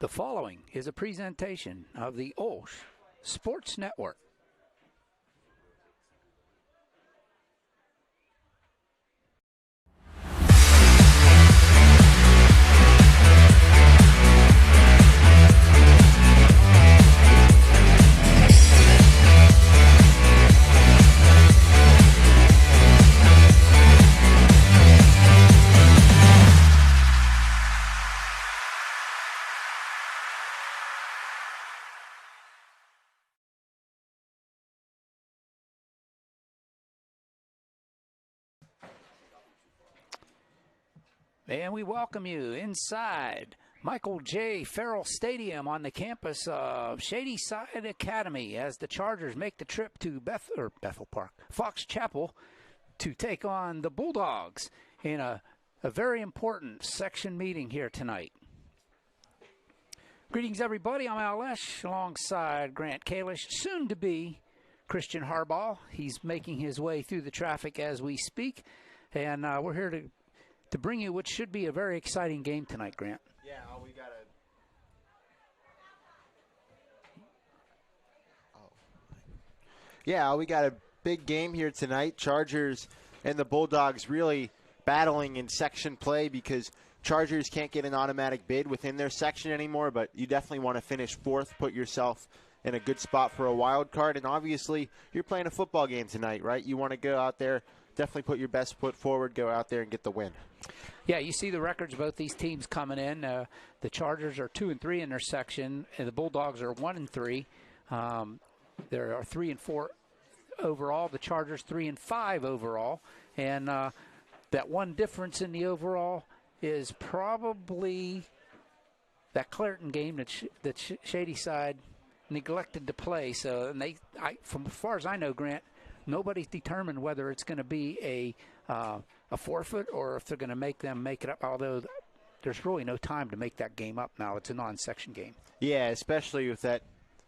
The following is a presentation of the OLSH Sports Network. And we welcome you inside Michael J. Farrell Stadium on the campus of Shady Side Academy as the Chargers make the trip to Fox Chapel to take on the Bulldogs in a very important section meeting here tonight. Greetings, everybody. I'm OLSH alongside Grant Kalish, soon to be Christian Harbaugh. He's making his way through the traffic as we speak, and we're here to bring you what should be a very exciting game tonight, Grant. Yeah, we got a big game here tonight. Chargers and the Bulldogs really battling in section play because Chargers can't get an automatic bid within their section anymore, but you definitely want to finish fourth, put yourself in a good spot for a wild card, and obviously you're playing a football game tonight, right? You want to go out there, definitely put your best foot forward, go out there and get the win. Yeah, you see the records of both these teams coming in. The Chargers are 2-3 in their section, and the Bulldogs are 1-3. There are 3-4 overall. The Chargers 3-5 overall, and that one difference in the overall is probably that Clareton game that Shady Side neglected to play. So, and from as far as I know, Grant, nobody's determined whether it's going to be a forfeit or if they're going to make it up, although there's really no time to make that game up now. It's a non-section game. Yeah, especially with that,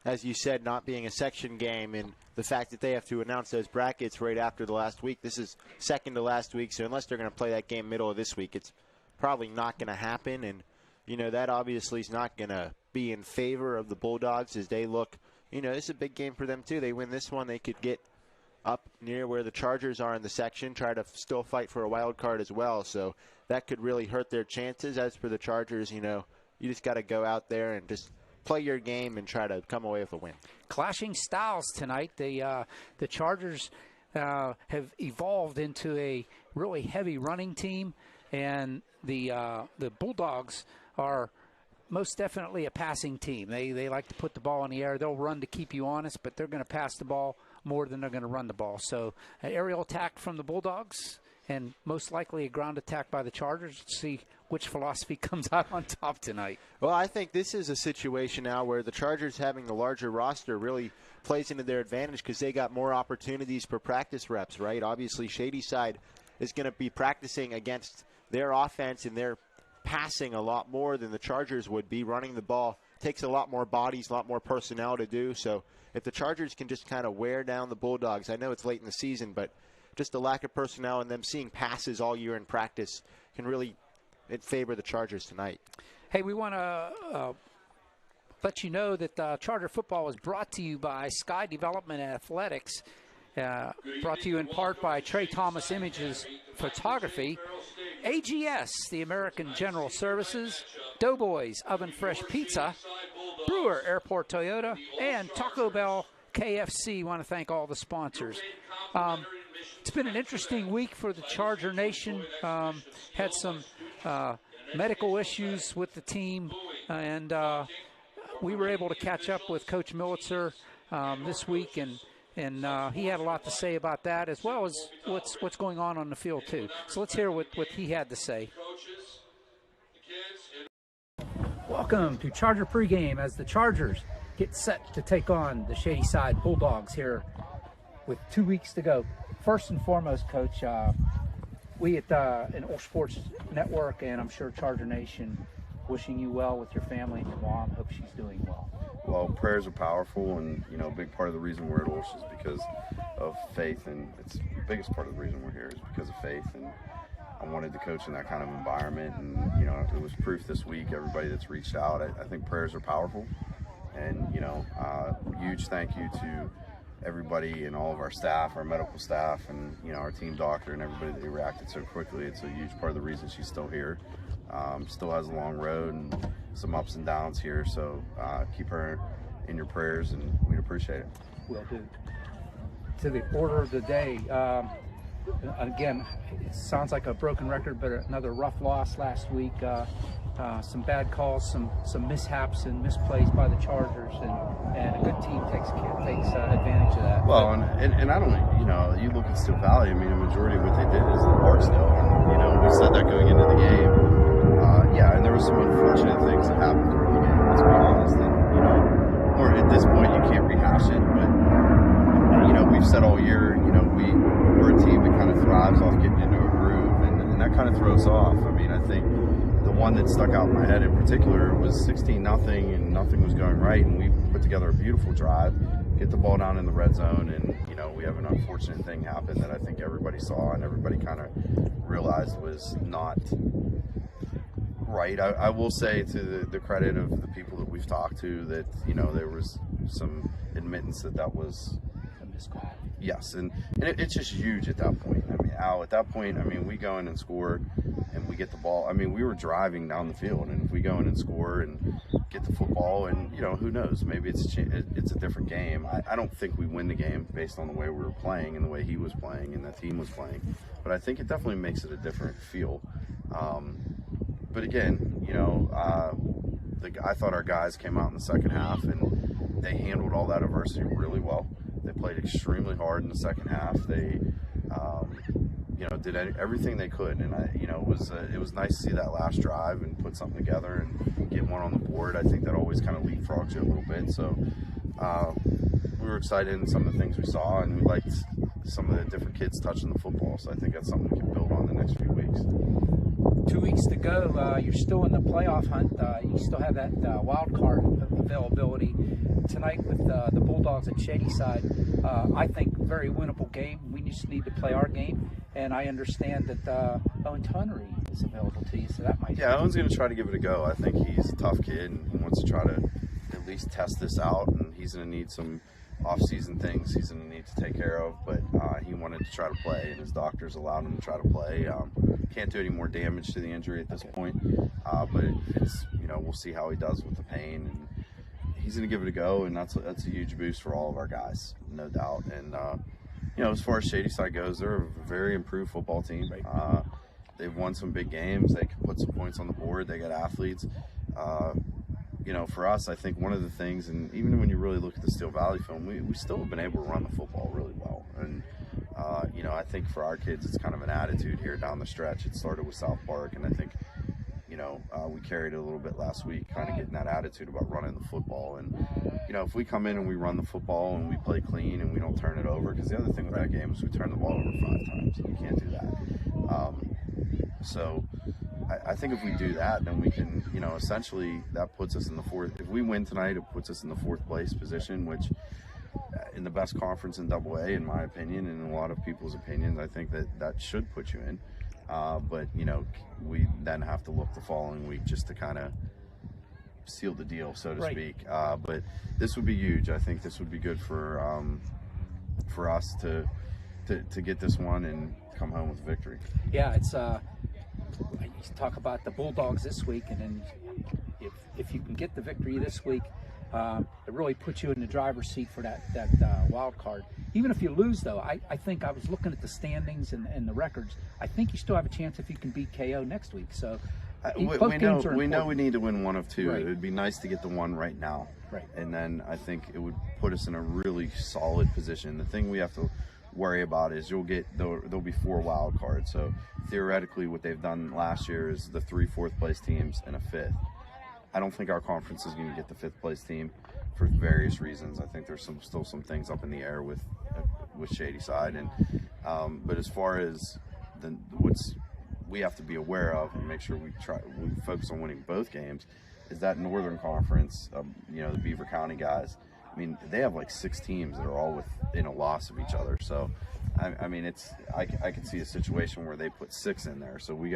as you said, not being a section game and the fact that they have to announce those brackets right after the last week. This is second to last week, so unless they're going to play that game middle of this week, it's probably not going to happen. And, you know, that obviously is not going to be in favor of the Bulldogs as they look. You know, this is a big game for them, too. They win this one, they could get up near where the Chargers are in the section, try to still fight for a wild card as well. So that could really hurt their chances. As for the Chargers, you know, you just got to go out there and just play your game and try to come away with a win. Clashing styles tonight. The Chargers have evolved into a really heavy running team, and the Bulldogs are most definitely a passing team. They like to put the ball in the air. They'll run to keep you honest, but they're going to pass the ball more than they're going to run the ball. So an aerial attack from the Bulldogs and most likely a ground attack by the Chargers. Let's see which philosophy comes out on top tonight. Well, I think this is a situation now where the Chargers having the larger roster really plays into their advantage because they got more opportunities for practice reps, right? Obviously, Shady Side is going to be practicing against their offense and their passing a lot more than the Chargers would be. Running the ball takes a lot more bodies, a lot more personnel to do. So if the Chargers can just kind of wear down the Bulldogs, I know it's late in the season, but just the lack of personnel and them seeing passes all year in practice can really favor the Chargers tonight. Hey, we want to let you know that Charger football is brought to you by Sky Development Athletics, brought to you in part by Trey Thomas Images Photography, AGS, the American General Services, Doughboys Oven Fresh Pizza, Brewer Airport Toyota, and Taco Bell KFC. Want to thank all the sponsors. It's been an interesting week for the Charger Nation. Had some medical issues with the team, and we were able to catch up with Coach Militzer this week, and he had a lot to say about that, as well as what's going on the field too. So let's hear what he had to say. Welcome to Charger pregame as the Chargers get set to take on the Shady Side Bulldogs here with 2 weeks to go. First and foremost, Coach, we at an OLSH Sports Network, and I'm sure Charger Nation, wishing you well with your family and your mom. Hope she's doing well. Well, prayers are powerful, and you know, a big part of the reason we're at OLSH is because of faith, and it's the biggest part of the reason we're here is because of faith. And I wanted to coach in that kind of environment, and you know, it was proof this week. Everybody that's reached out, I think prayers are powerful, and you know, huge thank you to everybody and all of our staff, our medical staff, and you know, our team doctor and everybody that reacted so quickly. It's a huge part of the reason she's still here. Still has a long road and some ups and downs here, so keep her in your prayers, and we'd appreciate it. Will do. To the order of the day, again, it sounds like a broken record, but another rough loss last week. Some bad calls, some mishaps and misplays by the Chargers, and a good team takes advantage of that. Well, and I don't, you know, you look at Steel Valley. I mean, a majority of what they did is in Barksdale, and you know, we said that going into the game. Yeah, and there were some unfortunate things that happened during the game. Let's be honest, and you know, or at this point, you can't rehash it, but. You know, we've said all year, you know, we're a team that kind of thrives off getting into a groove, and that kind of throws off. I mean, I think the one that stuck out in my head in particular was 16-0, and nothing was going right, and we put together a beautiful drive, get the ball down in the red zone, and, you know, we have an unfortunate thing happen that I think everybody saw and everybody kind of realized was not right. I will say, to the credit of the people that we've talked to, that, you know, there was some admittance that was yes, and it's just huge at that point. I mean, Al, at that point, I mean, we go in and score, and we get the ball. I mean, we were driving down the field, and if we go in and score and get the football, and you know, who knows? Maybe it's a different game. I don't think we win the game based on the way we were playing and the way he was playing and the team was playing, but I think it definitely makes it a different feel. But again, you know, I thought our guys came out in the second half and they handled all that adversity really well. They played extremely hard in the second half. They, you know, did everything they could, and you know, it was nice to see that last drive and put something together and get one on the board. I think that always kind of leapfrogs you a little bit. So we were excited in some of the things we saw, and we liked some of the different kids touching the football. So I think that's something we can build on the next few weeks. 2 weeks to go. You're still in the playoff hunt. You still have that wild card availability tonight with the Bulldogs at Shady side. I think very winnable game. We just need to play our game, and I understand that Owen Tunnery is available to you, so that might. Yeah, Owen's going to try to give it a go. I think he's a tough kid, and he wants to try to at least test this out, and he's going to need some off-season things he's going to need to take care of, but he wanted to try to play, and his doctors allowed him to try to play. Can't do any more damage to the injury at this point, but it's, you know, we'll see how he does with the pain, and he's going to give it a go, and that's a huge boost for all of our guys, no doubt. And you know, as far as Shady side goes, they're a very improved football team. They've won some big games. They can put some points on the board. They got athletes. You know, for us, I think one of the things, and even when you really look at the Steel Valley film, we still have been able to run the football really well. And you know, I think for our kids, it's kind of an attitude here down the stretch. It started with South Park, and I think, you know, we carried it a little bit last week, kind of getting that attitude about running the football. And, you know, if we come in and we run the football and we play clean and we don't turn it over, because the other thing with that game is we turn the ball over 5 times, and you can't do that. So I think if we do that, then we can, you know, essentially that puts us in the fourth. If we win tonight, it puts us in the 4th place position, which in the best conference in AA, in my opinion, and in a lot of people's opinions, I think that should put you in. But, you know, we then have to look the following week just to kind of seal the deal, so to speak. But this would be huge. I think this would be good for us to get this one and come home with victory. Yeah, it's you talk about the Bulldogs this week, and then if you can get the victory this week, it really puts you in the driver's seat for that wild card. Even if you lose, though, I think I was looking at the standings and the records. I think you still have a chance if you can beat KO next week. So we know we need to win one of two. Right. It would be nice to get the one right now. Right. And then I think it would put us in a really solid position. The thing we have to worry about is there'll be 4 wild cards. So theoretically, what they've done last year is the 3 4th place teams and a 5th. I don't think our conference is going to get the 5th place team for various reasons. I think there's still some things up in the air with Shady side, and but as far as what's we have to be aware of and make sure we focus on winning both games is that Northern Conference. You know, the Beaver County guys I mean, they have like 6 teams that are all within a loss of each other. So, I mean, I can see a situation where they put 6 in there. So we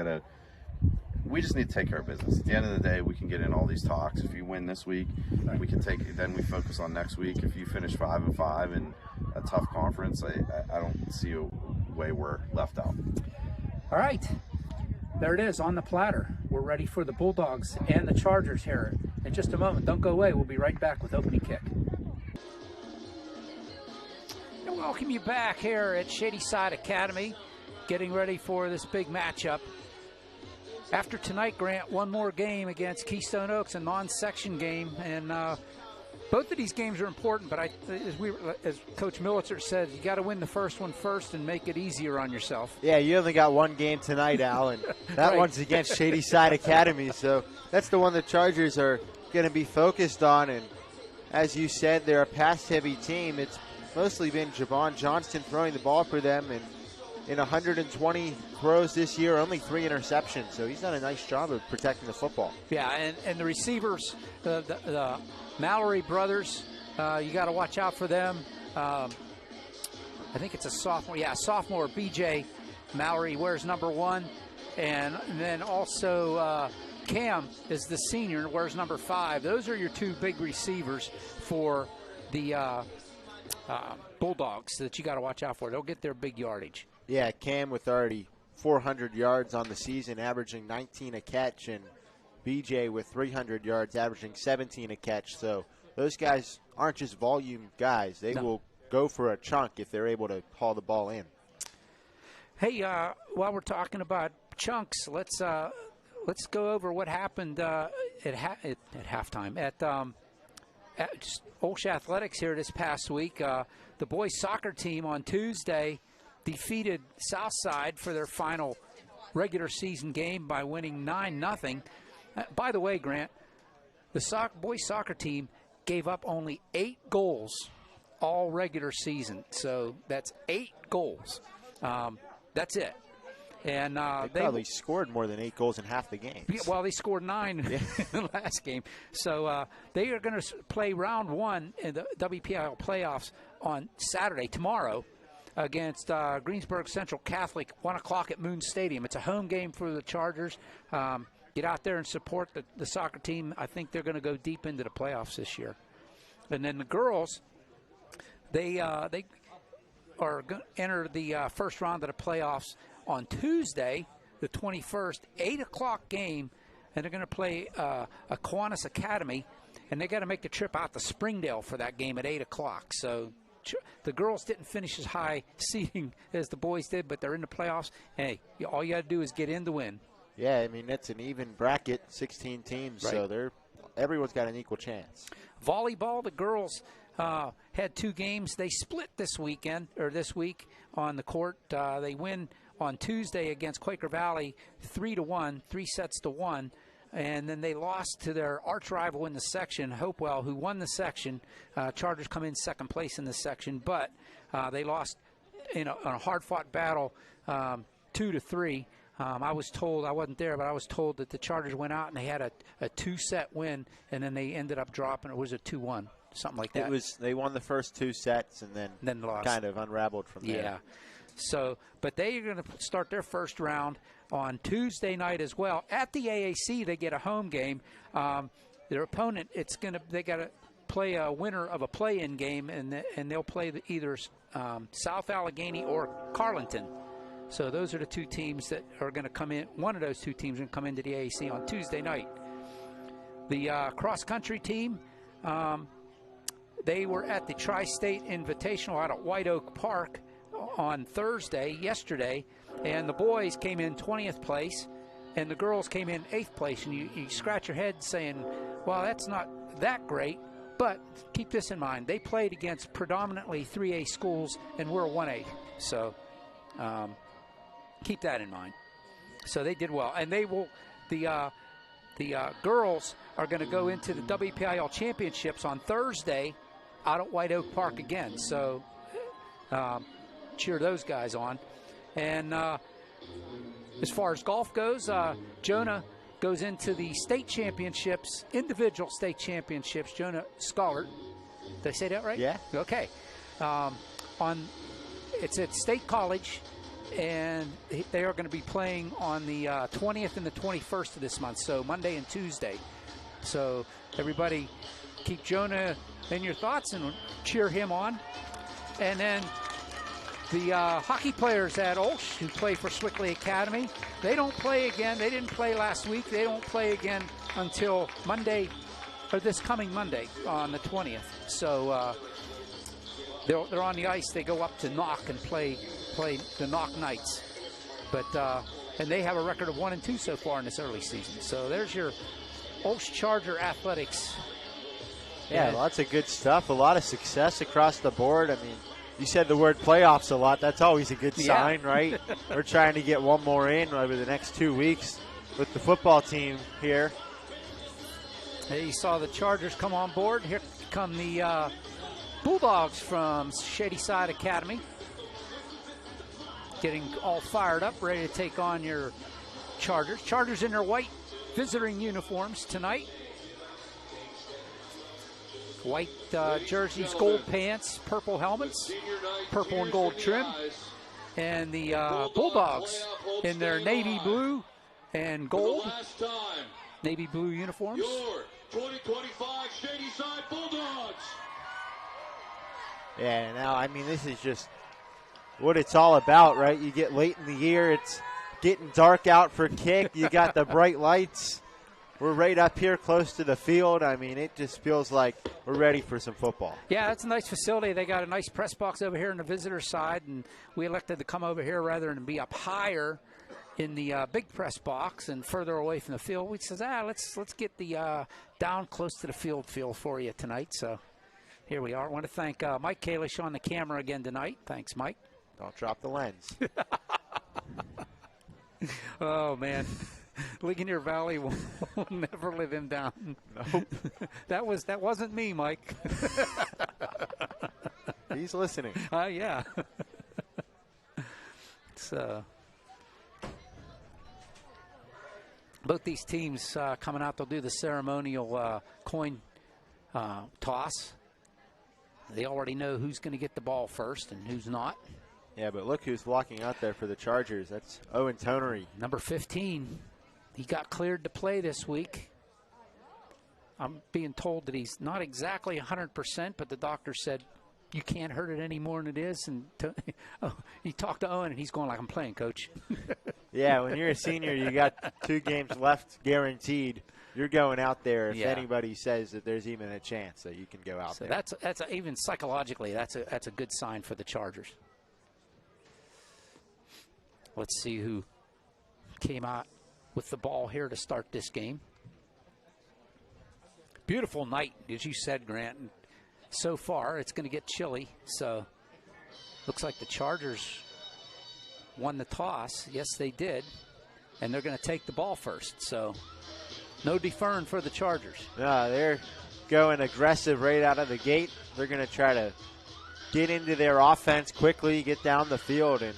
just need to take care of business. At the end of the day, we can get in all these talks. If you win this week, we can then we focus on next week. If you finish 5-5 in a tough conference, I don't see a way we're left out. All right. There it is on the platter. We're ready for the Bulldogs and the Chargers here in just a moment. Don't go away. We'll be right back with Opening Kick. And welcome you back here at Shady Side Academy, getting ready for this big matchup. After tonight, Grant, one more game against Keystone Oaks, a non-section game, and both of these games are important, but as Coach Militzer said, you got to win the first one first and make it easier on yourself. Yeah, you only got one game tonight, Al, and that Right. one's against Shady Side Academy, so that's the one the Chargers are going to be focused on. And as you said, they're a pass-heavy team. It's mostly been Javon Johnston throwing the ball for them, and in 120 throws this year, only 3 interceptions. So he's done a nice job of protecting the football. Yeah, and the receivers, the Mallory brothers, you got to watch out for them. I think it's a sophomore. Yeah, sophomore BJ Mallory wears number 1. And then also Cam is the senior and wears number 5. Those are your 2 big receivers for the Bulldogs that you got to watch out for. They'll get their big yardage. Yeah, Cam with already 400 yards on the season, averaging 19 a catch, and BJ with 300 yards, averaging 17 a catch. So those guys aren't just volume guys. They will go for a chunk if they're able to haul the ball in. Hey, while we're talking about chunks, let's go over what happened at halftime at OLSH Athletics here this past week. The boys soccer team on Tuesday defeated Southside for their final regular season game by winning 9-0. By the way, Grant, the boys soccer team gave up only 8 goals all regular season. So that's 8 goals. That's it. And they probably scored more than 8 goals in half the games. Yeah, well, they scored 9 in the last game. So they are going to play round 1 in the WPIL playoffs on Saturday, tomorrow, against Greensburg Central Catholic, 1 o'clock at Moon Stadium. It's a home game for the Chargers. Get out there and support the soccer team. I think they're going to go deep into the playoffs this year. And then the girls, they are going to enter the first round of the playoffs on Tuesday, the 21st, 8 o'clock game, and they're going to play Aquinas Academy, and they got to make the trip out to Springdale for that game at 8 o'clock. So the girls didn't finish as high seeding as the boys did, but they're in the playoffs. Hey, all you got to do is get in to win. Yeah, I mean, that's an even bracket, 16 teams, right. So everyone's got an equal chance. Volleyball, the girls had 2 games. They split this week on the court. They win on Tuesday against Quaker Valley 3-1, 3 sets to 1. And then they lost to their arch rival in the section, Hopewell, who won the section. Chargers come in second place in the section, but they lost in a hard-fought battle 2-3. I was told, I wasn't there, but I was told that the Chargers went out and they had a 2-set win, and then they ended up dropping. It was a 2-1, something like that. They won the first 2 sets and then lost. Kind of unraveled from there. Yeah. So, but they are going to start their first round on Tuesday night as well. At the AAC, they get a home game. Their opponent, they got to play a winner of a play-in game, and they'll play either South Allegheny or Carlinton. So those are the 2 teams that are going to come in. One of those 2 teams are going to come into the AAC on Tuesday night. The cross-country team, they were at the Tri-State Invitational out at White Oak Park on yesterday, and the boys came in 20th place, and the girls came in 8th place. And you scratch your head saying, well, that's not that great, but keep this in mind. They played against predominantly 3A schools, and we're a 1A. So keep that in mind. So they did well. And they will, the girls are going to go into the WPIL championships on Thursday out at White Oak Park again. So cheer those guys on. And as far as golf goes, Jonah goes into the state championships, individual state championships. Jonah Scollart Did I say that right? Yeah. Okay. It's at State College, and they are going to be playing on the 20th and the 21st of this month, so Monday and Tuesday. So everybody keep Jonah in your thoughts and cheer him on. And then the hockey players at OLSH who play for Swickley Academy, they don't play again. They didn't play last week. They don't play again until Monday, or this coming Monday on the 20th. So they're on the ice. They go up to Knock and play the Knock Knights. But and they have a record of 1-2 so far in this early season. So there's your OLSH Charger athletics. Yeah, lots of good stuff. A lot of success across the board. I mean, you said the word playoffs a lot. That's always a good sign, right? We're trying to get one more in over the next 2 weeks with the football team here. Hey, you saw the Chargers come on board. Here come the Bulldogs from Shady Side Academy. Getting all fired up, ready to take on your Chargers. Chargers in their white visiting uniforms tonight. White jerseys, gold pants, purple helmets, purple and gold trim. And the Bulldogs in their navy blue and gold, navy blue uniforms. Your 2025 Shady Side Bulldogs. Yeah, now, I mean, this is just what it's all about, right? You get late in the year, it's getting dark out for kick. You got the bright lights. We're right up here close to the field. I mean, it just feels like we're ready for some football. Yeah, that's a nice facility. They got a nice press box over here on the visitor side, and we elected to come over here rather than be up higher in the big press box and further away from the field. We said, let's get the down close to the field feel for you tonight. So here we are. I want to thank Mike Kalish on the camera again tonight. Thanks, Mike. Don't drop the lens. Oh, man. Ligonier Valley will never live him down. Nope. that wasn't me, Mike. He's listening. Yeah. It's both these teams coming out. They'll do the ceremonial coin toss. They already know who's going to get the ball first and who's not. Yeah, but look who's walking out there for the Chargers. That's Owen Tonery. Number 15. He got cleared to play this week. I'm being told that he's not exactly 100%, but the doctor said you can't hurt it any more than it is. And he talked to Owen, and he's going like, I'm playing, Coach. Yeah, when you're a senior, you got 2 games left guaranteed. You're going out there if anybody says that there's even a chance that you can go out there. That's even psychologically, that's a good sign for the Chargers. Let's see who came out with the ball here to start this game. Beautiful night, as you said, Grant. And so far, it's going to get chilly. So looks like the Chargers won the toss. Yes, they did. And they're going to take the ball first. So no deferring for the Chargers. No, they're going aggressive right out of the gate. They're going to try to get into their offense quickly, get down the field, and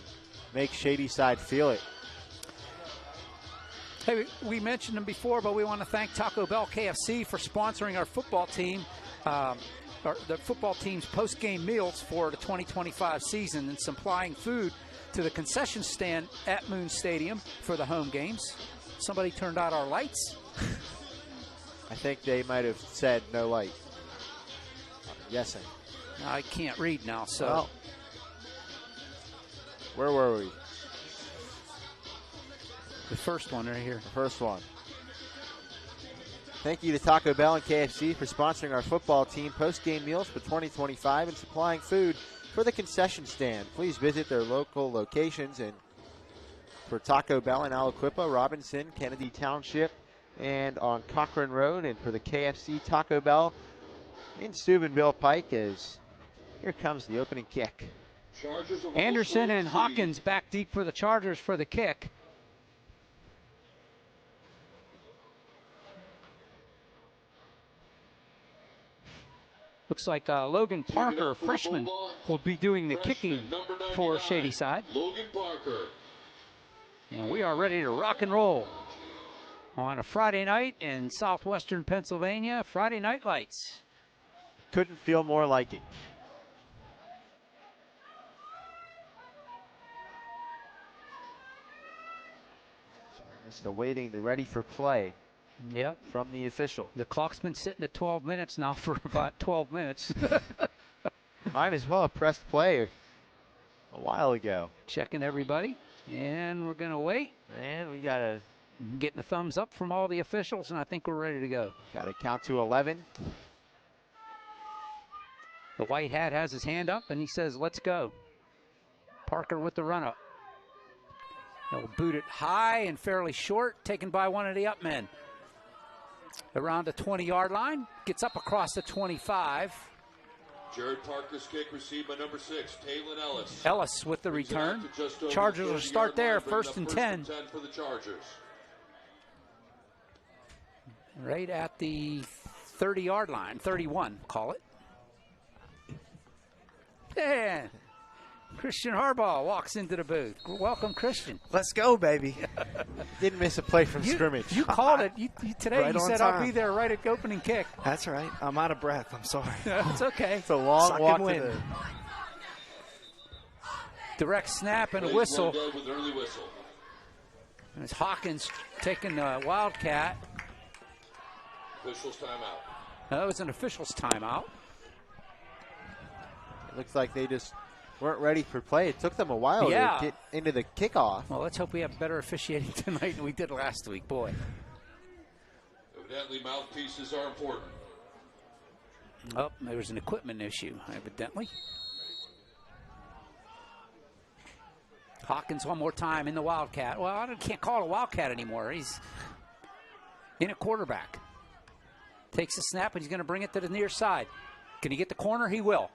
make Shady Side feel it. Hey, we mentioned them before, but we want to thank Taco Bell KFC for sponsoring our football team, the football team's post-game meals for the 2025 season and supplying food to the concession stand at Moon Stadium for the home games. Somebody turned out our lights. I think they might have said no light. I'm guessing. I can't read now, so. Well, where were we? The first one right here. The first one. Thank you to Taco Bell and KFC for sponsoring our football team post-game meals for 2025 and supplying food for the concession stand. Please visit their local locations and for Taco Bell in Aliquippa, Robinson, Kennedy Township, and on Cochrane Road, and for the KFC Taco Bell in Steubenville Pike. As here comes the opening kick. Anderson and Hawkins back deep for the Chargers for the kick. Looks like Logan Parker, freshman, will be doing the kicking for Shady Side. Logan Parker. And we are ready to rock and roll on a Friday night in southwestern Pennsylvania. Friday Night Lights. Couldn't feel more like it. Just awaiting the ready for play. Yep. From the official. The clock's been sitting at 12 minutes now for about 12 minutes. Might as well have pressed play a while ago. Checking everybody. And we're going to wait. And we got to... Getting a thumbs up from all the officials, and I think we're ready to go. Got to count to 11. The white hat has his hand up, and he says, let's go. Parker with the run-up. He'll boot it high and fairly short, taken by one of the up men. Around the 20-yard line, gets up across the 25. Jared Parker's kick received by number 6, Taylon Ellis. Ellis with the return. Chargers will start there, first and 10. For the Chargers. Right at the 30-yard line, 31, call it. And Christian Harbaugh walks into the booth. Welcome, Christian. Let's go, baby. Didn't miss a play from scrimmage. You called it. Today Right you on said, time. I'll be there right at opening kick. That's right. I'm out of breath. I'm sorry. It's okay. It's a long Suck walk and to win. the... Direct snap and a Plays whistle. well done with early whistle. And it's Hawkins taking the Wildcat. Officials timeout. That was an official's timeout. It looks like they just weren't ready for play. It took them a while to get into the kickoff. Well, let's hope we have better officiating tonight than we did last week. Boy. Evidently, mouthpieces are important. Oh, there was an equipment issue, evidently. Hawkins one more time in the Wildcat. Well, I can't call it a Wildcat anymore. He's in a quarterback. Takes the snap, and he's going to bring it to the near side. Can he get the corner? He will.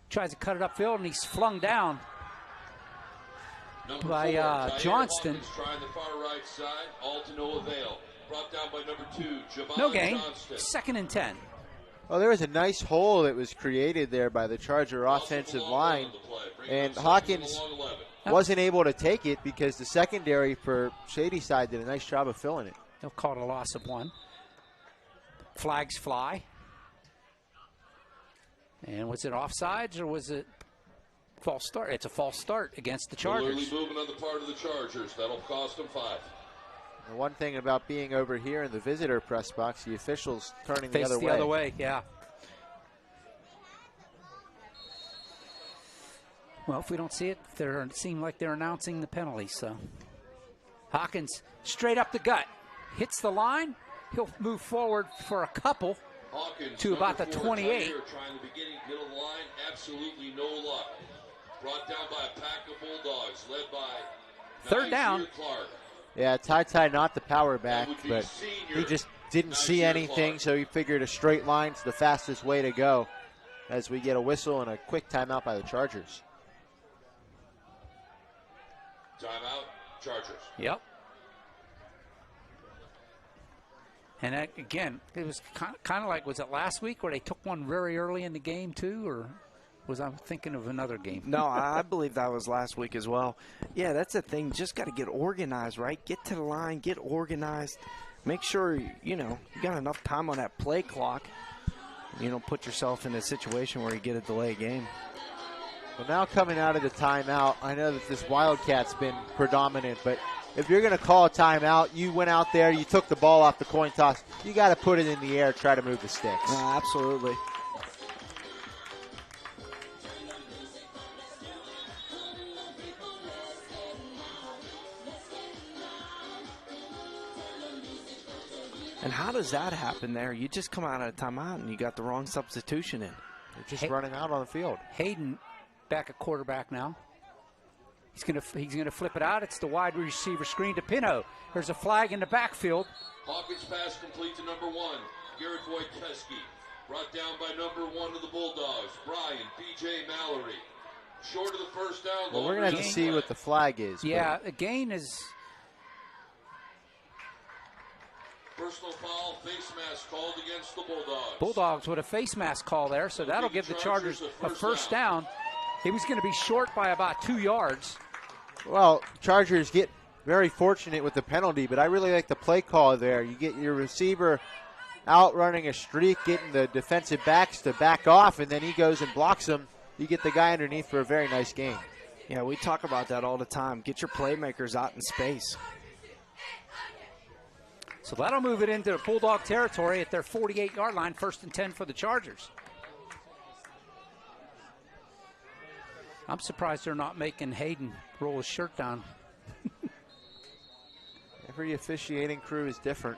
Tries to cut it upfield, and he's flung down by Johnston. Hawkins trying the far right side, all to no avail. Brought down by number 2, Javon No gain. Johnston. Second and 10. Well, there was a nice hole that was created there by the Charger offensive line, and Hawkins wasn't able to take it because the secondary for Shady side did a nice job of filling it. They'll call it a loss of 1. Flags fly. And was it offsides or was it false start? It's a false start against the Chargers. Early movement on the part of the Chargers. That'll cost them 5. And one thing about being over here in the visitor press box, the officials turning Face the other way. Yeah. Well, if we don't see it, it seems like they're announcing the penalty. So Hawkins straight up the gut, hits the line. He'll move forward for a couple Hawkins, to about the 4, 28. Trying the beginning, middle of the line, absolutely no luck. Brought down by a pack of Bulldogs, led by Third down. Nizer Clark. Yeah, Ty not the power back, would be but senior he just didn't see Nizer anything, Clark. so he figured a straight line's the fastest way to go as we get a whistle and a quick timeout by the Chargers. Timeout, Chargers. Yep. And that, again, it was kind of like, was it last week where they took one very early in the game too, or was I thinking of another game? No, I believe that was last week as well. Yeah, that's the thing. Just got to get organized, right? Get to the line, get organized. Make sure, you got enough time on that play clock. Put yourself in a situation where you get a delay game. Well, now coming out of the timeout, I know that this Wildcat's been predominant, but if you're going to call a timeout, you went out there, you took the ball off the coin toss, you got to put it in the air, try to move the sticks. Absolutely. And how does that happen there? You just come out of a timeout and you got the wrong substitution in. They're just running out on the field. Hayden back at quarterback now. He's gonna flip it out. It's the wide receiver screen to Pino. There's a flag in the backfield. Hawkins pass complete to number 1, Garrett Wojtkeski. Brought down by number 1 of the Bulldogs, Brian P.J. Mallory. Short of the first down. Well, we're going to have to see what the flag is. Yeah, a gain is... Personal foul, face mask called against the Bulldogs. Bulldogs with a face mask call there, so that'll give the Chargers a first down. He was going to be short by about 2 yards. Well, Chargers get very fortunate with the penalty, but I really like the play call there. You get your receiver outrunning a streak, getting the defensive backs to back off, and then he goes and blocks them. You get the guy underneath for a very nice game. Yeah, we talk about that all the time. Get your playmakers out in space. So that'll move it into Bulldog territory at their 48-yard line, 1st and 10 for the Chargers. I'm surprised they're not making Hayden roll his shirt down. Every officiating crew is different.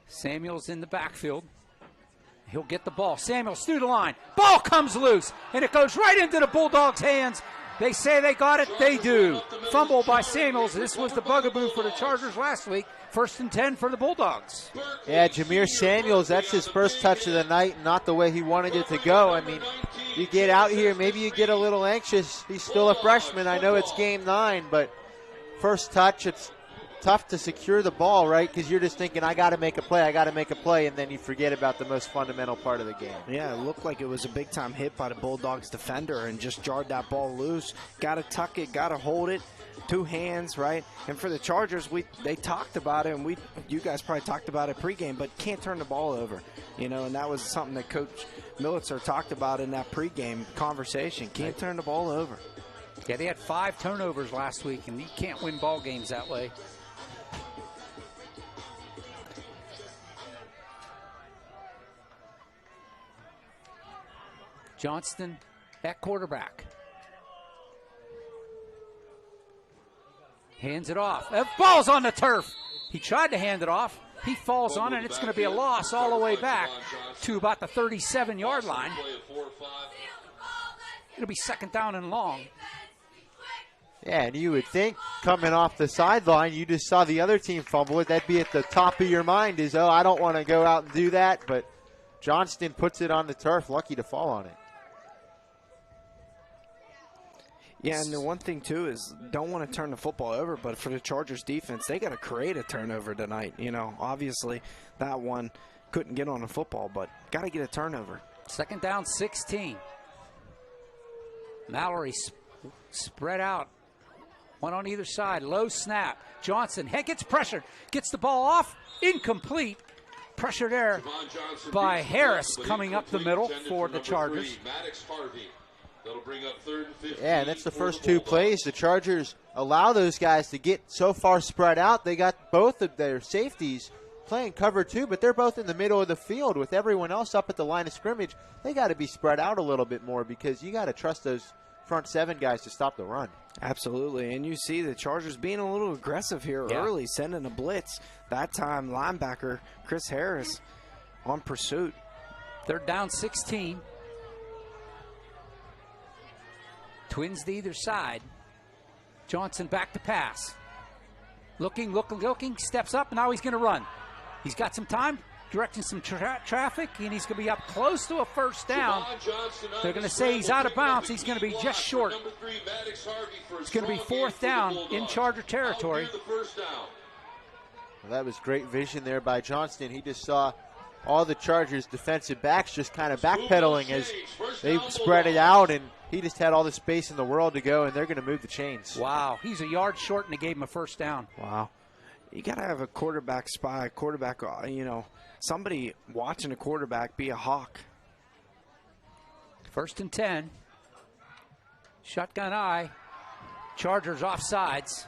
Samuel's in the backfield. He'll get the ball. Samuel's through the line. Ball comes loose, and it goes right into the Bulldogs' hands. They say they got it. They do. Fumble by Samuels. This was the bugaboo for the Chargers last week. 1st and 10 for the Bulldogs. Yeah, Jameer Samuels, that's his first touch of the night, not the way he wanted it to go. I mean, you get out here, maybe you get a little anxious. He's still a freshman. I know it's game 9, but first touch, it's tough to secure the ball, right? Because you're just thinking, I got to make a play, and then you forget about the most fundamental part of the game. Yeah, it looked like it was a big-time hit by the Bulldogs defender and just jarred that ball loose. Got to tuck it, got to hold it, 2 hands, right? And for the Chargers, they talked about it, and you guys probably talked about it pregame, but can't turn the ball over, and that was something that Coach Militzer talked about in that pregame conversation. Can't turn the ball over. Yeah, they had 5 turnovers last week, and you can't win ball games that way. Johnston at quarterback. Hands it off. Ball's on the turf. He tried to hand it off. He falls on it, and it's going to be a loss all the way back to about the 37-yard line. It'll be 2nd down and long. Yeah, and you would think coming off the sideline, you just saw the other team fumble it. That'd be at the top of your mind is, I don't want to go out and do that. But Johnston puts it on the turf, lucky to fall on it. Yeah, and the one thing, too, is don't want to turn the football over, but for the Chargers defense, they got to create a turnover tonight. Obviously that one couldn't get on the football, but got to get a turnover. 2nd down, 16. Mallory spread out. One on either side. Low snap. Johnson gets pressured. Gets the ball off. Incomplete. Pressure there by Harris coming up the middle for the Chargers. That'll bring up 3rd and 15. Yeah, and that's the first 2 plays. The Chargers allow those guys to get so far spread out. They got both of their safeties playing cover 2, but they're both in the middle of the field with everyone else up at the line of scrimmage. They got to be spread out a little bit more because you got to trust those front 7 guys to stop the run. Absolutely, and you see the Chargers being a little aggressive here early, sending a blitz. That time, linebacker Chris Harris on pursuit. 3rd down, 16. Twins to either side. Johnson back to pass. Looking, steps up, and now he's going to run. He's got some time, directing some traffic, and he's going to be up close to a 1st down. They're going to say he's out of bounds. He's going to be just short. It's going to be 4th down in Charger territory. Well, that was great vision there by Johnston. He just saw all the Chargers defensive backs just kind of backpedaling as they spread it out, and he just had all the space in the world to go, and they're going to move the chains. Wow, he's a yard short, and they gave him a 1st down. Wow. You got to have a quarterback spy, somebody watching a quarterback be a hawk. 1st and 10. Shotgun eye. Chargers offsides.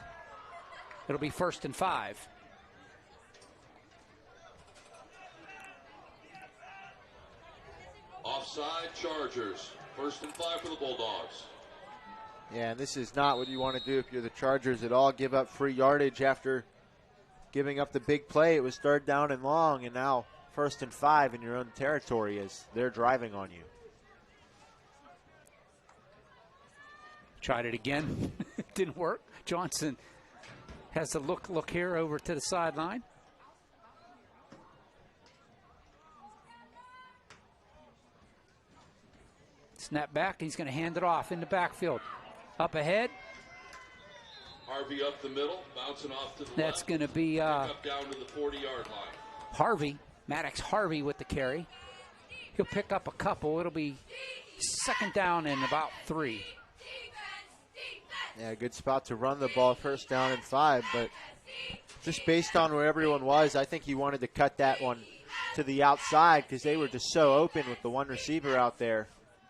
It'll be 1st and 5. Offside Chargers. 1st and 5 for the Bulldogs. Yeah, and this is not what you want to do if you're the Chargers at all. Give up free yardage after giving up the big play. It was 3rd down and long, and now 1st and 5 in your own territory as they're driving on you. Tried it again. Didn't work. Johnson has a look here over to the sideline. Snap back. He's going to hand it off in the backfield. Up ahead. Harvey up the middle, bouncing off to the That's left. going to be Up down to the 40-yard line. Harvey. Maddox Harvey with the carry. He'll pick up a couple. It'll be 2nd down and about 3. Yeah, good spot to run the ball, 1st down and 5, but just based on where everyone was, I think he wanted to cut that one to the outside because they were just so open with the one receiver out there.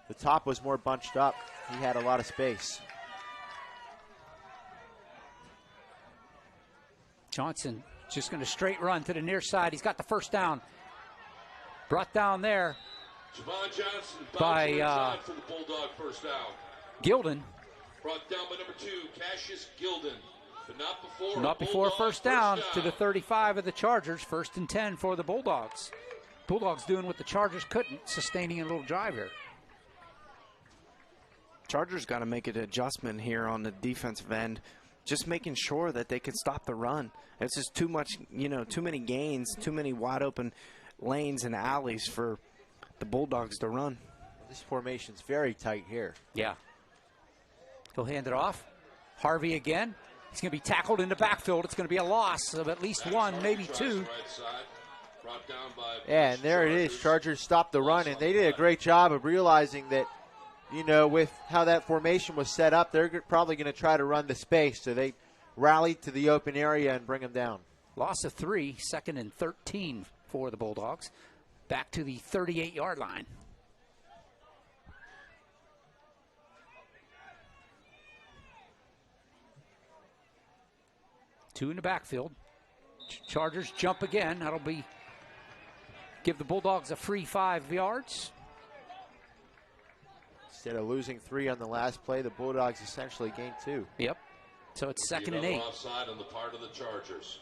The top was more bunched up. He had a lot of space. Johnson just going to straight run to the near side. He's got the first down. Brought down there by for the Bulldog first down. Gilden. Brought down by number 2, Cassius Gilden. But not Not before first down to the 35 of the Chargers. 1st and 10 for the Bulldogs. Bulldogs doing what the Chargers couldn't, sustaining a little drive here. Chargers got to make an adjustment here on the defensive end, just making sure that they can stop the run. It's just too much, too many gains, too many wide open lanes and alleys for the Bulldogs to run. This formation's very tight here. Yeah. He'll hand it off. Harvey again. He's going to be tackled in the backfield. It's going to be a loss of at least one, maybe two. Yeah, and there it is. Chargers stopped the run, and they did a great job of realizing that, with how that formation was set up, they're probably going to try to run the space. So they rallied to the open area and bring them down. Loss of 3, 2nd and 13 for the Bulldogs. Back to the 38-yard line. Two in the backfield. Chargers jump again. That'll give the Bulldogs a free 5 yards. Instead of losing 3 on the last play, the Bulldogs essentially gained 2. Yep. So it's 2nd and 8. Offside on the part of the Chargers.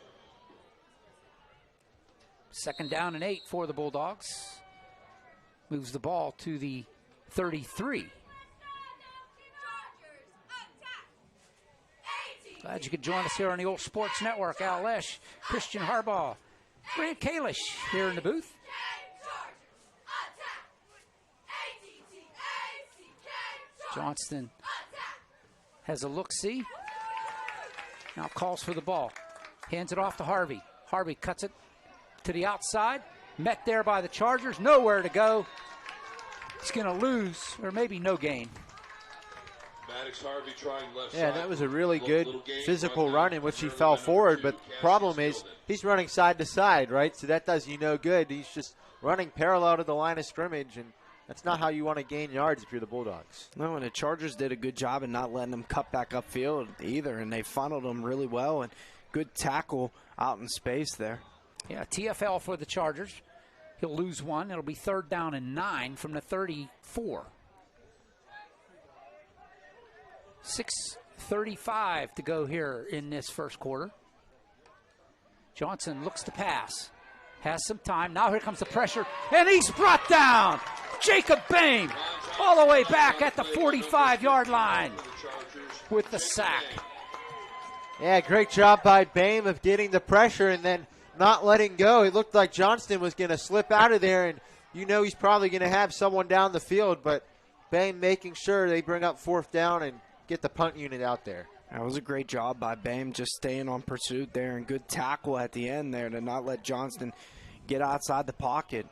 2nd down and 8 for the Bulldogs. Moves the ball to the 33. Glad you could join us here on the OLSH Sports Network. OLSH, Christian Harbaugh, Grant Kalish here in the booth. Johnston has a look-see. Now calls for the ball. Hands it off to Harvey. Harvey cuts it to the outside. Met there by the Chargers. Nowhere to go. He's going to lose, or maybe no gain. Harvey trying left Yeah, side. that was a really good physical run in which he fell forward, but the problem is he's running side to side, right? So that does you no good. He's just running parallel to the line of scrimmage, and that's not how you want to gain yards if you're the Bulldogs. No, and the Chargers did a good job in not letting them cut back upfield either, and they funneled them really well, and good tackle out in space there. Yeah, TFL for the Chargers. He'll lose 1. It'll be 3rd down and 9 from the 34. 6:35 to go here in this first quarter. Johnson looks to pass. Has some time. Now here comes the pressure, and he's brought down. Jacob Bain all the way back at the 45-yard line with the sack. Yeah, great job by Bame of getting the pressure and then not letting go. It looked like Johnston was going to slip out of there, and he's probably going to have someone down the field, but Bame making sure they bring up 4th down and get the punt unit out there. That was a great job by Bame, just staying on pursuit there, and good tackle at the end there to not let Johnston get outside the pocket.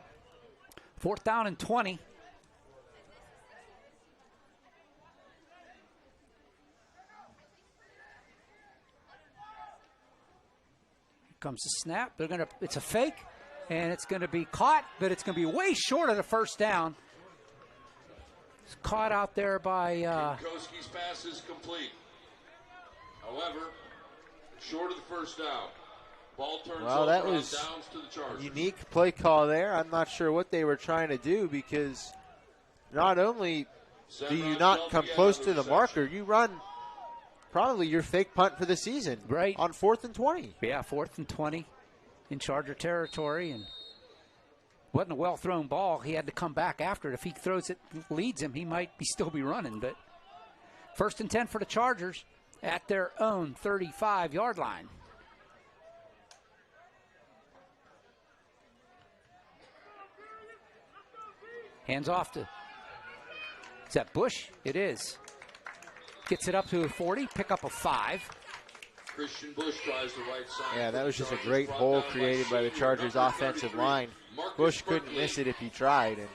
4th down and 20. Here comes the snap. It's a fake, and it's going to be caught, but it's going to be way short of the first down. It's caught out there by Koski's pass is complete. However, short of the first down. Ball turns well, over that on was downs to the Chargers. a unique play call there. I'm not sure what they were trying to do because not only do you not come close to the marker, you run probably your fake punt for the season. Right. On 4th and 20. Yeah, 4th and 20 in Charger territory, and wasn't a well-thrown ball. He had to come back after it. If he throws it, leads him, he might still be running. But 1st and 10 for the Chargers at their own 35-yard line. Hands off to, is that Bush? It is. Gets it up to a 40, pick up a 5. Christian Bush tries the right side. Yeah, that was just a great hole created by the Chargers' offensive line. Bush couldn't miss it if he tried and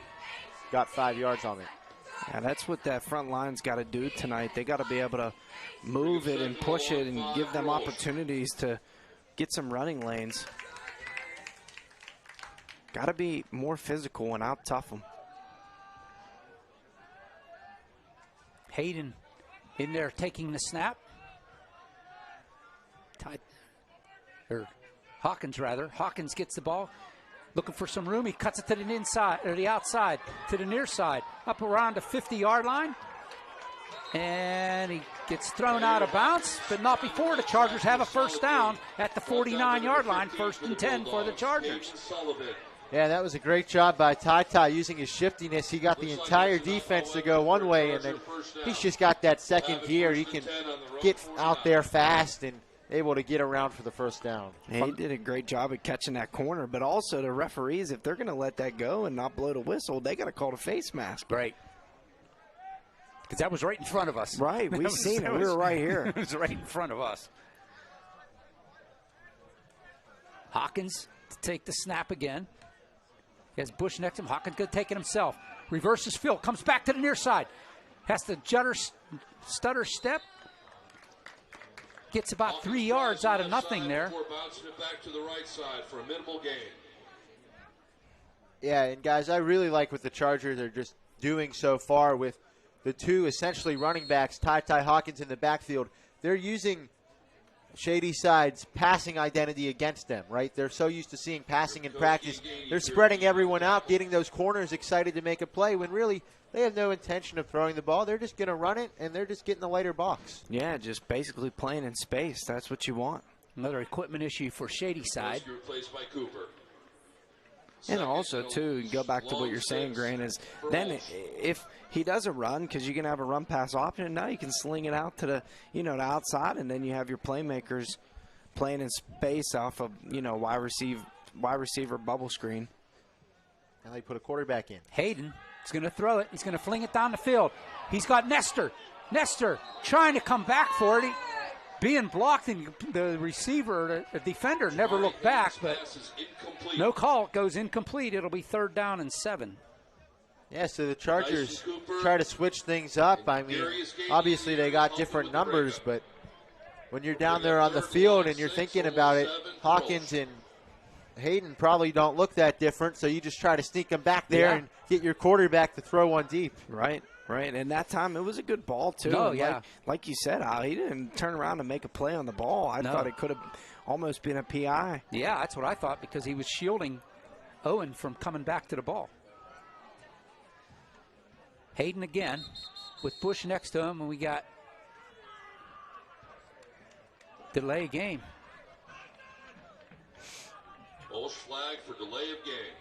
got 5 yards on it. Yeah, that's what that front line's got to do tonight. They got to be able to move it and push it and give them opportunities to get some running lanes. Got to be more physical and out-tough them. Hayden in there taking the snap. Hawkins, rather. Hawkins gets the ball, looking for some room. He cuts it to the inside, or the outside, to the near side, up around the 50-yard line. And he gets thrown out of bounds, but not before the Chargers have a first down at the 49-yard line. 1st and 10 for the Chargers. Yeah, that was a great job by Ty using his shiftiness. He got the entire defense to go one way, and then he's just got that second gear. He can get out there fast and able to get around for the first down. He did a great job at catching that corner, but also the referees, if they're going to let that go and not blow the whistle, they got to call the face mask. Right. Because that was right in front of us. Right, we've seen it. We were right here. It was right in front of us. Hawkins to take the snap again. He has Bush next to him. Hawkins going to take it himself. Reverses field. Comes back to the near side. Has to stutter step. Gets about 3 yards out of nothing there. Yeah, and guys, I really like what the Chargers are just doing so far with the two essentially running backs, Ty Hawkins in the backfield. They're using Shady Side's passing identity against them, right? They're so used to seeing passing in practice. They're spreading everyone out, getting those corners excited to make a play when really they have no intention of throwing the ball. They're just going to run it, and they're just getting the lighter box. Yeah, just basically playing in space. That's what you want. Another equipment issue for Shady Side. And also, too, go back to what you're saying, Grant, is then if he doesn't run, because you can have a run-pass option, now you can sling it out to the, the outside, and then you have your playmakers playing in space off of, wide receiver bubble screen. And they put a quarterback in. Hayden is going to throw it. He's going to fling it down the field. He's got Nestor. Nestor trying to come back for it. Being blocked, and the receiver, the defender, never looked back, but no call. It goes incomplete. It'll be 3rd down and 7. Yeah, so the Chargers try to switch things up. I mean, obviously they got different numbers, but when you're down there on the field and you're thinking about it, Hawkins and Hayden probably don't look that different, so you just try to sneak them back there and get your quarterback to throw one deep. Right. Right, and that time it was a good ball, too. Oh, yeah. Like you said, Al, he didn't turn around and make a play on the ball. I thought it could have almost been a PI. Yeah, that's what I thought, because he was shielding Owen from coming back to the ball. Hayden again with Bush next to him, and we got delay game. OLSH flag for delay of game.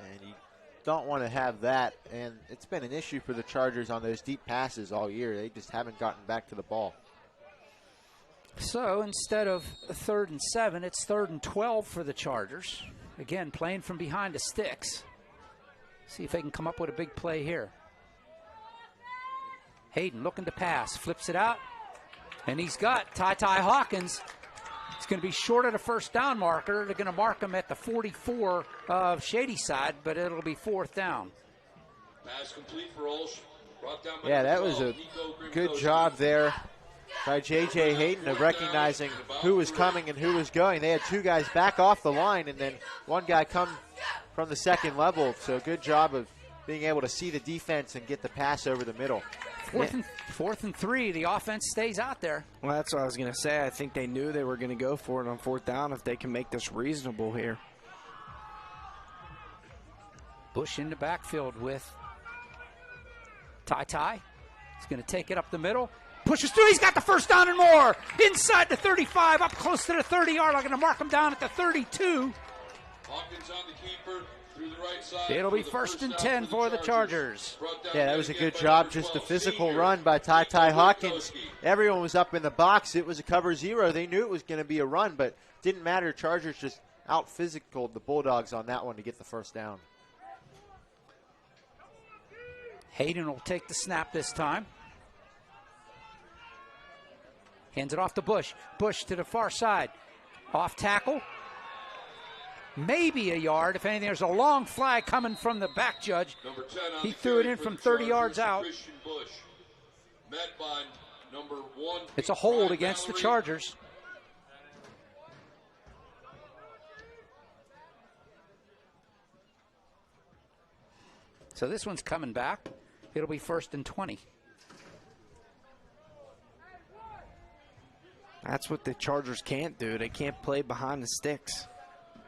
And you don't want to have that, and it's been an issue for the Chargers on those deep passes all year. They just haven't gotten back to the ball. So instead of 3rd and 7, it's 3rd and 12 for the Chargers. Again, playing from behind the sticks. See if they can come up with a big play here. Hayden looking to pass, flips it out, and he's got Ty Hawkins. He's going to be short of the first down marker. They're going to mark him at the 44 of Shady Side, but it'll be 4th down. Pass complete for OLSH. Brought down by that was a good job there by J.J. Hayden of recognizing who was coming and who was going. They had 2 guys back off the line, and then 1 guy come from the second level. So good job of being able to see the defense and get the pass over the middle. 4th and 3, the offense stays out there. Well, that's what I was going to say. I think they knew they were going to go for it on 4th down if they can make this reasonable here. Bush in the backfield with Ty. He's going to take it up the middle. Pushes through. He's got the first down and more. Inside the 35, up close to the 30-yard line. Going to mark him down at the 32. Hawkins on the keeper. Through the right side. It'll be 1st and 10 for the Chargers. Yeah, that was a good job. Just a physical run by Ty Hawkins. Everyone was up in the box. It was a cover 0. They knew it was going to be a run, but didn't matter. Chargers just out-physicaled the Bulldogs on that one to get the first down. Hayden will take the snap this time. Hands it off to Bush. Bush to the far side. Off tackle. Maybe a yard. If anything, there's a long flag coming from the back judge. He threw it in from 30 yards out. Met by number 1. It's a hold against the Chargers. So this one's coming back. It'll be 1st and 20. That's what the Chargers can't do. They can't play behind the sticks.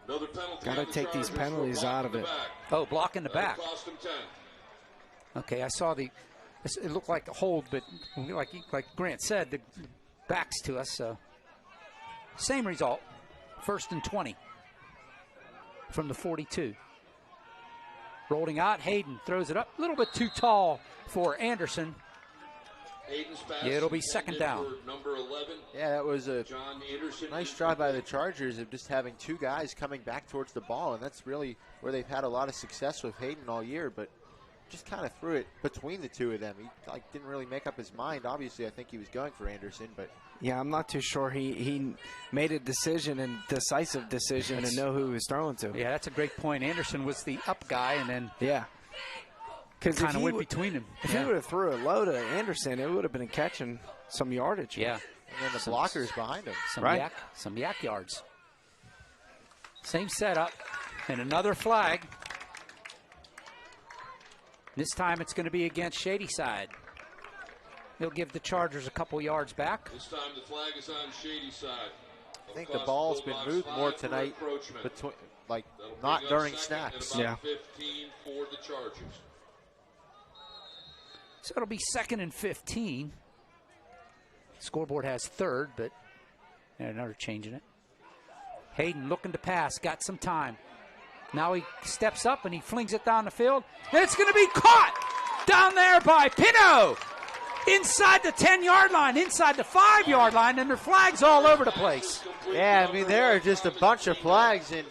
Got to take these penalties out of it. Oh, block in the back. Cost them 10. Okay, I saw it looked like a hold, but like Grant said, the backs to us. So same result, 1st and 20 from the 42. Rolling out, Hayden throws it up, a little bit too tall for Anderson. Yeah, it'll be 2nd down. Number 11. Yeah, that was a John Anderson. nice drive by the Chargers of just having 2 guys coming back towards the ball, and that's really where they've had a lot of success with Hayden all year, but just kind of threw it between the 2 of them. He didn't really make up his mind. Obviously, I think he was going for Anderson, but yeah, I'm not too sure he made a decision, and decisive decision, to know who he was throwing to. Yeah, that's a great point. Anderson was the up guy, and then because kind of went between them. If he would have threw it low to Anderson, it would have been catching some yardage. Yeah. And then the blockers behind him. Some yak yards. Same setup, and another flag. This time it's going to be against Shady side. He'll give the Chargers a couple yards back. This time the flag is on Shady side. I think the ball's been moved more tonight, between, not during snaps. Yeah. 15 for the Chargers. So it'll be 2nd and 15. Scoreboard has 3rd, but another changing it. Hayden looking to pass, got some time. Now he steps up and he flings it down the field. And it's going to be caught down there by Pino. Inside the 10-yard line, inside the 5-yard line, and there are flags all over the place. Yeah, I mean, there are just a bunch of flags, and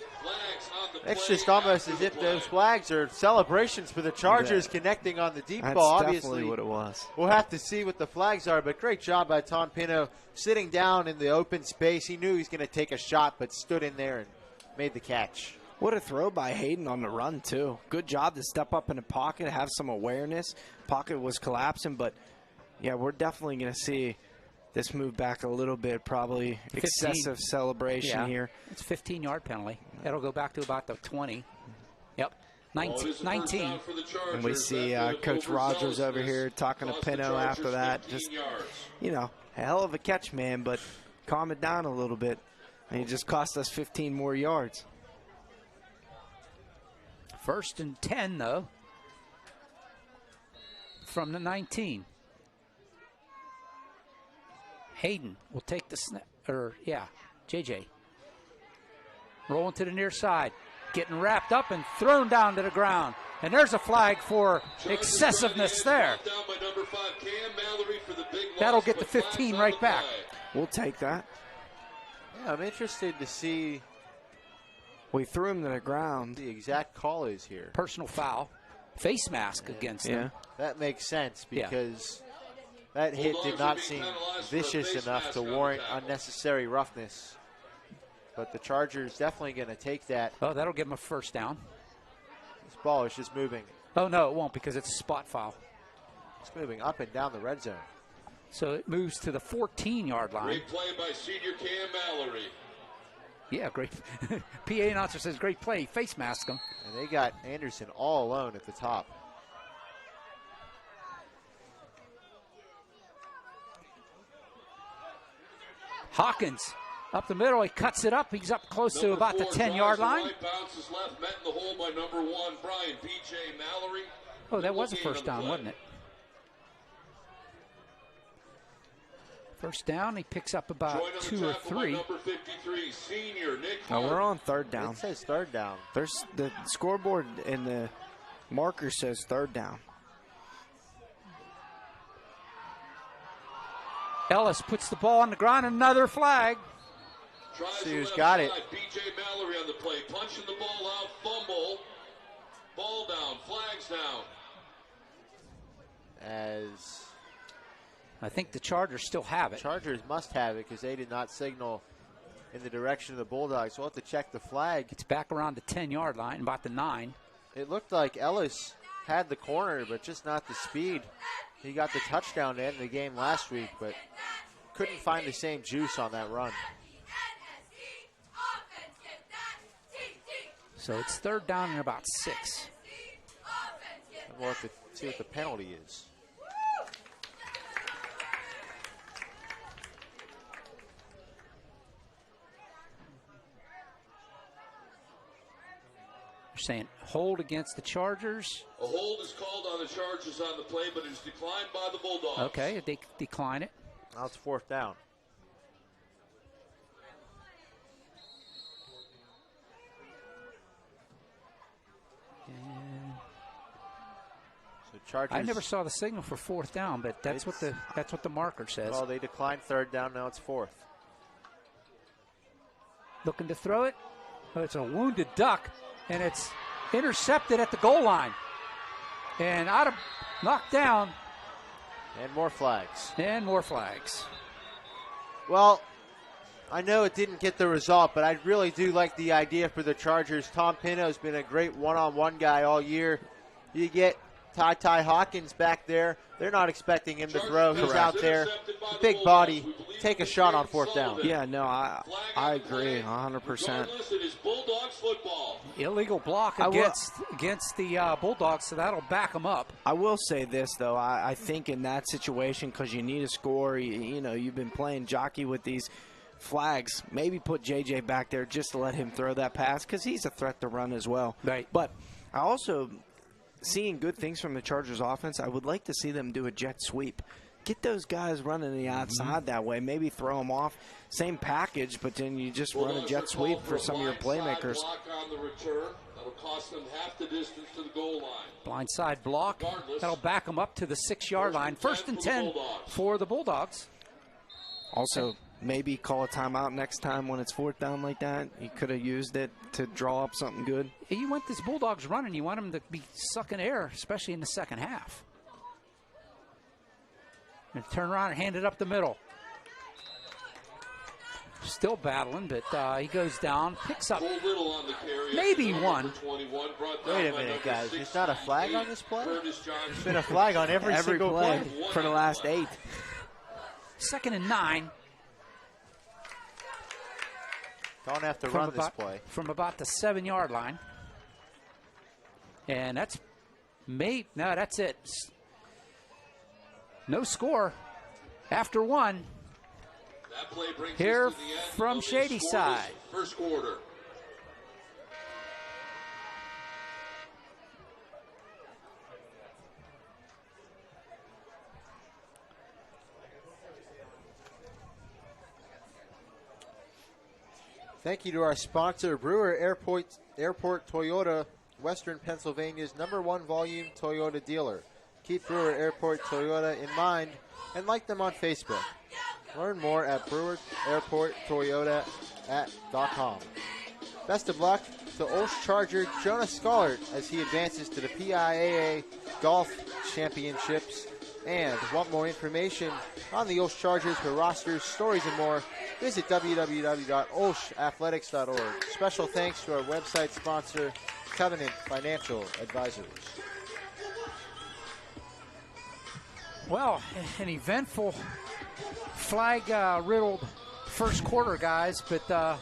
it's just almost as if those flags are celebrations for the Chargers connecting on the deep ball. That's Obviously, definitely what it was. We'll have to see what the flags are, but great job by Tom Pino sitting down in the open space. He knew he was going to take a shot, but stood in there and made the catch. What a throw by Hayden on the run, too. Good job to step up in the pocket, have some awareness. Pocket was collapsing, but, yeah, we're definitely going to see this move back a little bit, probably 15. Excessive celebration here. It's a 15-yard penalty. That'll go back to about the 20. Yep, 19. And we see Coach Rogers over here talking to Pino after that. Just, a hell of a catch, man, but calm it down a little bit. And it just cost us 15 more yards. 1st and 10, though, from the 19. Hayden will take the snap, JJ. Rolling to the near side, getting wrapped up and thrown down to the ground. And there's a flag for excessiveness there. That'll get the 15 right back. We'll take that. Yeah, I'm interested to see. We threw him to the ground. The exact call is here. Personal foul. Face mask against him. That makes sense because that hit did not seem vicious enough to warrant unnecessary roughness. But the Chargers definitely going to take that. Oh, that'll give him a 1st down. This ball is just moving. Oh, no, it won't because it's a spot foul. It's moving up and down the red zone. So it moves to the 14-yard line. Great play by senior Cam Mallory. Yeah, great. PA announcer says great play. Face mask him. And they got Anderson all alone at the top. Hawkins up the middle. He cuts it up. He's up close to about the 10-yard line. Bounces left, met in the hole by number 1, Brian P.J. Mallory. Oh, that was a 1st down, wasn't it? 1st down. He picks up about 2 or 3. Number 53, senior Nick Oh, we're on 3rd down. It says 3rd down. There's the scoreboard and the marker says 3rd down. Ellis puts the ball on the ground. Another flag. See who's got it. P.J. Mallory on the play. Punching the ball out. Fumble. Ball down. Flags down. As I think the Chargers still have it. Chargers must have it because they did not signal in the direction of the Bulldogs. We'll have to check the flag. It's back around the 10-yard line, about the 9. It looked like Ellis had the corner, but just not the speed. He got the touchdown to end the game last week, but couldn't find the same juice on that run. So it's 3rd down and about 6. see what the penalty is. You're saying hold against the Chargers. A hold is called on the Chargers on the play, but it is declined by the Bulldogs. Okay, they decline it. Now it's 4th down. So Chargers. I never saw the signal for 4th down, but that's what the marker says. Well, they declined 3rd down. Now it's 4th. Looking to throw it. Oh, it's a wounded duck, and it's intercepted at the goal line. And knocked down. And more flags. And more flags. Well, I know it didn't get the result, but I really do like the idea for the Chargers. Tom Pino's been a great one-on-one guy all year. You get Ty Hawkins back there. They're not expecting him to throw. He's out there. Big body. Take a shot on 4th down. Yeah, no, I agree 100%. Illegal block against the Bulldogs, so that'll back them up. I will say this, though. I think in that situation, because you need a score, you've been playing jockey with these flags. Maybe put JJ back there just to let him throw that pass, because he's a threat to run as well. Right. But I also, seeing good things from the Chargers offense, I would like to see them do a jet sweep. Get those guys running the outside that way. Maybe throw them off. Same package, but then you just run a jet sweep for some of your playmakers. That'll cost them half the distance to the goal line. Blindside block. That'll back them up to the 6-yard line. 1st and 10 for the Bulldogs. Also, maybe call a timeout next time when it's 4th down like that. You could have used it to draw up something good. You want these Bulldogs running. You want them to be sucking air, especially in the second half. And turn around and hand it up the middle. Still battling, but he goes down, picks up maybe one. Wait a minute, guys. There's not a flag on this play? There's been a flag on every single play for the last 8. 2nd and 9. Don't have to run this play. From about the 7-yard line. And that's that's it. No score after 1. That play brings here us to the end from Shady side. First quarter. Thank you to our sponsor, Brewer Airport Toyota, Western Pennsylvania's #1 volume Toyota dealer. Keep Brewer Airport Toyota in mind and like them on Facebook. Learn more at brewersairporttoyota.com. Best of luck to OLSH Charger Jonas Scollard as he advances to the PIAA Golf Championships. And want more information on the OLSH Chargers for rosters, stories, and more, visit www.olshathletics.org. Special thanks to our website sponsor, Covenant Financial Advisors. Well, an eventful flag-riddled first quarter, guys, but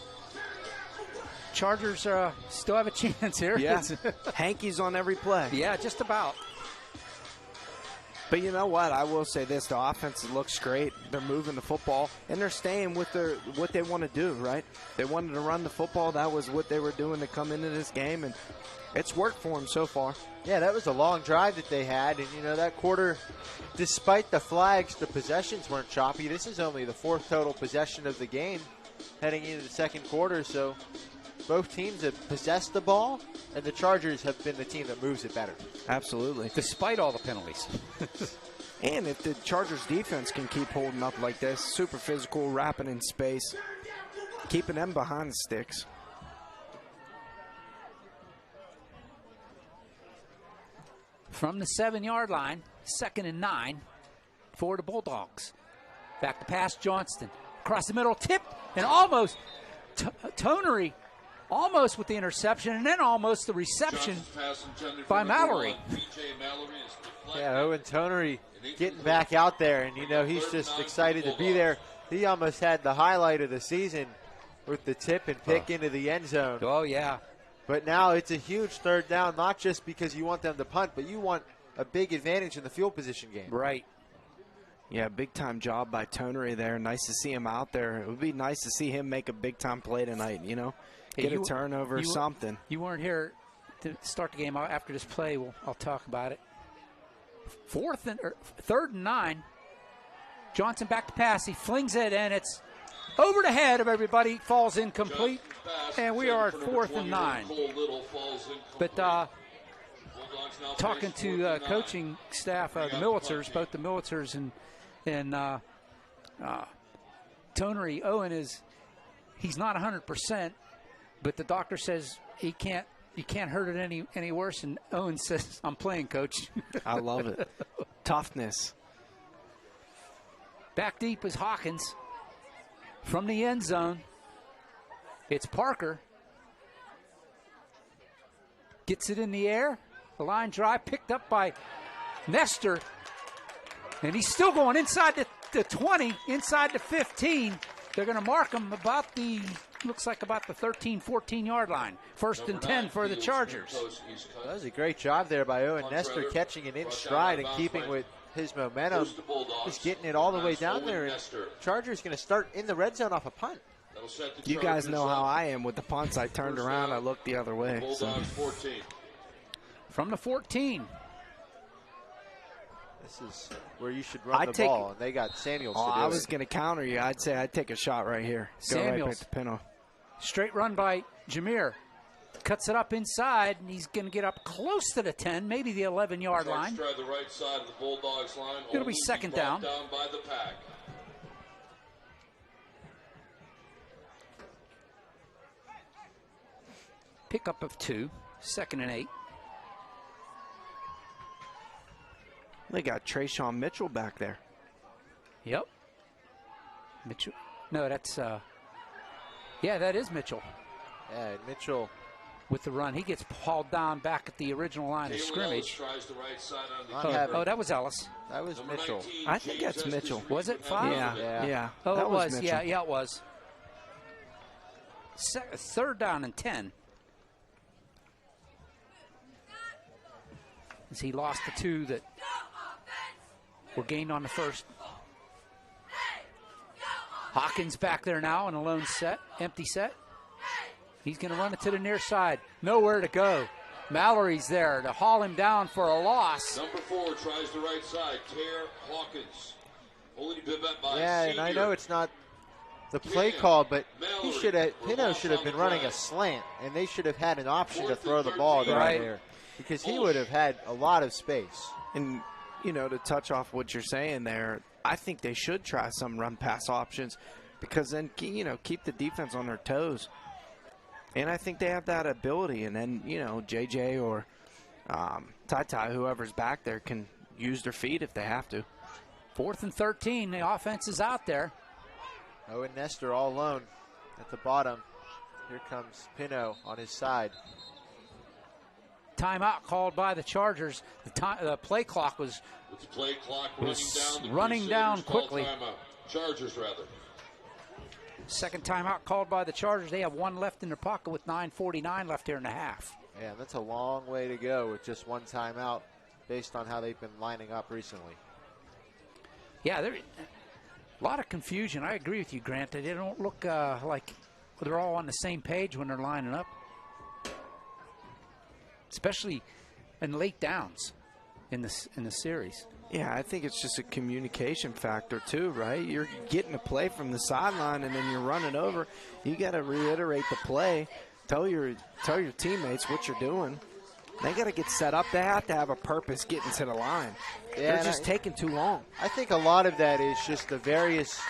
Chargers still have a chance here. Yeah, hankies on every play. Yeah, just about. But you know what? I will say this. The offense looks great. They're moving the football, and they're staying with what they want to do, right? They wanted to run the football. That was what they were doing to come into this game, and it's worked for them so far. Yeah, that was a long drive that they had, and, that quarter, despite the flags, the possessions weren't choppy. This is only the 4th total possession of the game heading into the second quarter, so both teams have possessed the ball, and the Chargers have been the team that moves it better. Absolutely. Despite all the penalties. And if the Chargers defense can keep holding up like this, super physical, wrapping in space, keeping them behind the sticks. From the 7-yard line, 2nd and 9 for the Bulldogs. Back to pass Johnston. Across the middle, tipped, and almost Tonery almost with the interception, and then almost the reception by Mallory. Yeah, Owen Tonery getting back out there, and he's just excited to be there. He almost had the highlight of the season with the tip and pick into the end zone. Oh, yeah. But now it's a huge 3rd down, not just because you want them to punt, but you want a big advantage in the field position game. Right. Yeah, big-time job by Tonery there. Nice to see him out there. It would be nice to see him make a big-time play tonight, you know. Get a turnover, something. You weren't here to start the game. After this play, I'll talk about it. 3rd and 9. Johnson back to pass. He flings it, and it's over the head of everybody. Falls incomplete, and we are at 4th and 9. But talking to coaching staff, the Militzers, both the Militzers and Tonery, Owen he's not 100%, but the doctor says you can't hurt it any worse. And Owen says, "I'm playing, coach." I love it. Toughness. Back deep is Hawkins. From the end zone, it's Parker. Gets it in the air. The line drive picked up by Nestor. And he's still going inside the 20, inside the 15. They're going to mark him looks like about the 13, 14-yard line. 1st and 10 for the Chargers. That was a great job there by Owen Nestor, catching it in stride and keeping with his momentum. He's getting it all the way down there. And Chargers going to start in the red zone off a punt. You guys know how I am with the punts. I turned around, I looked the other way. So. From the 14. This is where you should run the ball, and they got Samuels to do I was going to counter you. I'd say I'd take a shot right here. Samuels. Go right back to Pino. Straight run by Jameer. Cuts it up inside, and he's going to get up close to the 10, maybe the 11-yard line. The right side of the Bulldogs line. It'll be 2nd down. By the pack. Pickup of 2, 2nd and 8. They got Trayshawn Mitchell back there. Yep. Mitchell. No, that's yeah, that is Mitchell. Yeah, Mitchell with the run. He gets hauled down back at the original line of scrimmage. That was Ellis. That was Mitchell. I think that's Mitchell. Was it 5? Yeah. Oh, that it was. Mitchell. Yeah, it was. 3rd down and 10. As he lost the 2 that were gained on the 1st. Hawkins back there now in a lone set, empty set. He's going to run it to the near side. Nowhere to go. Mallory's there to haul him down for a loss. Number 4 tries the right side. Tare Hawkins. And I know it's not the play call, but Pino should have been running a slant, and they should have had an option to throw the ball right there, because he would have had a lot of space. And, you know, to touch off what you're saying there, I think they should try some run-pass options, because then, you know, keep the defense on their toes. And I think they have that ability. And then, you know, JJ or Ty, whoever's back there, can use their feet if they have to. 4th and 13. The offense is out there. Owen Nestor all alone at the bottom. Here comes Pino on his side. Timeout called by the Chargers. The play clock was running down quickly. Chargers, rather. 2nd timeout called by the Chargers. They have 1 left in their pocket with 9:49 left here in the half. Yeah, that's a long way to go with just 1 timeout based on how they've been lining up recently. Yeah, there's a lot of confusion. I agree with you, Grant. They don't look like they're all on the same page when they're lining up, especially in late downs in the series. Yeah, I think it's just a communication factor too, right? You're getting a play from the sideline and then you're running over. You got to reiterate the play. Tell your teammates what you're doing. They got to get set up. They have to have a purpose getting to the line. Yeah, they're just taking too long. I think a lot of that is just the various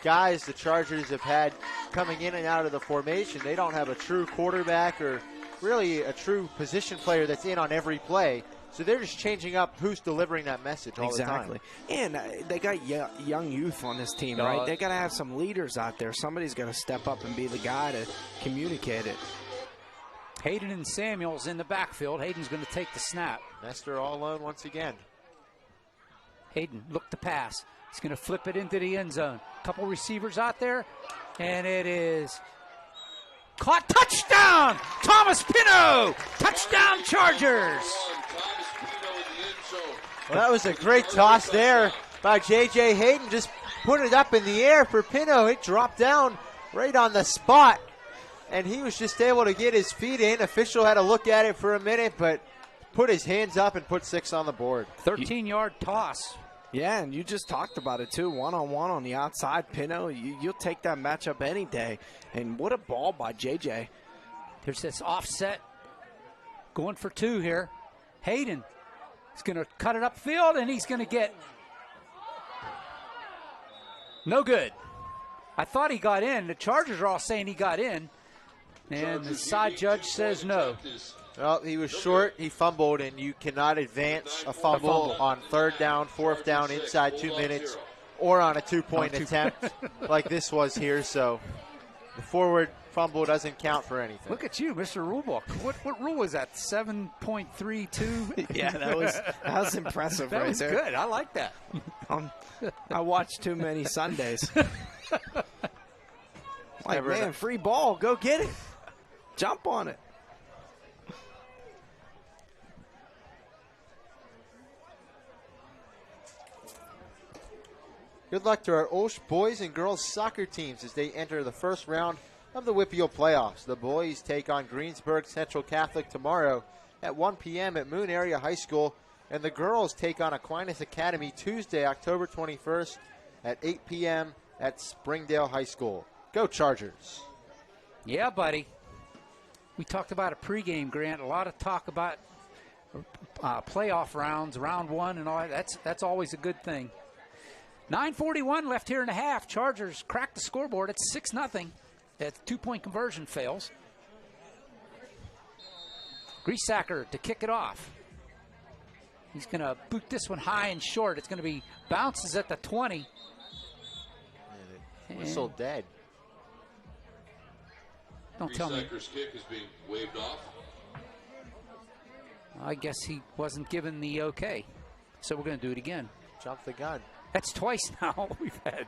guys the Chargers have had coming in and out of the formation. They don't have a true quarterback or really a true position player that's in on every play. So they're just changing up who's delivering that message all the time. Exactly. And they got young youth on this team, right? They got to have some leaders out there. Somebody's got to step up and be the guy to communicate it. Hayden and Samuels in the backfield. Hayden's going to take the snap. Nestor all alone once again. Hayden looked to pass. He's going to flip it into the end zone. Couple receivers out there, and it is caught. Touchdown! Thomas Pino! Touchdown, Chargers! Thomas Pino in the end zone. Well, that was a great toss there by J.J. Hayden. Just put it up in the air for Pino. It dropped down right on the spot, and he was just able to get his feet in. Official had to look at it for a minute, but put his hands up and put 6 on the board. 13-yard toss. Yeah, and you just talked about it, too. One-on-one on the outside, Pino. You'll take that matchup any day. And what a ball by J.J. There's this offset going for 2 here. Hayden is going to cut it upfield, and he's going to get no good. I thought he got in. The Chargers are all saying he got in, and the side judge says no. Well, he was short. He fumbled, and you cannot advance a fumble on 3rd down, 4th down, inside 2 minutes, or on a 2-point attempt like this was here. So the forward fumble doesn't count for anything. Look at you, Mr. Rulebook. What rule was that? 7.32? Yeah, that was impressive that right was there. Good. I like that. I watched too many Sundays. Like, man, enough. free ball. Go get it. Jump on it. Good luck to our OLSH boys and girls soccer teams as they enter the first round of the WPIAL playoffs. The boys take on Greensburg Central Catholic tomorrow at 1 p.m. at Moon Area High School, and the girls take on Aquinas Academy Tuesday, October 21st at 8 p.m. at Springdale High School. Go Chargers. Yeah, buddy. We talked about a pregame, Grant. A lot of talk about playoff rounds, round 1 and all that. That's always a good thing. 9:41 left here in the half. Chargers crack the scoreboard. It's 6-0. That 2-point conversion fails. Griesacker to kick it off. He's going to boot this one high and short. It's going to be bounces at the 20. Whistle dead. Don't tell me. Griesacker's kick is being waved off. I guess he wasn't given the okay. So we're going to do it again. Jump the gun. That's twice now we've had.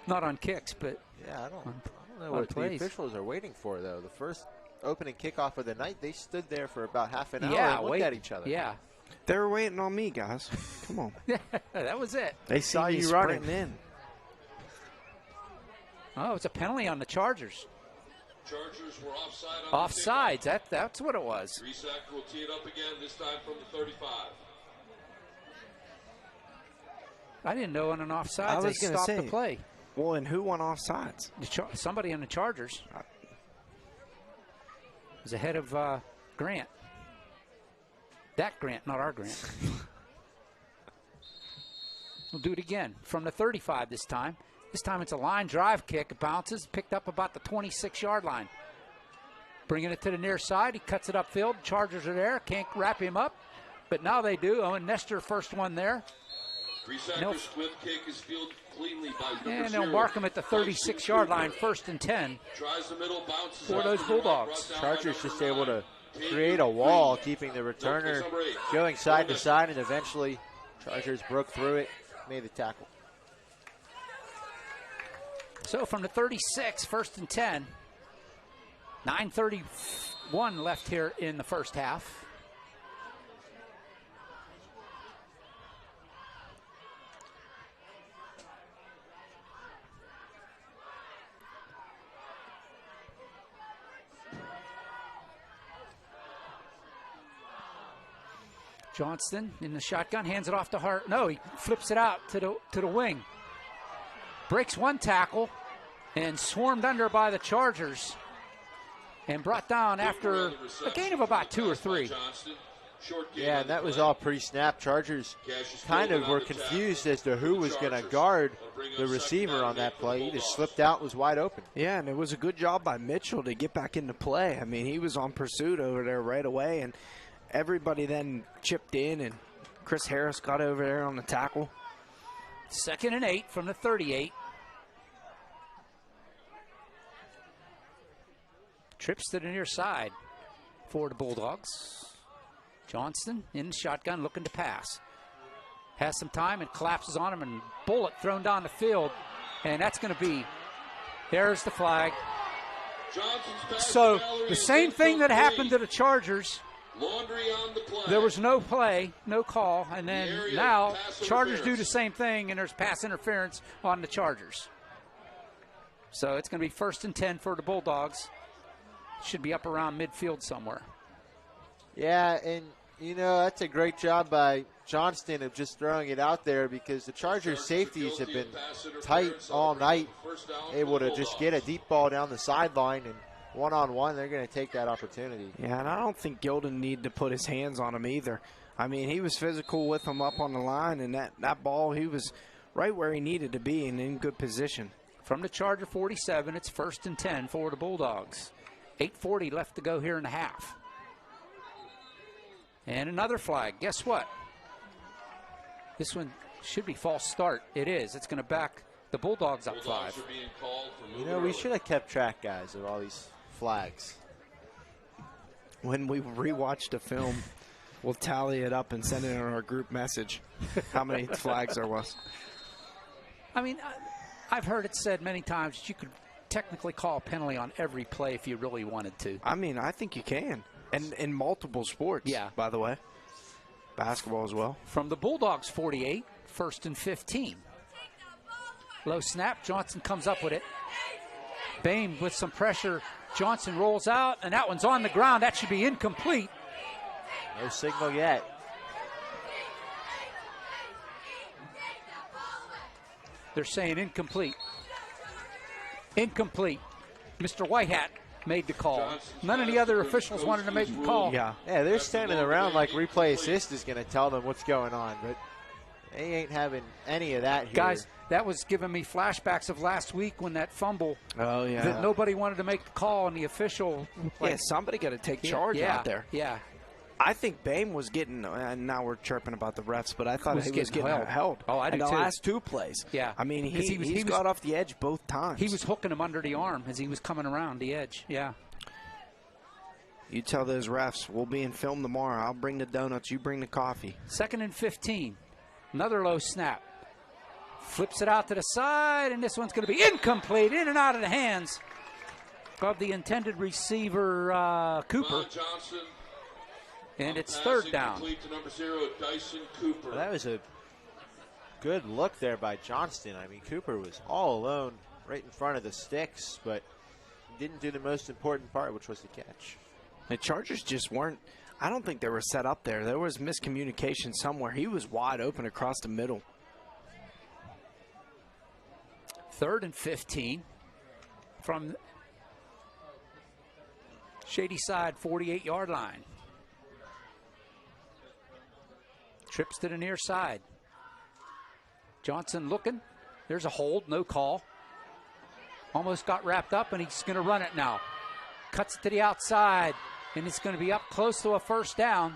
Not on kicks, but Yeah, I don't know on what plays. the officials are waiting for, though. The first opening kickoff of the night, they stood there for about half an hour yeah, and looked at each other. Yeah, They were waiting on me, guys. Come on. that was it. They saw see me you running. sprinting in. Oh, it's a penalty on the Chargers. Chargers were offside on the Offsides. That's what it was. kickoff. Griesacker will tee it up again, this time from the 35. I didn't know on an offside I they was gonna stopped say, the play. Well, and who won offsides? Somebody on the Chargers was ahead of Grant. That Grant, not our Grant. We'll do it again from the 35 this time. This time it's a line drive kick. It bounces, picked up about the 26-yard line. Bringing it to the near side. He cuts it upfield. Chargers are there. Can't wrap him up. But now they do. Owen Nestor, first one there. Griesacker's swift kick is fielded cleanly by number And they'll 0. mark him at the 36-yard line, 1st and 10. Tries the middle, bounces For out those to the right, Bulldogs. brought down by Chargers number just able 9. to create a wall, keeping the returner going side to side, and eventually Chargers broke through it, made the tackle. So from the 36, 1st and 10. 9:31 left here in the first half. Johnston in the shotgun, hands it off to Hart. No, he flips it out to the wing. Breaks one tackle and swarmed under by the Chargers and brought down after a gain of about 2 or 3. Yeah, and that was all pre-snap. Chargers kind of were confused as to who was going to guard the receiver on that play. He just slipped out, was wide open. Yeah, and it was a good job by Mitchell to get back into play. I mean, he was on pursuit over there right away, and everybody then chipped in, and Chris Harris got over there on the tackle. 2nd and 8 from the 38. Trips to the near side for the Bulldogs. Johnston in the shotgun looking to pass. Has some time and collapses on him, and bullet thrown down the field. And that's going to be, there's the flag. So the same thing that happened to the Chargers Laundry on the play. There was no play, no call, and then area now pass Chargers do interference. the same thing, and there's pass interference on the Chargers. So it's going to be 1st and 10 for the Bulldogs. Should be up around midfield somewhere. Yeah, and, you know, that's a great job by Johnston of just throwing it out there because the Chargers' safeties have been tight all night, able to just get a deep ball down the sideline, and one-on-one, they're going to take that opportunity. Yeah, and I don't think Gilden needed to put his hands on him either. I mean, he was physical with him up on the line, and that ball, he was right where he needed to be and in good position. From the Charger 47, it's 1st and 10 for the Bulldogs. 8:40 left to go here in the half. And another flag. Guess what? This one should be false start. It is. It's going to back the Bulldogs up 5. You know, we should have kept track, guys, of all these flags. When we rewatch the film, we'll tally it up and send it in our group message how many flags there was. I mean, I've heard it said many times that you could technically call a penalty on every play if you really wanted to. I mean, I think you can. And in multiple sports, Yeah. by the way. Basketball as well. From the Bulldogs 48, 1st and 15. Low snap. Johnson comes up with it. Bame with some pressure. Johnson rolls out, and that one's on the ground. That should be incomplete. No signal yet. They're saying incomplete. Incomplete. Mr. Whitehat made the call. None of the other officials wanted to make the call. Yeah. Yeah, they're standing around like replay assist is going to tell them what's going on, but they ain't having any of that here. Guys, that was giving me flashbacks of last week when that fumble Oh, yeah. that nobody wanted to make the call, and the official. Yeah, somebody got to take charge out there. Yeah. I think Bame was getting, and now we're chirping about the refs, but I thought he was getting held. Oh, I do the too. last 2 plays. Yeah. I mean, Because he got off the edge both times. He was hooking him under the arm as he was coming around the edge. Yeah. You tell those refs, we'll be in film tomorrow. I'll bring the donuts, you bring the coffee. 2nd and 15. Another low snap. Flips it out to the side, and this one's going to be incomplete, in and out of the hands of the intended receiver, Cooper. Johnson. And it's 3rd down. Complete to number 0, Dyson Cooper. Well, that was a good look there by Johnston. I mean, Cooper was all alone right in front of the sticks, but didn't do the most important part, which was the catch. The Chargers just weren't, I don't think they were set up there. There was miscommunication somewhere. He was wide open across the middle. 3rd and 15 from Shady side 48-yard line. Trips to the near side. Johnson looking. There's a hold, no call. Almost got wrapped up, and he's going to run it now. Cuts it to the outside, and it's going to be up close to a 1st down.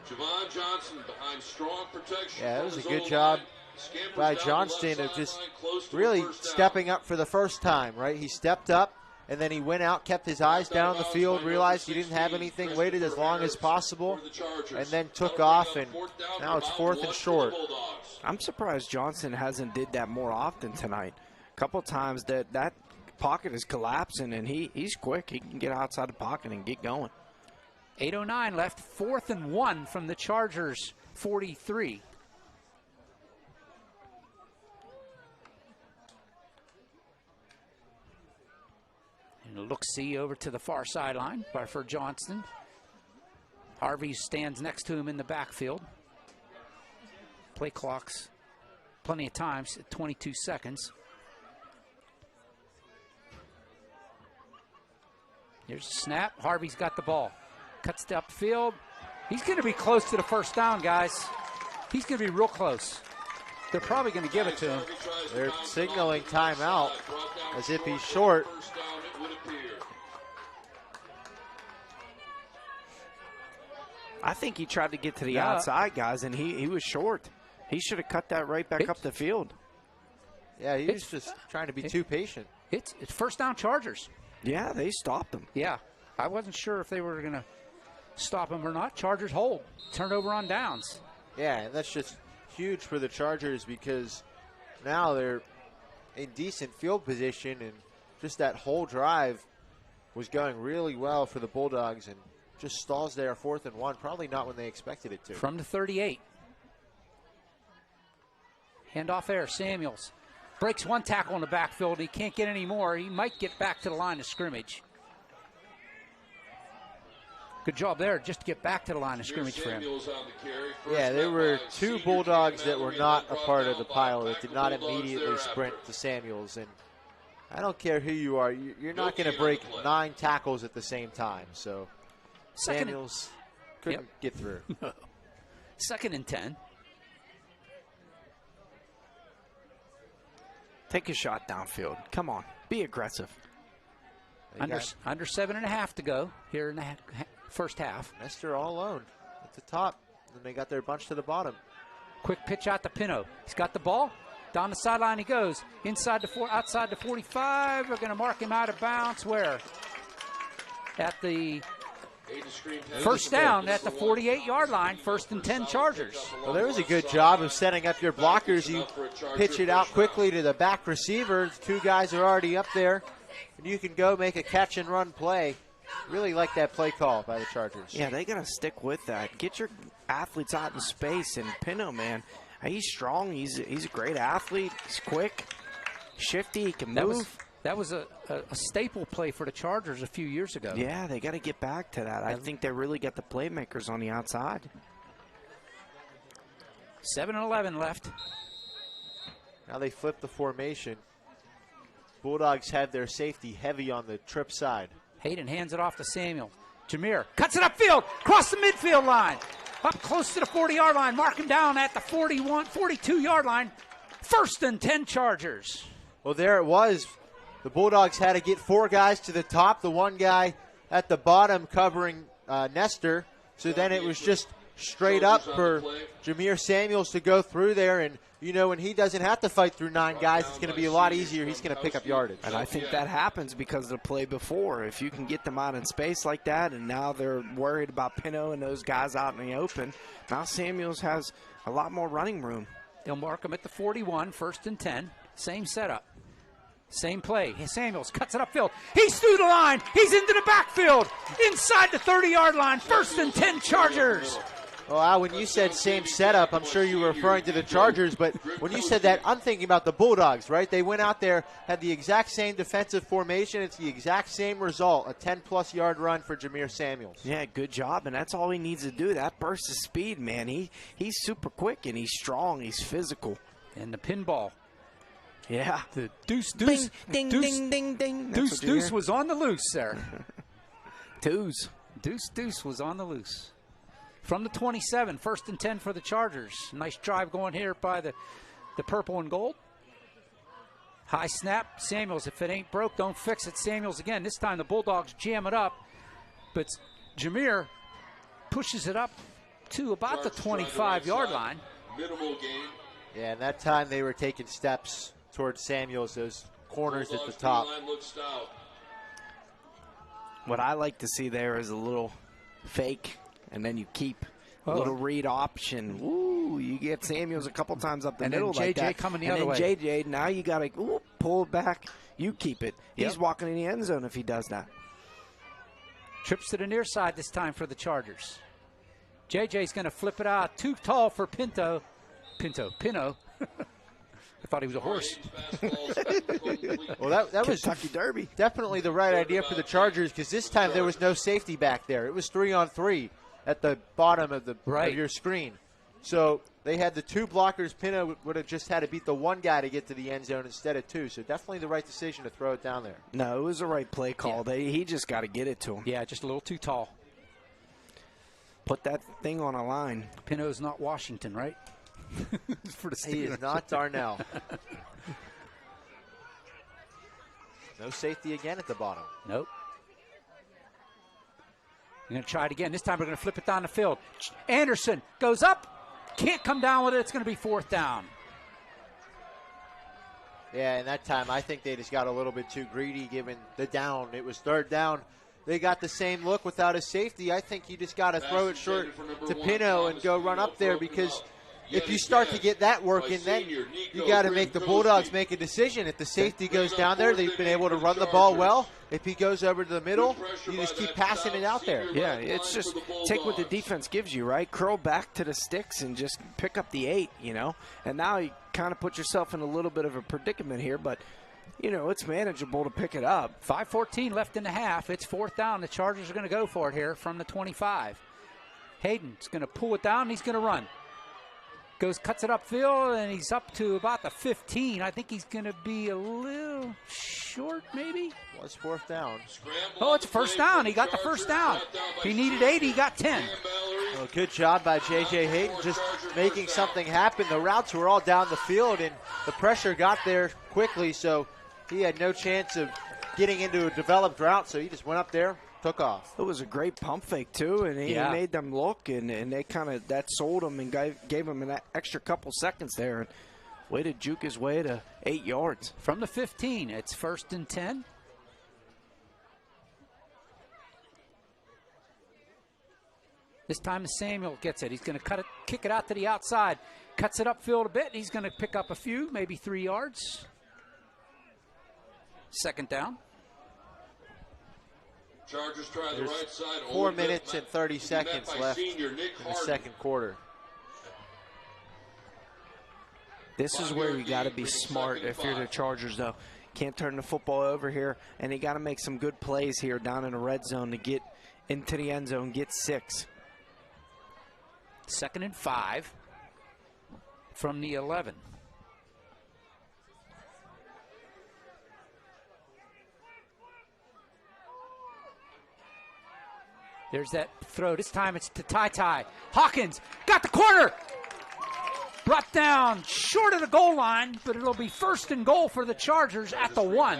Javon Johnson behind strong protection. Yeah, that was a good job by Johnston of just really stepping up for the first time, right? He stepped up, and then he went out, kept his eyes down the field, realized he didn't have anything, waited as long as possible, and then took off, and now it's 4th and short. I'm surprised Johnson hasn't did that more often tonight. A couple times that pocket is collapsing, and he's quick. He can get outside the pocket and get going. 8:09 left, 4th and 1 from the Chargers 43. And a look-see over to the far sideline for Johnston. Harvey stands next to him in the backfield. Play clock's plenty of times at 22 seconds. Here's a snap. Harvey's got the ball. Cuts to upfield. He's going to be close to the 1st down, guys. He's going to be real close. They're probably going to give it to him. They're signaling timeout as if he's short. I think he tried to get to the outside, guys, and he was short. He should have cut that right back up the field. Yeah, he was just trying to be too patient. It's 1st down Chargers. Yeah, they stopped him. Yeah, I wasn't sure if they were going to stop him or not. Chargers hold. Turnover on downs. Yeah, and that's just huge for the Chargers because now they're in decent field position, and just that whole drive, was going really well for the Bulldogs and just stalls there 4th and 1. Probably not when they expected it to. From the 38. Handoff there, Samuels. Breaks one tackle in the backfield. He can't get any more. He might get back to the line of scrimmage. Good job there just to get back to the line of scrimmage for him. Yeah, there were 2 Bulldogs that were not a part of the pile that did not immediately sprint to Samuels. And I don't care who you are, you're not going to break 9 tackles at the same time. So Samuels couldn't get through. 2nd and 10. Take a shot downfield. Come on. Be aggressive. Under 7.5 to go here in the first half. Nestor all alone at the top. And they got their bunch to the bottom. Quick pitch out to Pino. He's got the ball. Down the sideline he goes. Outside the 45. We're going to mark him out of bounds. Where? At the first down at the 48-yard line. 1st and 10 Chargers. Well, there was a good job of setting up your blockers. You pitch it out quickly to the back receiver. 2 guys are already up there. And you can go make a catch-and-run play. Really like that play call by the Chargers. Yeah, they got to stick with that. Get your athletes out in space. And Pino, man, he's strong. He's a great athlete. He's quick, shifty. He can move. That was a staple play for the Chargers a few years ago. Yeah, they got to get back to that. I think they really got the playmakers on the outside. 7-11 left. Now they flip the formation. Bulldogs had their safety heavy on the trip side. Hayden hands it off to Samuel. Jameer cuts it upfield, across the midfield line. Up close to the 40-yard line. Mark him down at the 42-yard line. 1st and 10 Chargers. Well, there it was. The Bulldogs had to get 4 guys to the top. The 1 guy at the bottom covering Nestor. So then it was just straight up for Jameer Samuels to go through there. And, you know, when he doesn't have to fight through 9 guys, it's going to be a lot easier. He's going to pick up yardage. And I think that happens because of the play before. If you can get them out in space like that, and now they're worried about Pino and those guys out in the open, now Samuels has a lot more running room. They'll mark him at the 41, 1st and 10. Same setup. Same play. Samuels cuts it upfield. He's through the line. He's into the backfield. Inside the 30-yard line. 1st and 10 Chargers. Well, Al, when you said same setup, I'm sure you were referring to the Chargers, but when you said that, I'm thinking about the Bulldogs, right? They went out there, had the exact same defensive formation. It's the exact same result, a 10-plus yard run for Jameer Samuels. Yeah, good job, and that's all he needs to do. That burst of speed, man. He's super quick, and he's strong. He's physical. And the pinball. Yeah. The deuce. Ding, ding, ding, ding, ding. Deuce was on the loose there. Deuce was on the loose. From the 27, 1st and 10 for the Chargers. Nice drive going here by the purple and gold. High snap. Samuels, if it ain't broke, don't fix it. Samuels again. This time the Bulldogs jam it up. But Jameer pushes it up to about the 25-yard line. Minimal gain. Yeah, and that time they were taking steps towards Samuels, those corners at the top. What I like to see there is a little fake, and then you keep a little read option. Ooh, you get Samuels a couple times up the middle like that. JJ coming the other way. And then JJ, now you got to pull it back. You keep it. He's walking in the end zone if he does that. Trips to the near side this time for the Chargers. JJ's going to flip it out. Too tall for Pino. I thought he was a horse. Well, that was Kentucky Derby. Definitely the right idea for the Chargers because this time there was no safety back there. It was 3-on-3 at the bottom of your screen. So they had the 2 blockers. Pino would have just had to beat the 1 guy to get to the end zone instead of 2. So definitely the right decision to throw it down there. No, it was the right play call. Yeah. He just got to get it to him. Yeah, just a little too tall. Put that thing on a line. Pino's not Washington, right? For the he is not Darnell. No safety again at the bottom. Nope. We're going to try it again. This time we're going to flip it down the field. Anderson goes up. Can't come down with it. It's going to be 4th down. Yeah, and that time I think they just got a little bit too greedy given the down. It was 3rd down. They got the same look without a safety. I think you just got to throw it short to Pino and go run up there because if you start to get that working, then you got to make the Bulldogs make a decision. If the safety goes down there, they've been able to run the ball well. If he goes over to the middle, you just keep passing it out there. Yeah, it's just take what the defense gives you, right? Curl back to the sticks and just pick up the 8, you know. And now you kind of put yourself in a little bit of a predicament here, but, you know, it's manageable to pick it up. 5:14 left in the half. It's 4th down. The Chargers are going to go for it here from the 25. Hayden's going to pull it down, and he's going to run. Cuts it upfield, and he's up to about the 15. I think he's going to be a little short, maybe. Was 4th down. Oh, it's a 1st down. He got the 1st down. He needed 8. He got 10. Well, good job by J.J. Hayden just making something happen. The routes were all down the field, and the pressure got there quickly, so he had no chance of getting into a developed route, so he just went up there, took off. It was a great pump fake, too, and he made them look, and they kind of, that sold him and gave him an extra couple seconds there. And way to juke his way to 8 yards. From the 15, it's 1st and 10. This time Samuel gets it. He's going to kick it out to the outside. Cuts it upfield a bit. He's going to pick up a few, maybe 3 yards. 2nd down. Chargers try the right side. 4 minutes and 30 seconds left in the second quarter. This is where you got to be smart if you're the Chargers, though. Can't turn the football over here, and you got to make some good plays here down in the red zone to get into the end zone, get 6. 2nd and 5 from the 11. There's that throw. This time it's to Ty. Hawkins got the corner. Brought down short of the goal line, but it'll be 1st and goal for the Chargers at the 1.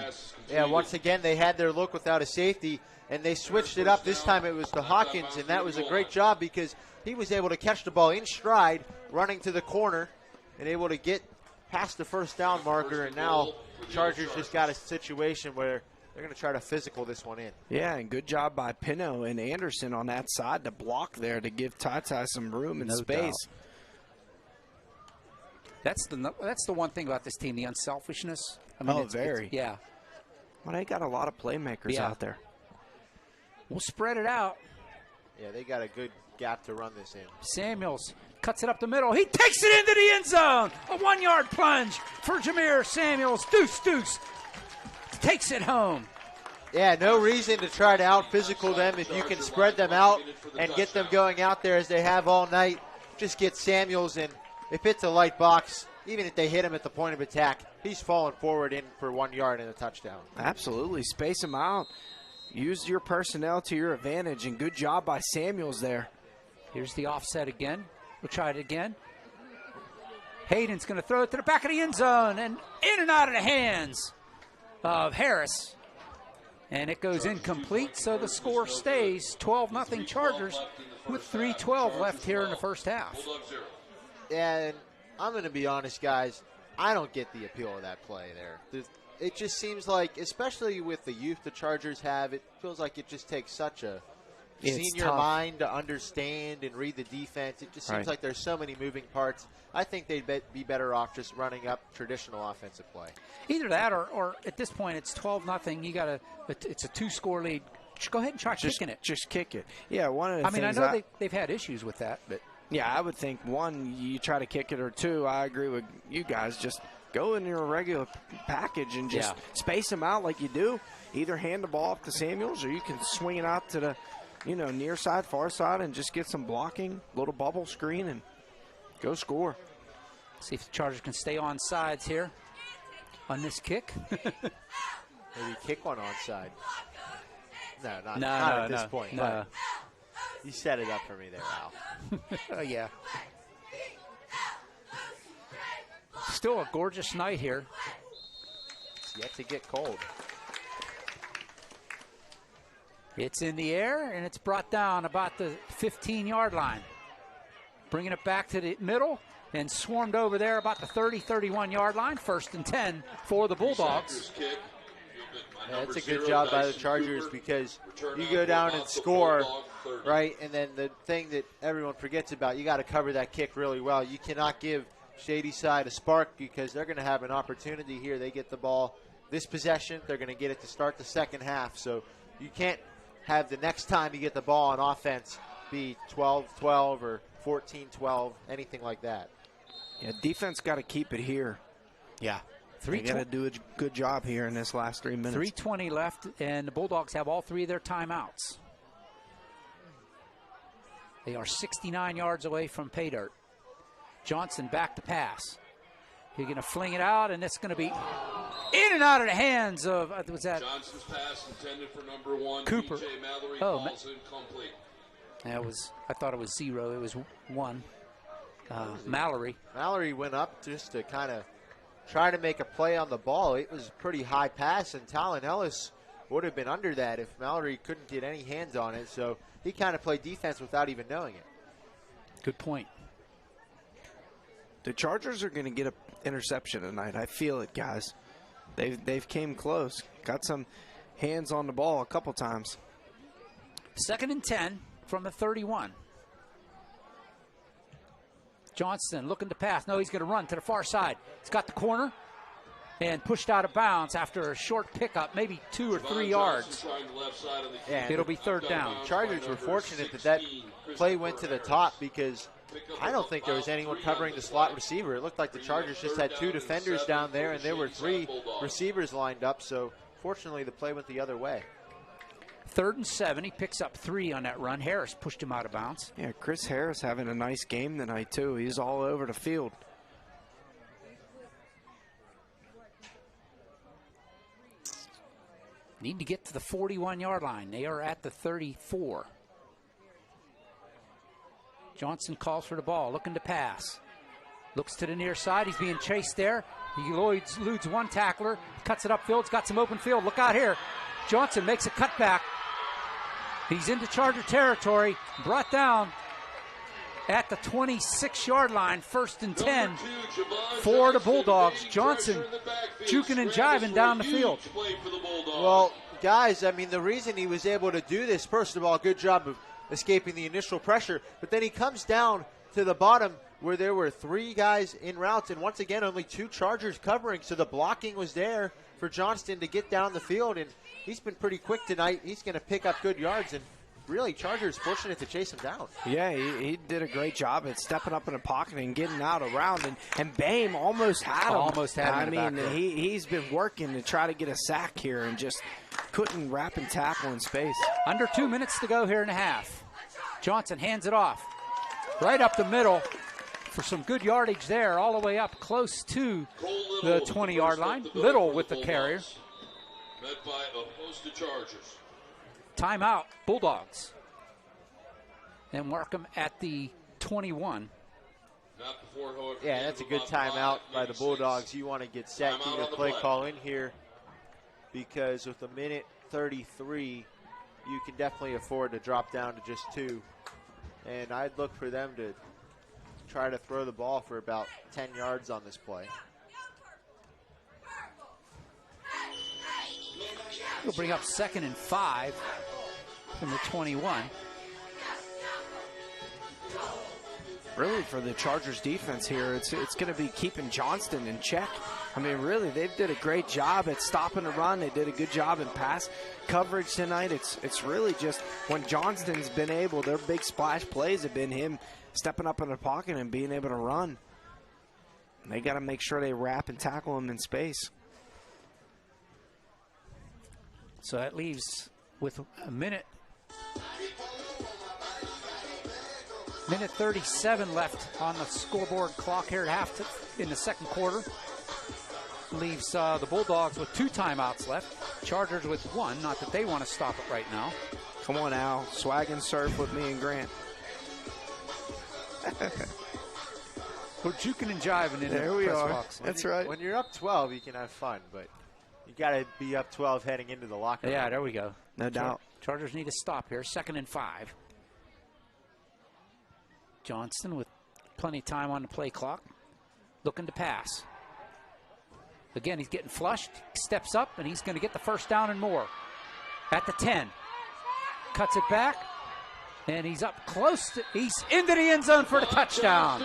Yeah, once again, they had their look without a safety, and they switched it up. This time it was to Hawkins, and that was a great job because he was able to catch the ball in stride, running to the corner, and able to get past the 1st down marker, and now Chargers just got a situation where they're going to try to physical this one in. Yeah, and good job by Pino and Anderson on that side to block there to give Ty some room and space. That's the one thing about this team, the unselfishness. I mean, very. Yeah. Well, they got a lot of playmakers out there. We'll spread it out. Yeah, they got a good gap to run this in. Samuels cuts it up the middle. He takes it into the end zone. A 1-yard plunge for Jameer Samuels. Deuce. Takes it home. Yeah, no reason to try to out-physical them. If you can spread them out and get them going out there as they have all night, just get Samuels in. If it's a light box, even if they hit him at the point of attack, he's falling forward in for 1 yard and a touchdown. Absolutely. Space him out. Use your personnel to your advantage, and good job by Samuels there. Here's the offset again. We'll try it again. Hayden's going to throw it to the back of the end zone and in and out of the hands of Harris. And it goes incomplete, so the score stays 12-0 Chargers with 3:12 left here in the first half. And I'm going to be honest, guys, I don't get the appeal of that play there. It just seems like, especially with the youth the Chargers have, it feels like it just takes such a senior mind to understand and read the defense. It just seems like there's so many moving parts. I think they'd be better off just running up traditional offensive play. Either that or at this point it's 12-0. It's a 2-score lead. Just go ahead and try kicking it. Just kick it. Yeah, one of the things. I know they've had issues with that, but yeah, I would think 1, you try to kick it, or 2, I agree with you guys. Just go in your regular package and just space them out like you do. Either hand the ball off to Samuels, or you can swing it out to the near side, far side, and just get some blocking, little bubble screen, and go score. See if the Chargers can stay on sides here on this kick. Maybe kick one onside. No, not at this point. No. You set it up for me there, Al. Oh, yeah. Still a gorgeous night here. It's yet to get cold. It's in the air, and it's brought down about the 15-yard line. Bringing it back to the middle and swarmed over there about the 30, 31-yard line. 1st and 10 for the Bulldogs. Yeah, that's a good job by the Chargers because you go down and score, right, and then the thing that everyone forgets about, you got to cover that kick really well. You cannot give Shady side a spark because they're going to have an opportunity here. They get the ball this possession. They're going to get it to start the second half. So you can't have the next time you get the ball on offense be 12-12 or 14-12, anything like that. Yeah, defense got to keep it here. Yeah. They got to do a good job here in this last 3 minutes. 3:20 left, and the Bulldogs have all 3 of their timeouts. They are 69 yards away from pay dirt. Johnson back to pass. He's going to fling it out, and it's going to be in and out of the hands of, was that? Johnson's pass intended for number 1, Cooper. PJ Mallory, Oh, falls incomplete. That was, I thought it was 0. It was 1. Mallory. Mallory went up just to kind of try to make a play on the ball. It was a pretty high pass, and Talon Ellis would have been under that if Mallory couldn't get any hands on it. So he kind of played defense without even knowing it. Good point. The Chargers are going to get an interception tonight. I feel it, guys. They've came close. Got some hands on the ball a couple times. 2nd and 10 from the 31. Johnston looking to pass. No, he's going to run to the far side. He's got the corner and pushed out of bounds after a short pickup, maybe 2 or 3 yards. Yeah, it'll be 3rd down. Chargers were fortunate that play went to the top because I don't think there was anyone covering the slot receiver. It looked like the Chargers just had 2 defenders down there, and there were 3 receivers lined up. So fortunately, the play went the other way. 3rd and 7. He picks up 3 on that run. Harris pushed him out of bounds. Yeah, Chris Harris having a nice game tonight, too. He's all over the field. Need to get to the 41-yard line. They are at the 34. Johnson calls for the ball, looking to pass. Looks to the near side. He's being chased there. He eludes one tackler, cuts it upfield. He's got some open field. Look out here. Johnson makes a cutback. He's into Charger territory. Brought down at the 26-yard line. 1st and 10 for the Bulldogs. Johnson juking and jiving down the field. Well, guys, I mean, the reason he was able to do this, first of all, good job of escaping the initial pressure, but then he comes down to the bottom where there were 3 guys in routes, and once again, only 2 Chargers covering, so the blocking was there for Johnston to get down the field, and he's been pretty quick tonight. He's going to pick up good yards, and really, Chargers fortunate to chase him down. Yeah, he did a great job at stepping up in the pocket and getting out around, and Bame almost had him. Almost had him. I in the mean, back row. he's been working to try to get a sack here and just couldn't wrap and tackle in space. Under 2 minutes to go here in the half. Johnson hands it off right up the middle for some good yardage there, all the way up close to the 20-yard line. Little with the carrier. Met by a host of Chargers. Timeout, Bulldogs. And mark them at the 21. Not before, however, Yeah, that's a good timeout by the Bulldogs. You want to get set, get your play call in here, because with 1:33, you can definitely afford to drop down to just 2. And I'd look for them to try to throw the ball for about 10 yards on this play. We'll bring up 2nd and 5 from the 21. Really, for the Chargers defense here, it's going to be keeping Johnston in check. I mean, really, they did a great job at stopping the run. They did a good job in pass coverage tonight. It's really just when Johnston's been able, their big splash plays have been him stepping up in the pocket and being able to run. They got to make sure they wrap and tackle him in space. So that leaves with a minute 37 left on the scoreboard clock here at in the 2nd quarter. Leaves the Bulldogs with 2 timeouts left. Chargers with 1. Not that they want to stop it right now. Come on, Al. Swag and surf with me and Grant. We're juking and jiving in there the we press are. box. That's right. When you're up 12, you can have fun, but you got to be up 12 heading into the locker room. Yeah, there we go. No doubt. Chargers need to stop here. 2nd and 5. Johnston with plenty of time on the play clock. Looking to pass. Again, he's getting flushed, steps up, and he's going to get the first down and more. At the 10. Cuts it back, and he's up close. He's into the end zone for the touchdown.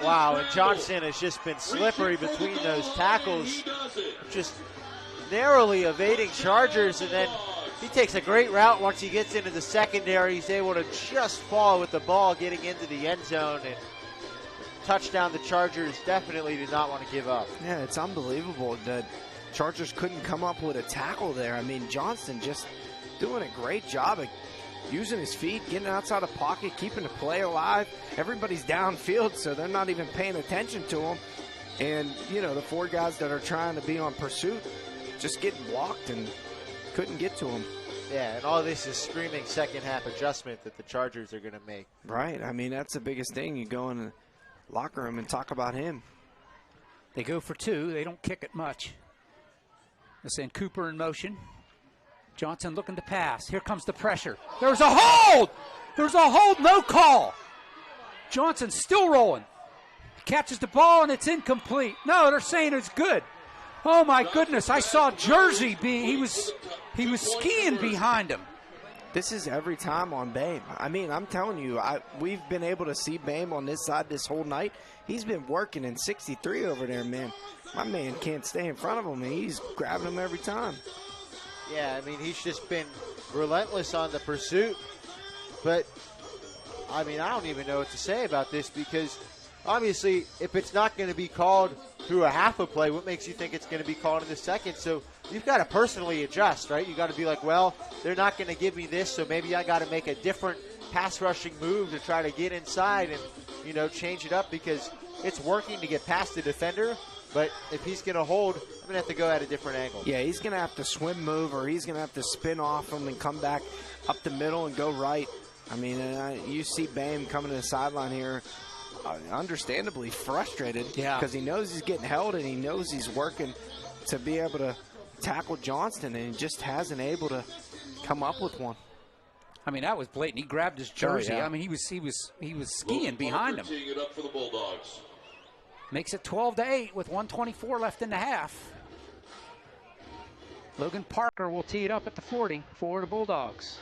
Wow, and Johnson has just been slippery between those tackles, just narrowly evading Chargers, and then he takes a great route once he gets into the secondary. He's able to just fall with the ball getting into the end zone, and touchdown. The Chargers definitely did not want to give up. Yeah, it's unbelievable that Chargers couldn't come up with a tackle there. I mean, Johnston just doing a great job of using his feet, getting outside the pocket, keeping the play alive. Everybody's downfield, so they're not even paying attention to him. And, you know, the 4 guys that are trying to be on pursuit just getting blocked and couldn't get to him. Yeah, and all this is screaming second half adjustment that the Chargers are going to make. Right. I mean, that's the biggest thing. You go in the locker room and talk about him. They go for 2. They don't kick it much. They send Cooper in motion. Johnson looking to pass. Here comes the pressure. There's a hold! There's a hold, no call. Johnson still rolling. Catches the ball, and it's incomplete. No, they're saying it's good. Oh, my goodness. I saw Jersey he was skiing behind him. This is every time on Bame. I mean, I'm telling you, we've been able to see Bame on this side this whole night. He's been working in 63 over there, man. My man can't stay in front of him, and he's grabbing him every time. Yeah, I mean, he's just been relentless on the pursuit. But, I mean, I don't even know what to say about this because, obviously, if it's not going to be called through a half a play, what makes you think it's going to be called in the second? So you've got to personally adjust, right? You've got to be like, well, they're not going to give me this, so maybe I got to make a different pass rushing move to try to get inside and, you know, change it up because it's working to get past the defender. But if he's going to hold, I'm going to have to go at a different angle. Yeah, he's going to have to swim move or he's going to have to spin off him and come back up the middle and go right. I mean, you see Bame coming to the sideline here, understandably frustrated because he knows he's getting held and he knows he's working to be able to tackle Johnston, and he just hasn't able to come up with one. I mean, that was blatant. He grabbed his jersey. Oh, yeah. I mean, he was skiing behind him. Teeing it up for the Bulldogs. Makes it 12-8 with 1:24 left in the half. Logan Parker will tee it up at the 40 for the Bulldogs.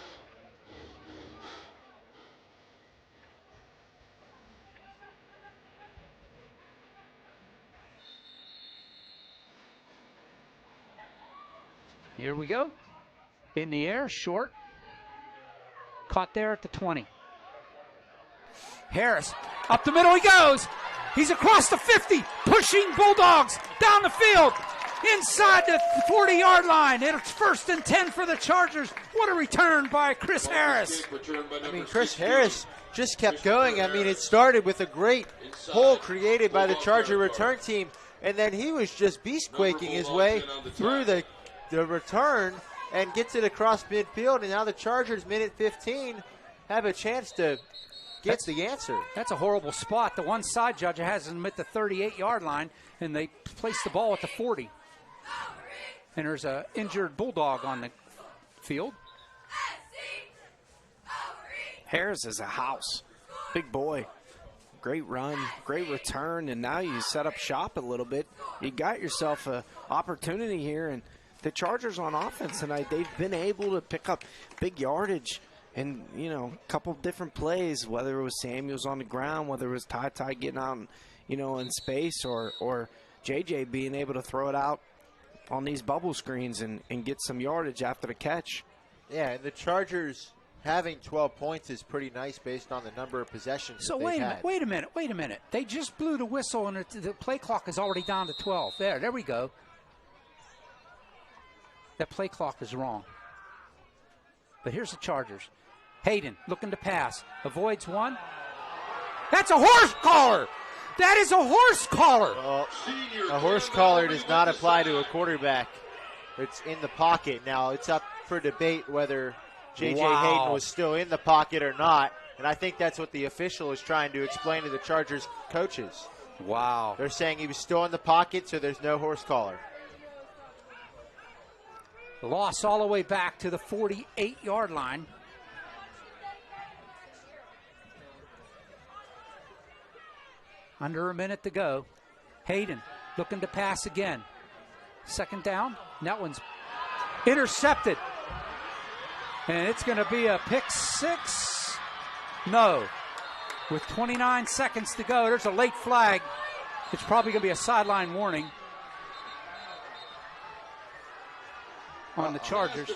Here we go. In the air, short. Caught there at the 20. Harris, up the middle he goes. He's across the 50, pushing Bulldogs down the field, inside the 40-yard line. It's 1st and 10 for the Chargers. What a return by Chris Harris. I mean, Chris Harris just kept going. I mean, it started with a great hole created by the Charger return team, and then he was just beast-quaking his way through the return and gets it across midfield, and now the Chargers, minute 15, have a chance to get the answer. That's a horrible spot. The one side judge has him at the 38-yard line, and they place the ball at the 40. And there's an injured Bulldog on the field. Harris is a house. Big boy. Great run, great return, and now you set up shop a little bit. You got yourself an opportunity here, and the Chargers on offense tonight, they've been able to pick up big yardage and, you know, a couple different plays, whether it was Samuels on the ground, whether it was Ty getting out, you know, in space, or JJ being able to throw it out on these bubble screens and get some yardage after the catch. Yeah, and the Chargers having 12 points is pretty nice based on the number of possessions So that they've had. wait a minute. They just blew the whistle, and the play clock is already down to 12. There we go. That play clock is wrong. But here's the Chargers. Hayden looking to pass. Avoids one. That's a horse collar. That is a horse collar. Well, a horse collar does not apply to a quarterback. It's in the pocket. Now, it's up for debate whether J.J. Hayden was still in the pocket or not. And I think that's what the official is trying to explain to the Chargers coaches. Wow. They're saying he was still in the pocket, so there's no horse collar. Loss all the way back to the 48-yard line. Under a minute to go. Hayden looking to pass again. Second down. And that one's intercepted. And it's going to be a pick six. No. With 29 seconds to go, there's a late flag. It's probably going to be a sideline warning on the Chargers.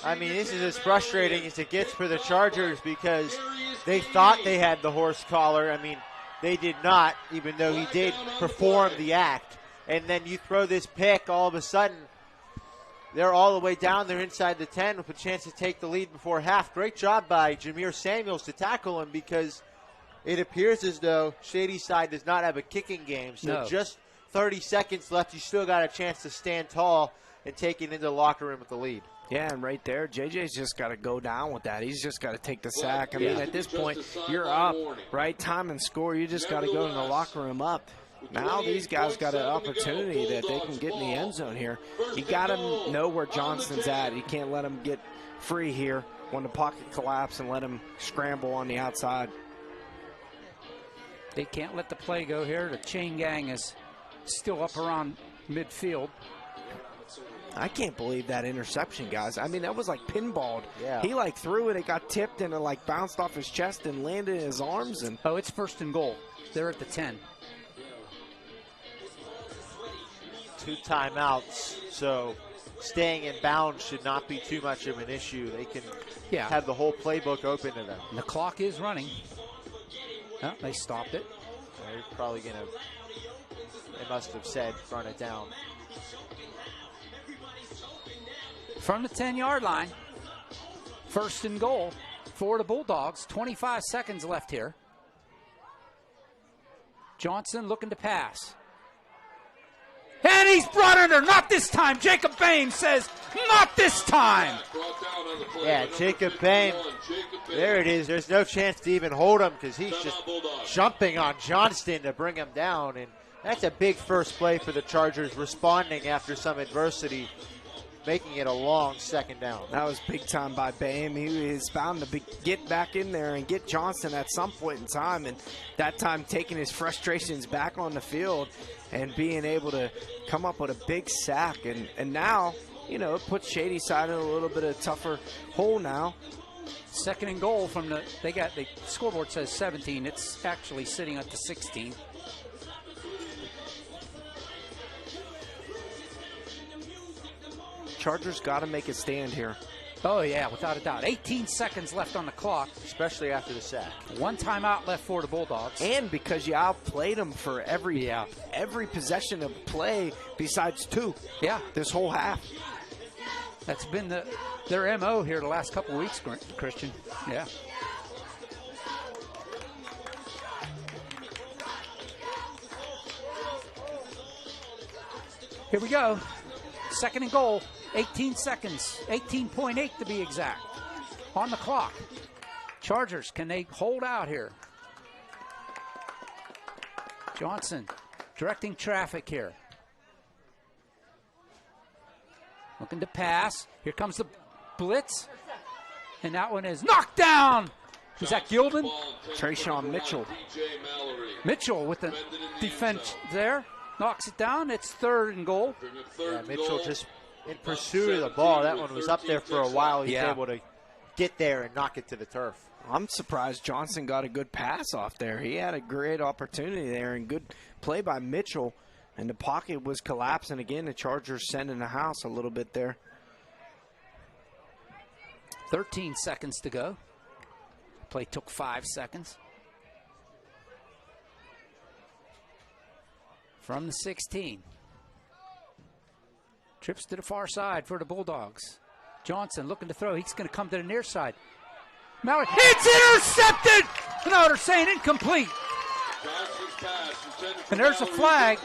I mean, this is as frustrating as it gets for the Chargers because they thought they had the horse collar. I mean, they did not, even though he did perform the act. And then you throw this pick, all of a sudden, they're all the way down there inside the 10 with a chance to take the lead before half. Great job by Jameer Samuels to tackle him because it appears as though Shady's side does not have a kicking game. So just 30 seconds left. You still got a chance to stand tall and take it into the locker room with the lead. Yeah, and right there, JJ's just got to go down with that. He's just got to take the sack. I mean, at this point, you're up, right? Time and score. You just got to go in the locker room up. Now these guys got an opportunity that they can get in the end zone here. You got to know where Johnston's at. You can't let him get free here when the pocket collapses and let him scramble on the outside. They can't let the play go here. The chain gang is still up around midfield. I can't believe that interception, guys. I mean, that was like pinballed. Yeah. He like threw it, it got tipped, and it like bounced off his chest and landed in his arms. And oh, it's first and goal. They're at the 10. 2 timeouts, so staying in bounds should not be too much of an issue. They can have the whole playbook open to them. And the clock is running. Oh, they stopped it. They're probably going to, they must have said, run it down. From the 10-yard line, first and goal for the Bulldogs. 25 seconds left here. Johnson looking to pass. And he's brought under. Not this time. Jacob Bain says, not this time. Yeah, Jacob Bain. There it is. There's no chance to even hold him because he's just jumping on Johnston to bring him down. And that's a big first play for the Chargers, responding after some adversity, making it a long second down. That was big time by Bam. He is bound to get back in there and get Johnston at some point in time, and that time taking his frustrations back on the field and being able to come up with a big sack. And now, you know, it puts Shady side in a little bit of a tougher hole now. Second and goal from the scoreboard says 17. It's actually sitting at the 16. Chargers got to make a stand here. Oh, yeah, without a doubt. 18 seconds left on the clock. Especially after the sack. 1 timeout left for the Bulldogs. And because you outplayed them for every possession of play besides 2. Yeah. This whole half. That's been their MO here the last couple of weeks, Christian. Yeah. Here we go. Second and goal. 18 seconds, 18.8 to be exact, on the clock. Chargers, can they hold out here? Johnson directing traffic here. Looking to pass. Here comes the blitz. And that one is knocked down. Is that Gilman? Trayshawn Mitchell. Mitchell with the defense there. Knocks it down. It's third and goal. Yeah, Mitchell just in pursuit of the ball. That one was up there for a while. He's able to get there and knock it to the turf. I'm surprised Johnson got a good pass off there. He had a great opportunity there and good play by Mitchell. And the pocket was collapsing again. The Chargers sending the house a little bit there. 13 seconds to go. Play took 5 seconds. From the 16. Trips to the far side for the Bulldogs. Johnson looking to throw. He's going to come to the near side. Mallory. It's intercepted! No, they're saying incomplete. And there's a flag.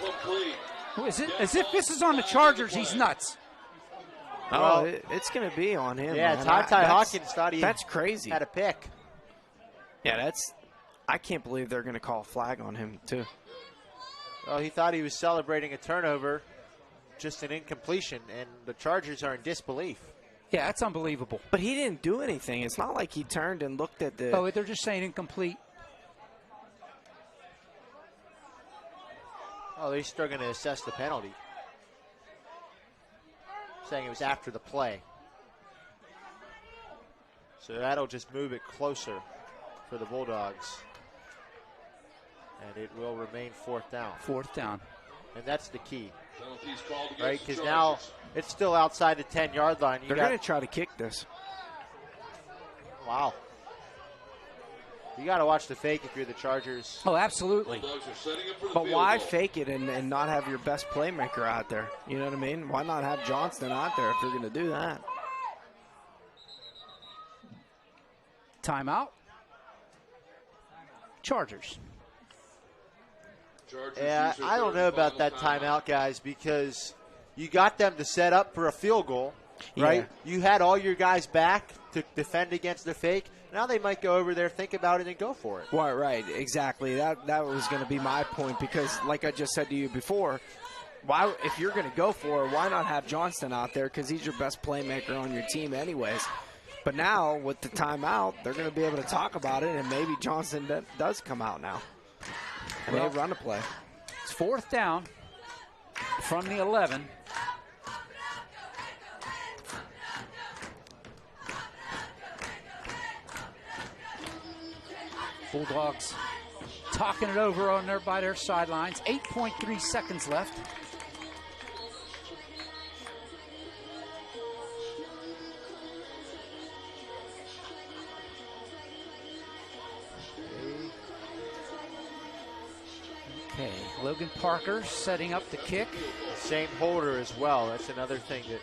Is it, as if this is on the Chargers, he's nuts. Oh, it's going to be on him. Yeah, Ty Hawkins thought he that's crazy. Had a pick. Yeah, I can't believe they're going to call a flag on him, too. Well, he thought he was celebrating a turnover, just an incompletion, and the Chargers are in disbelief. Yeah, that's unbelievable. But he didn't do anything. It's not like he turned and looked at the... Oh, they're just saying incomplete. Oh, they're still going to assess the penalty. Saying it was after the play. So that'll just move it closer for the Bulldogs. And it will remain 4th down. 4th down. And that's the key. Right? Because now it's still outside the 10-yard line. They're going to try to kick this. Wow. You got to watch the fake if you're the Chargers. Oh, absolutely. But why fake it and not have your best playmaker out there? You know what I mean? Why not have Johnston out there if you're going to do that? Timeout. Chargers. Yeah, I don't know about that timeout, guys, because you got them to set up for a field goal, right? Yeah. You had all your guys back to defend against the fake. Now they might go over there, think about it, and go for it. Right, exactly. That was going to be my point because, like I just said to you before, why if you're going to go for it, why not have Johnston out there because he's your best playmaker on your team anyways. But now with the timeout, they're going to be able to talk about it, and maybe Johnston does come out now. And they run a play. It's 4th down from the 11. Bulldogs talking it over on by their sidelines. 8.3 seconds left. Okay, Logan Parker setting up the kick. Same holder as well. That's another thing that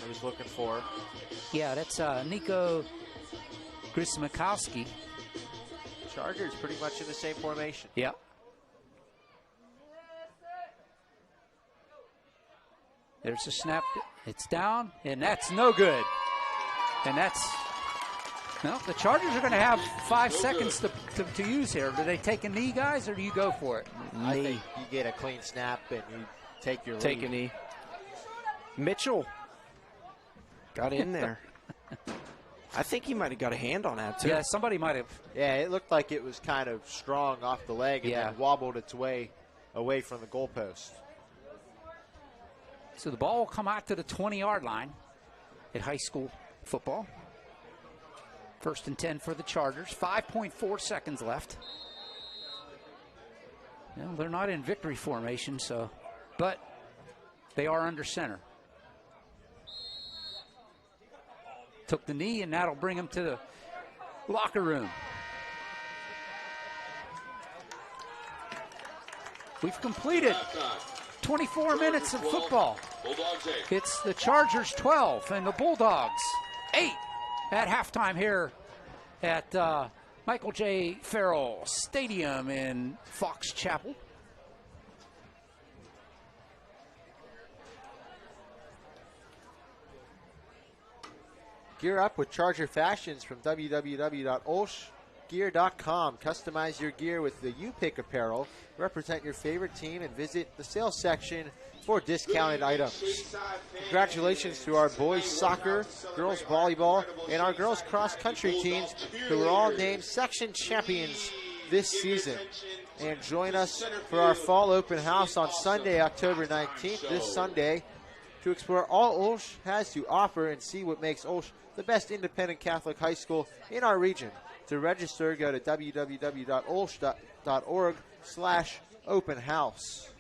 I was looking for. Yeah, that's Nico Grismakowski. Chargers pretty much in the same formation. Yep. There's a snap. It's down, and that's no good. And that's, well, the Chargers are going to have 5 seconds to use here. Do they take a knee, guys, or do you go for it? I think you get a clean snap and you take your lead. Take a knee. Mitchell got in there. I think he might have got a hand on that, too. Yeah, somebody might have. Yeah, it looked like it was kind of strong off the leg and then wobbled its way away from the goalpost. So the ball will come out to the 20-yard line at high school football. 1st and 10 for the Chargers. 5.4 seconds left. Well, they're not in victory formation, but they are under center. Took the knee, and that'll bring him to the locker room. We've completed 24 minutes of football. It's the Chargers 12 and the Bulldogs 8 at halftime here at Michael J. Farrell Stadium in Fox Chapel. Gear up with Charger Fashions from www.olshgear.com. Customize your gear with the You Pick apparel. Represent your favorite team and visit the sales section for discounted items. Congratulations to our boys soccer, girls volleyball, and our girls cross country teams who were all named section champions this season. And join us for our fall open house on Sunday, October 19th, this Sunday, to explore all OLSH has to offer and see what makes OLSH the best independent Catholic high school in our region. To register, go to www.olsh.org/open house.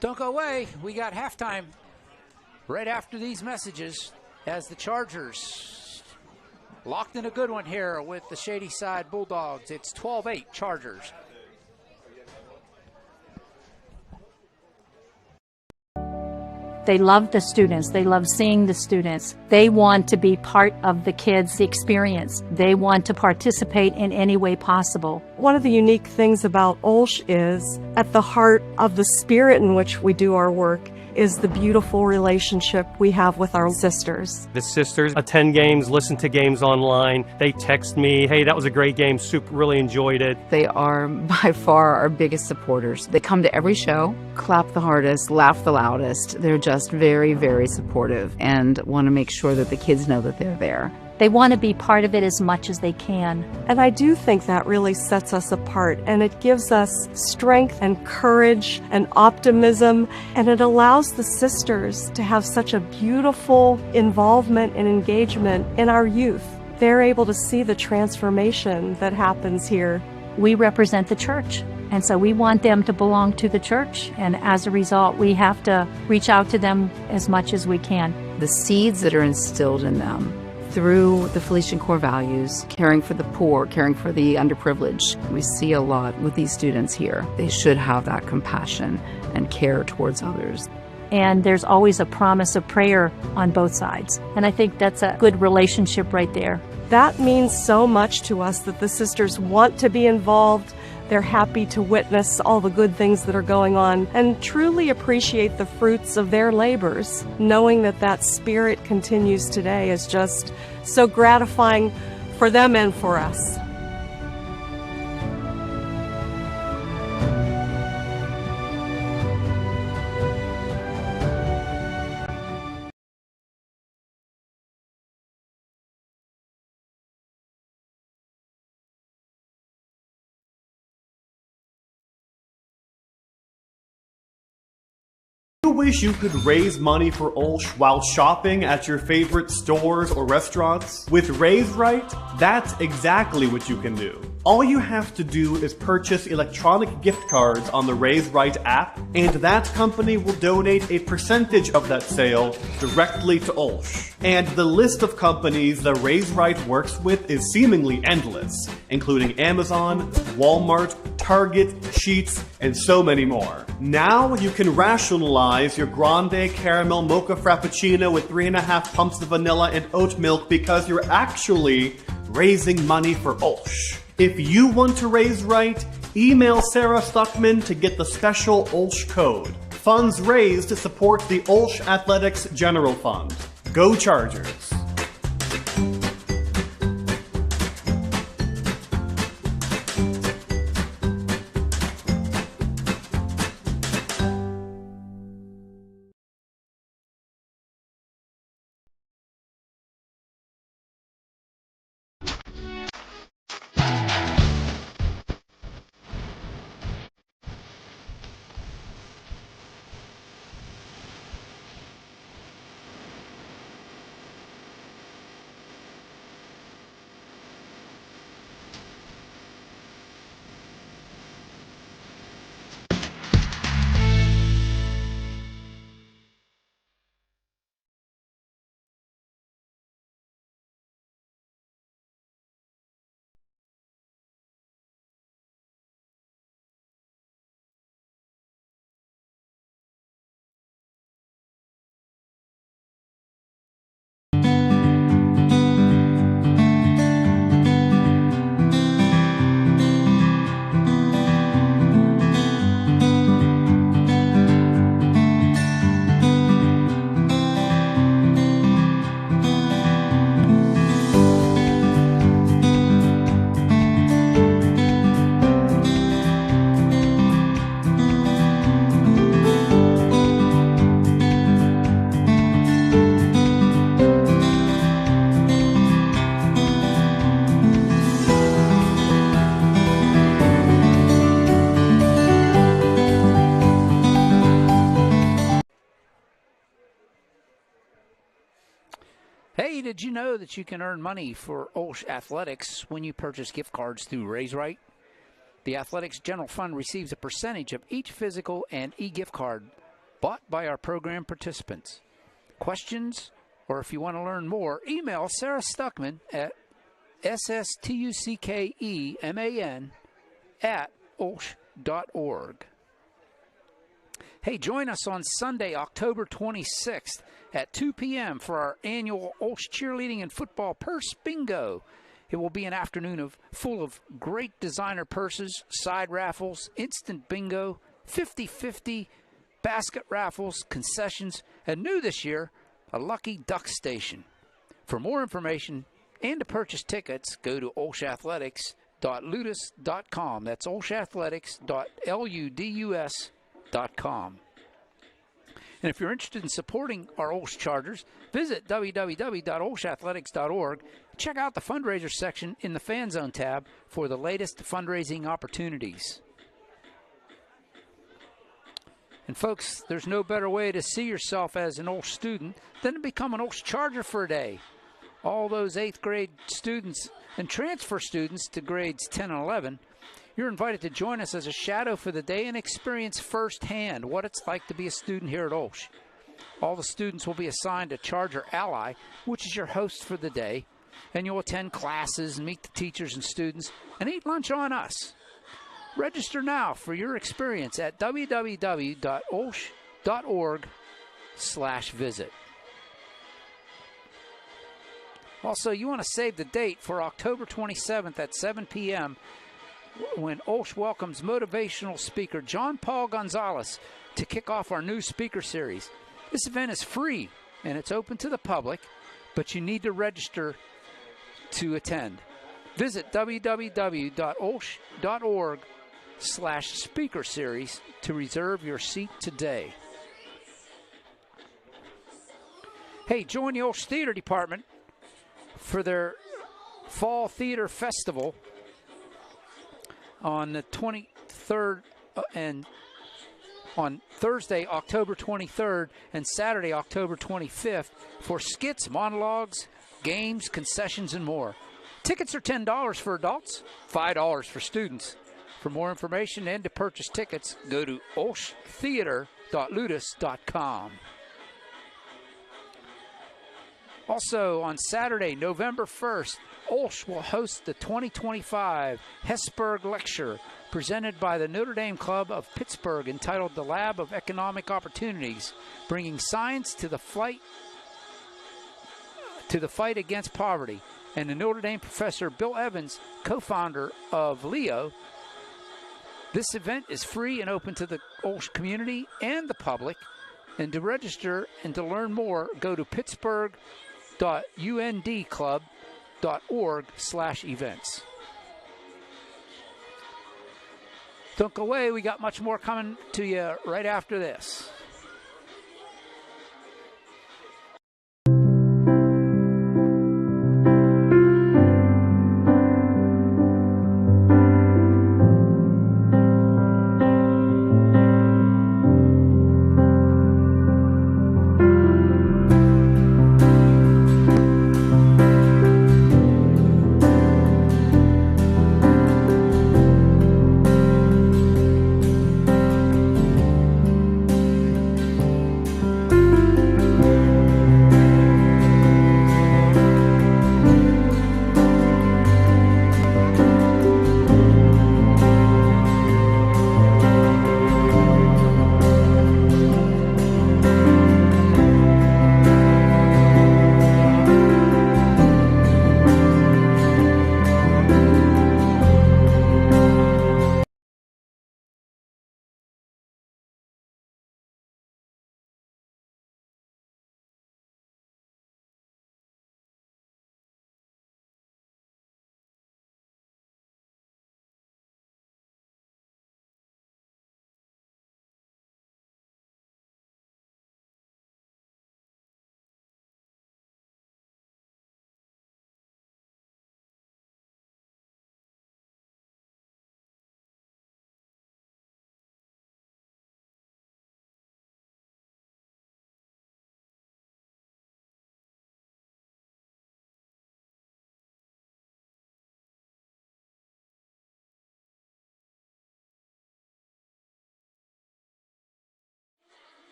Don't go away. We got halftime right after these messages as the Chargers locked in a good one here with the Shady Side Bulldogs. It's 12-8 Chargers. They love the students. They love seeing the students. They want to be part of the kids' experience. They want to participate in any way possible. One of the unique things about OLSH is at the heart of the spirit in which we do our work is the beautiful relationship we have with our sisters. The sisters attend games, listen to games online. They text me, hey, that was a great game, super, really enjoyed it. They are by far our biggest supporters. They come to every show, clap the hardest, laugh the loudest. They're just very, very supportive and want to make sure that the kids know that they're there. They want to be part of it as much as they can. And I do think that really sets us apart, and it gives us strength and courage and optimism, and it allows the sisters to have such a beautiful involvement and engagement in our youth. They're able to see the transformation that happens here. We represent the church, and so we want them to belong to the church, and as a result, we have to reach out to them as much as we can. The seeds that are instilled in them through the Felician core values, caring for the poor, caring for the underprivileged. We see a lot with these students here. They should have that compassion and care towards others. And there's always a promise of prayer on both sides. And I think that's a good relationship right there. That means so much to us that the sisters want to be involved. They're happy to witness all the good things that are going on and truly appreciate the fruits of their labors. Knowing that that spirit continues today is just so gratifying for them and for us. You wish you could raise money for OLSH while shopping at your favorite stores or restaurants? With Raise Right, that's exactly what you can do. All you have to do is purchase electronic gift cards on the Raise Right app, and that company will donate a percentage of that sale directly to OLSH. And the list of companies that Raise Right works with is seemingly endless, including Amazon, Walmart, Target, Sheetz, and so many more. Now you can rationalize your grande caramel mocha frappuccino with 3.5 pumps of vanilla and oat milk because you're actually raising money for OLSH. If you want to raise right, email Sarah Stuckman to get the special OLSH code. Funds raised to support the OLSH Athletics General Fund. Go Chargers! Hey, did you know that you can earn money for OLSH Athletics when you purchase gift cards through Raise Right? The Athletics General Fund receives a percentage of each physical and e-gift card bought by our program participants. Questions, or if you want to learn more, email Sarah Stuckman at sstuckman@olsh.org. Hey, join us on Sunday, October 26th at 2 p.m. for our annual OLSH Cheerleading and Football Purse Bingo. It will be an afternoon full of great designer purses, side raffles, instant bingo, 50-50, basket raffles, concessions, and new this year, a Lucky Duck Station. For more information and to purchase tickets, go to olshathletics.ludus.com. That's olshathletics.ludus.com. And if you're interested in supporting our OLSH Chargers, visit www.olshathletics.org. Check out the fundraiser section in the Fan Zone tab for the latest fundraising opportunities. And folks, there's no better way to see yourself as an OLSH student than to become an OLSH Charger for a day. All those 8th grade students and transfer students to grades 10 and 11, you're invited to join us as a shadow for the day and experience firsthand what it's like to be a student here at OLSH. All the students will be assigned a Charger ally, which is your host for the day, and you'll attend classes and meet the teachers and students and eat lunch on us. Register now for your experience at www.olsh.org/visit. Also, you want to save the date for October 27th at 7 p.m. when OLSH welcomes motivational speaker John Paul Gonzalez to kick off our new speaker series. This event is free and it's open to the public, but you need to register to attend. Visit www.olsh.org/speaker series to reserve your seat today. Hey, join the OLSH Theater Department for their Fall Theater Festival on the 23rd and on Thursday, October 23rd and Saturday, October 25th for skits, monologues, games, concessions, and more. Tickets are $10 for adults, $5 for students. For more information and to purchase tickets, go to olshtheater.ludus.com. Also, on Saturday, November 1st, OLSH will host the 2025 Hesburgh Lecture presented by the Notre Dame Club of Pittsburgh entitled The Lab of Economic Opportunities, bringing science to the fight against poverty. And the Notre Dame professor Bill Evans, co-founder of LEO. This event is free and open to the OLSH community and the public. And to register and to learn more, go to pittsburgh.undclub.org/events. Don't go away. We got much more coming to you right after this.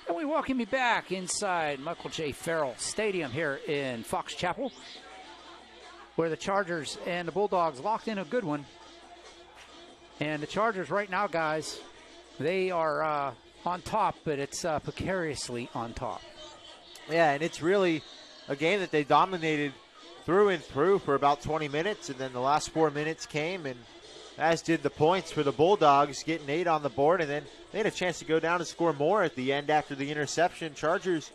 And we welcome you back inside Michael J. Farrell Stadium here in Fox Chapel, where the Chargers and the Bulldogs locked in a good one. And the Chargers right now, guys, they are on top, but it's precariously on top. Yeah, and it's really a game that they dominated through and through for about 20 minutes, and then the last 4 minutes came, and as did the points for the Bulldogs, getting 8 on the board, and then they had a chance to go down and score more at the end after the interception. Chargers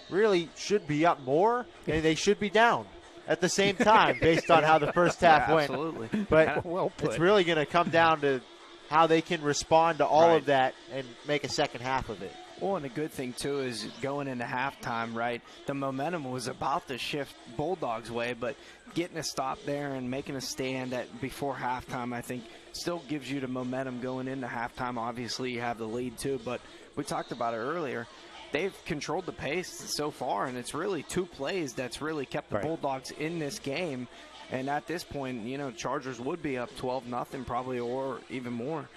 really should be up more, and they should be down at the same time based on how the first half went. Absolutely. But well put. It's really going to come down to how they can respond to all of that and make a second half of it. Well, and the good thing, too, is going into halftime, right, the momentum was about to shift Bulldogs' way, but getting a stop there and making a stand before halftime, I think, still gives you the momentum going into halftime. Obviously, you have the lead, too, but we talked about it earlier. They've controlled the pace so far, and it's really 2 plays that's really kept the Bulldogs in this game. And at this point, Chargers would be up 12-0 probably, or even more,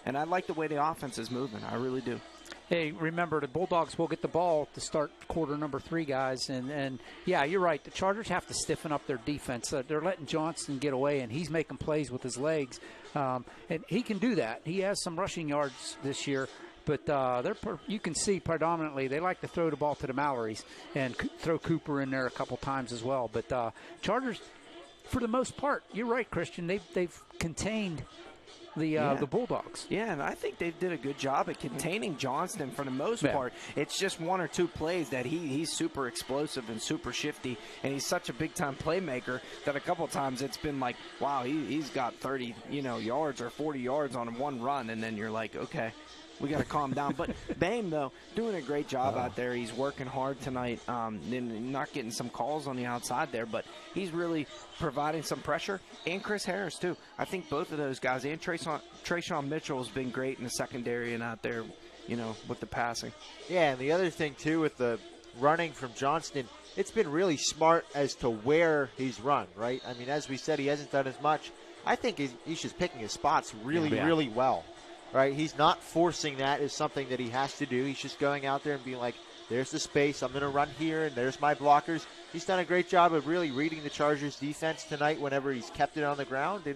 And I like the way the offense is moving. I really do. Hey, remember, the Bulldogs will get the ball to start quarter number 3, guys. And yeah, you're right. The Chargers have to stiffen up their defense. They're letting Johnston get away, and he's making plays with his legs. And he can do that. He has some rushing yards this year. But you can see predominantly they like to throw the ball to the Mallorys and throw Cooper in there a couple times as well. But Chargers, for the most part, you're right, Christian. They've contained the Bulldogs. Yeah, and I think they did a good job at containing Johnston for the most part. It's just 1 or 2 plays that he's super explosive and super shifty, and he's such a big-time playmaker that a couple times it's been like, wow, he's got 30 yards or 40 yards on one run, and then you're like, okay, we got to calm down. But Boehm, though, doing a great job out there. He's working hard tonight, and not getting some calls on the outside there, but he's really providing some pressure. And Chris Harris, too. I think both of those guys, and Trayshawn Mitchell has been great in the secondary and out there, with the passing. Yeah, and the other thing, too, with the running from Johnston, it's been really smart as to where he's run, right? I mean, as we said, he hasn't done as much. I think he's just picking his spots really well. Right, he's not forcing that as something that he has to do. He's just going out there and being like, there's the space, I'm going to run here, and there's my blockers. He's done a great job of really reading the Chargers' defense tonight whenever he's kept it on the ground. And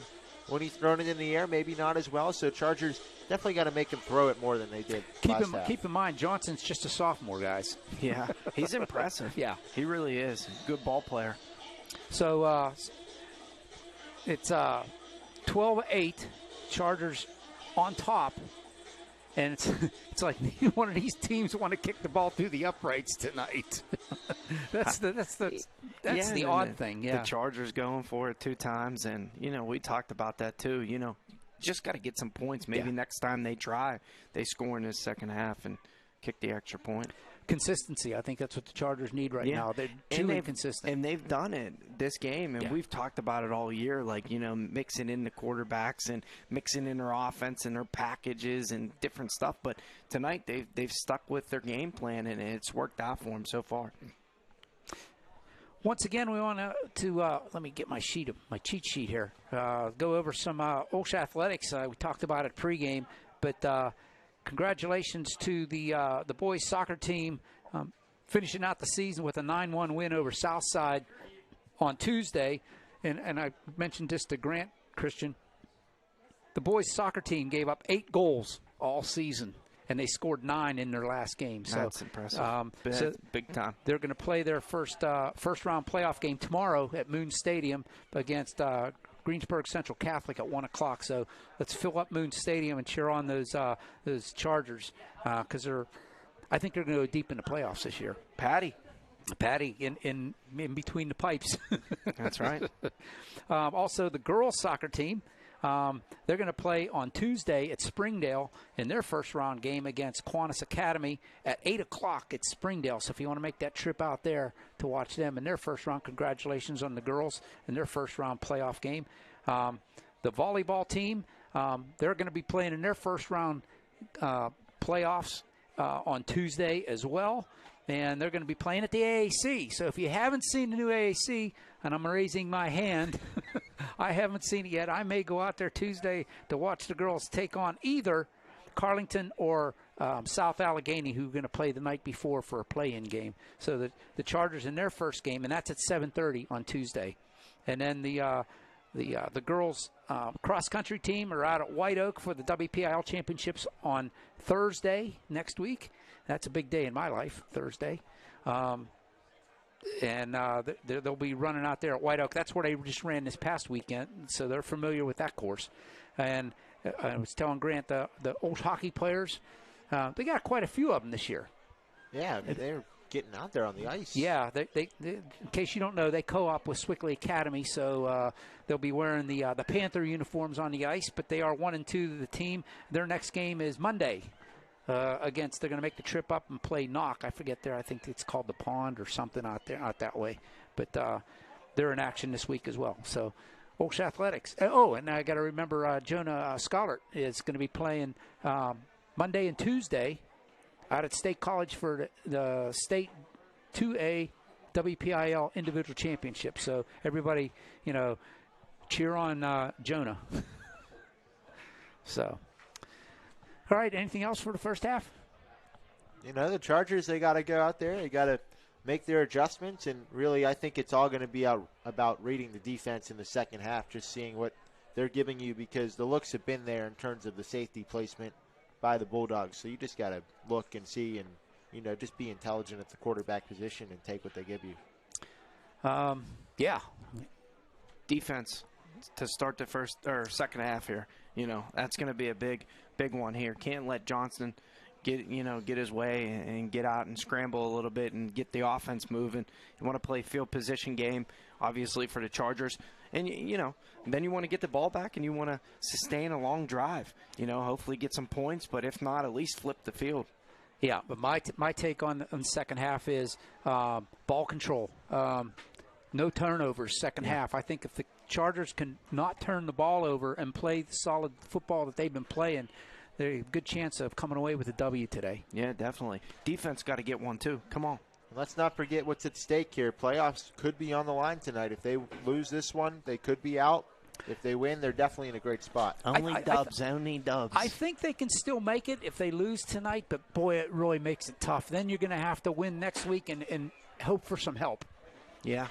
when he's thrown it in the air, maybe not as well. So Chargers definitely got to make him throw it more than they did last half. Keep in mind, Johnson's just a sophomore, guys. Yeah, he's impressive. Yeah. He really is. Good ball player. So it's 12-8, Chargers on top, and it's like one of these teams want to kick the ball through the uprights tonight. that's the odd thing. Yeah, the Chargers going for it 2 times, and we talked about that too. Just got to get some points. Maybe next time they try, they score in the second half and kick the extra point. Consistency. I think that's what the Chargers need right now. They're too inconsistent. And they've done it this game, and we've talked about it all year, like, mixing in the quarterbacks and mixing in their offense and their packages and different stuff. But tonight they've stuck with their game plan, and it's worked out for them so far. Once again, we want to let me get my cheat sheet here. Go over some OLSH athletics. We talked about it pregame, but congratulations to the boys soccer team finishing out the season with a 9-1 win over Southside on Tuesday. And I mentioned this to Grant, Christian. The boys soccer team gave up 8 goals all season, and they scored 9 in their last game. So that's impressive. Big time. They're going to play their first round playoff game tomorrow at Moon Stadium against Greensburg Central Catholic at 1 o'clock. So let's fill up Moon Stadium and cheer on those Chargers because I think they're going to go deep in the playoffs this year. Patty in between the pipes. That's right. Also, the girls soccer team. They're going to play on Tuesday at Springdale in their first round game against Kiwanis Academy at 8 o'clock at Springdale. So if you want to make that trip out there to watch them in their first round, congratulations on the girls in their first round playoff game. The volleyball team, they're going to be playing in their first round playoffs on Tuesday as well. And they're going to be playing at the AAC. So if you haven't seen the new AAC, and I'm raising my hand, I haven't seen it yet. I may go out there Tuesday to watch the girls take on either Carlington or South Allegheny, who are going to play the night before for a play-in game. So the Chargers in their first game, and that's at 7:30 on Tuesday. And then the girls cross-country team are out at White Oak for the WPIL Championships on Thursday next week. That's a big day in my life, Thursday. And they'll be running out there at White Oak. That's where they just ran this past weekend, so they're familiar with that course. And I was telling Grant, the old hockey players, they got quite a few of them this year. Yeah, they're getting out there on the ice. Yeah, they in case you don't know, they co-op with Swickley Academy, so they'll be wearing the Panther uniforms on the ice, but they are 1-2 the team. Their next game is Monday against, they're going to make the trip up and play Knock. I forget there, I think it's called the Pond or something out there, out that way. But they're in action this week as well. So OLSH Athletics. Oh, and I got to remember Jonah Schollert is going to be playing Monday and Tuesday out at State College for the State 2A WPIL Individual Championship. So everybody, cheer on Jonah. So, all right, anything else for the first half? The Chargers, they got to go out there. They got to make their adjustments, and really I think it's all going to be about reading the defense in the second half, just seeing what they're giving you, because the looks have been there in terms of the safety placement by the Bulldogs. So you just got to look and see and, just be intelligent at the quarterback position and take what they give you. Yeah. Defense to start the first or second half here. That's going to be a big one here. Can't let Johnson get his way and get out and scramble a little bit and get the offense moving. You want to play field position game, obviously, for the Chargers. And, then you want to get the ball back and you want to sustain a long drive. Hopefully get some points, but if not, at least flip the field. Yeah, but my take on the second half is ball control. No turnovers second half. I think if the Chargers can not turn the ball over and play the solid football that they've been playing, there's a good chance of coming away with a W today. Yeah, definitely. Defense got to get one, too. Come on. Let's not forget what's at stake here. Playoffs could be on the line tonight. If they lose this one, they could be out. If they win, they're definitely in a great spot. Only dubs. I think they can still make it if they lose tonight, but, boy, it really makes it tough. Then you're going to have to win next week and hope for some help. Yeah.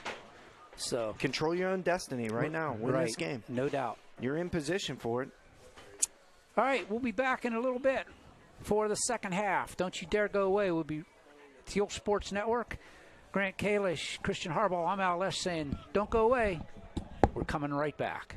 So control your own destiny right now. Win this game. No doubt. You're in position for it. All right, we'll be back in a little bit for the second half. Don't you dare go away. We'll be Teal Sports Network. Grant Kalish, Christian Harbaugh, I'm OLSH saying, don't go away. We're coming right back.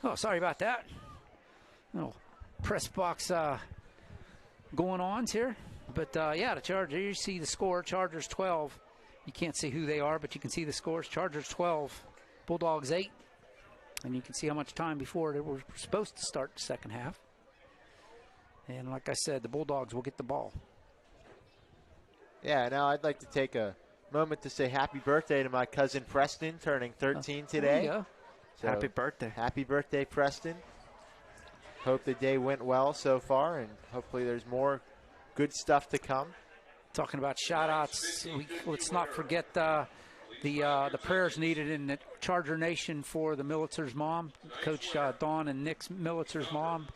Oh, sorry about that. Little press box going on here. But, yeah, the Chargers, you see the score, Chargers 12. You can't see who they are, but you can see the scores. Chargers 12, Bulldogs 8. And you can see how much time before they were supposed to start the second half. And like I said, the Bulldogs will get the ball. Yeah, now I'd like to take a moment to say happy birthday to my cousin Preston, turning 13 today. There you go. So, happy birthday. Happy birthday, Preston. Hope the day went well so far, and hopefully there's more good stuff to come. Talking about shout-outs, let's not forget the prayers needed in the Charger Nation for the Militzer's mom. Coach Dawn and Nick Militzer's mom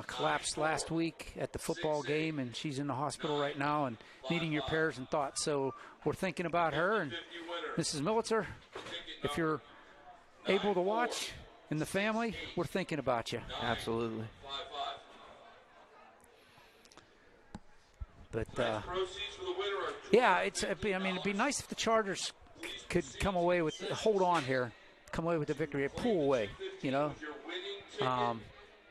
collapsed last week at the football game, and she's in the hospital right now and needing your prayers and thoughts. So we're thinking about her. And Mrs. Militzer, if you're able to watch in the family, we're thinking about you. Absolutely. But yeah, it'd be nice if the Chargers could come away with hold on here, come away with the victory, pull away.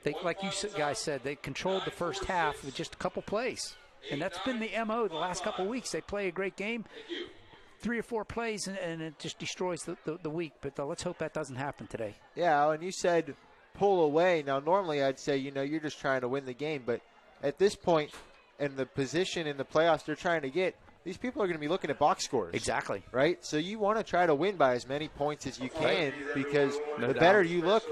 They, like you guys said, they controlled the first half with just a couple plays, and that's been the MO the last couple of weeks. They play a great game. 3 or 4 plays, and it just destroys the week. But let's hope that doesn't happen today. Yeah, and you said pull away. Now, normally I'd say, you're just trying to win the game. But at this point, in the position in the playoffs they're trying to get, these people are going to be looking at box scores. Exactly. Right? So you want to try to win by as many points as you can because No the doubt. better you look,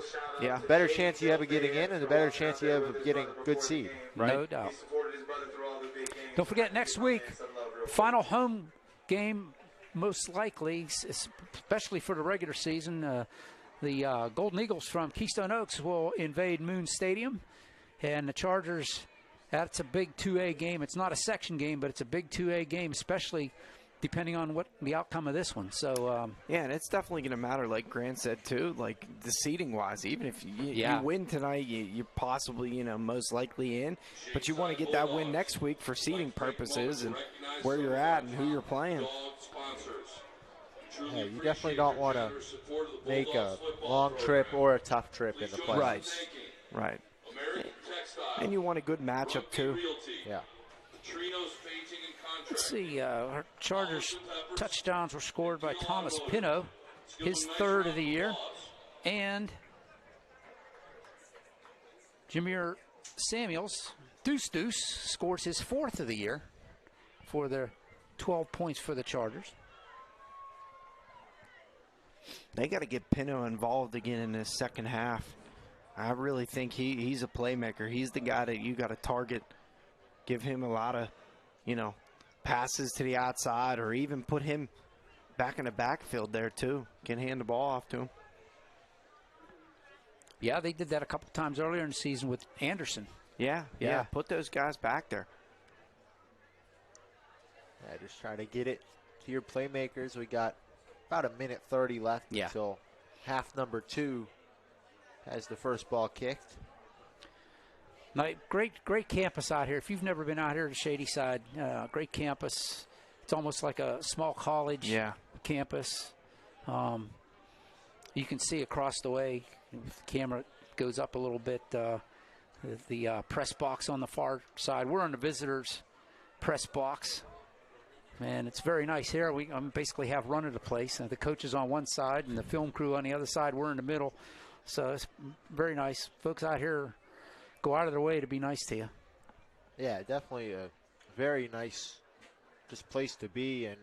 Yeah. the better chance you have of getting in and the better chance you have of getting good seed. Right? No doubt. Don't forget, next week, final home game, most likely, especially for the regular season, the Golden Eagles from Keystone Oaks will invade Moon Stadium, and the Chargers, that's a big 2A game. It's not a section game, but it's a big 2A game, especially depending on what the outcome of this one. So yeah, and it's definitely going to matter, like Grant said too, like the seeding wise. Even if you win tonight, you're possibly most likely in, but you want to get that win next week for seeding purposes and where you're at and who you're playing. Yeah, you definitely don't want to make a long trip or a tough trip in the playoffs. Right. And you want a good matchup too. Yeah. let's see, our Chargers touchdowns were scored by Thomas Pino, his third of the year, and Jameer Samuels, Deuce scores his fourth of the year for the 12 points for the Chargers. They got to get Pino involved again in this second half. I really think he's a playmaker. He's the guy that you got to target. Give him a lot of, passes to the outside, or even put him back in the backfield there too. Can hand the ball off to him. Yeah, they did that a couple times earlier in the season with Anderson. Yeah. Put those guys back there. Yeah, just trying to get it to your playmakers. We got about a minute 30 left until half number 2 has the first ball kicked. Great campus out here. If you've never been out here to Shady Side, great campus. It's almost like a small college campus. You can see across the way. If the camera goes up a little bit, the press box on the far side. We're on the visitors' press box. Man, it's very nice here. We basically have run of the place. The coaches on one side and the film crew on the other side. We're in the middle. So it's very nice. Folks out here go out of their way to be nice to you. Yeah, definitely a very nice place to be, and,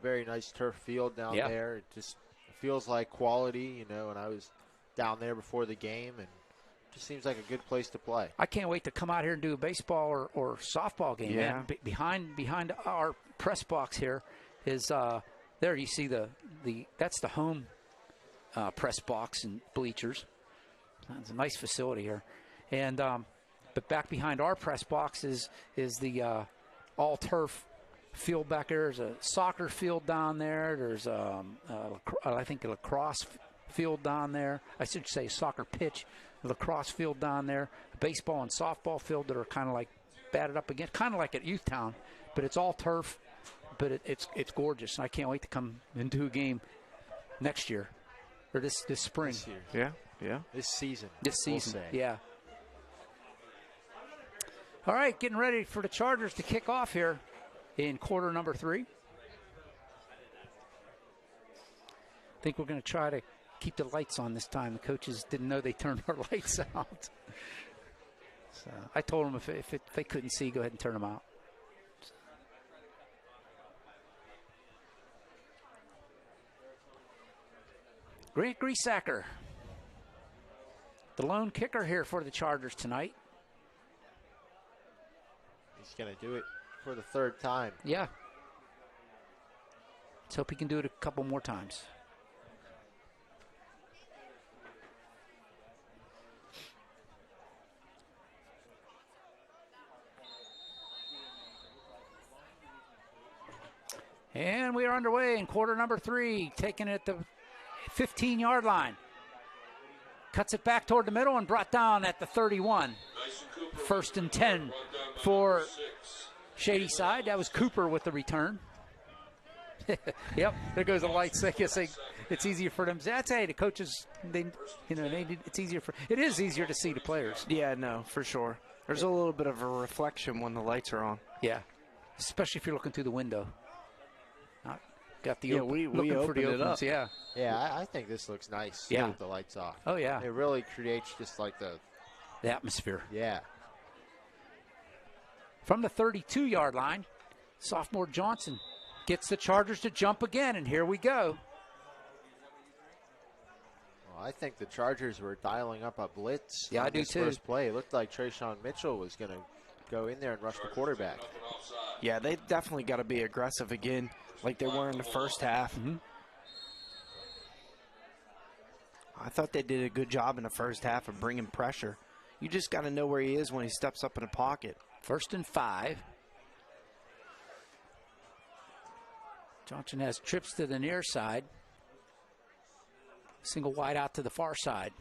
very nice turf field down there. It just feels like quality, and I was down there before the game, and just seems like a good place to play. I can't wait to come out here and do a baseball or softball game. Yeah. Man. Behind our press box here is there you see that's the home press box and bleachers. It's a nice facility here, and but back behind our press box is the all turf field back there. There's a soccer field down there. There's I think a lacrosse field down there. I should say soccer pitch. Lacrosse field down there, a baseball and softball field that are kind of like batted up against, kind of like at Youth Town, but it's all turf, but it's gorgeous. And I can't wait to come and do a game next year, or this spring. This year. Yeah. This season. We'll yeah. All right, getting ready for the Chargers to kick off here in quarter number 3. I think we're going to try to keep the lights on this time. The coaches didn't know they turned our lights out. So I told them if they couldn't see, go ahead and turn them out. Grant Griesacker, the lone kicker here for the Chargers tonight. He's going to do it for the third time. Yeah. Let's hope he can do it a couple more times. And we are underway in quarter number 3, taking it at the 15-yard line. Cuts it back toward the middle and brought down at the 31. First and 10 for Shady Side. That was Cooper with the return. Yep, there goes the lights. I guess it's easier for them. That's the coaches. It's easier it is easier to see the players. Yeah, no, for sure. There's a little bit of a reflection when the lights are on. Yeah, especially if you're looking through the window. Got the we looking for the opened it opens. up. Yeah, I think this looks nice with the lights off. Oh yeah, it really creates just like the atmosphere. Yeah. From the 32-yard line, Sophomore Johnson gets the Chargers to jump again, and here we go. Well, I think the Chargers were dialing up a blitz. Yeah, I do too. First play, it looked like Trayshawn Mitchell was going to go in there and rush the quarterback. Yeah, they definitely got to be aggressive again, like they were in the first half. I thought they did a good job in the first half of bringing pressure. You just got to know where he is when he steps up in the pocket. 1st and 5. Johnson has trips to the near side. Single wide out to the far side.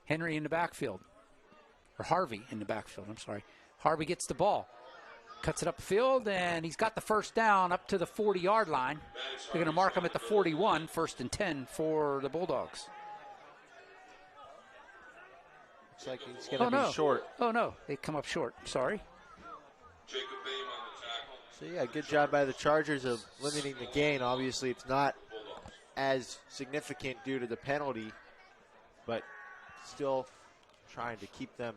Henry in the backfield. Or Harvey in the backfield, I'm sorry. Harvey gets the ball. Cuts it upfield, and he's got the first down up to the 40-yard line. They're going to mark him at the 41, 1st and 10 for the Bulldogs. Looks like he's going to be short. Oh, no. They come up short. Sorry. So, yeah, good job by the Chargers of limiting the gain. Obviously, it's not as significant due to the penalty, but still trying to keep them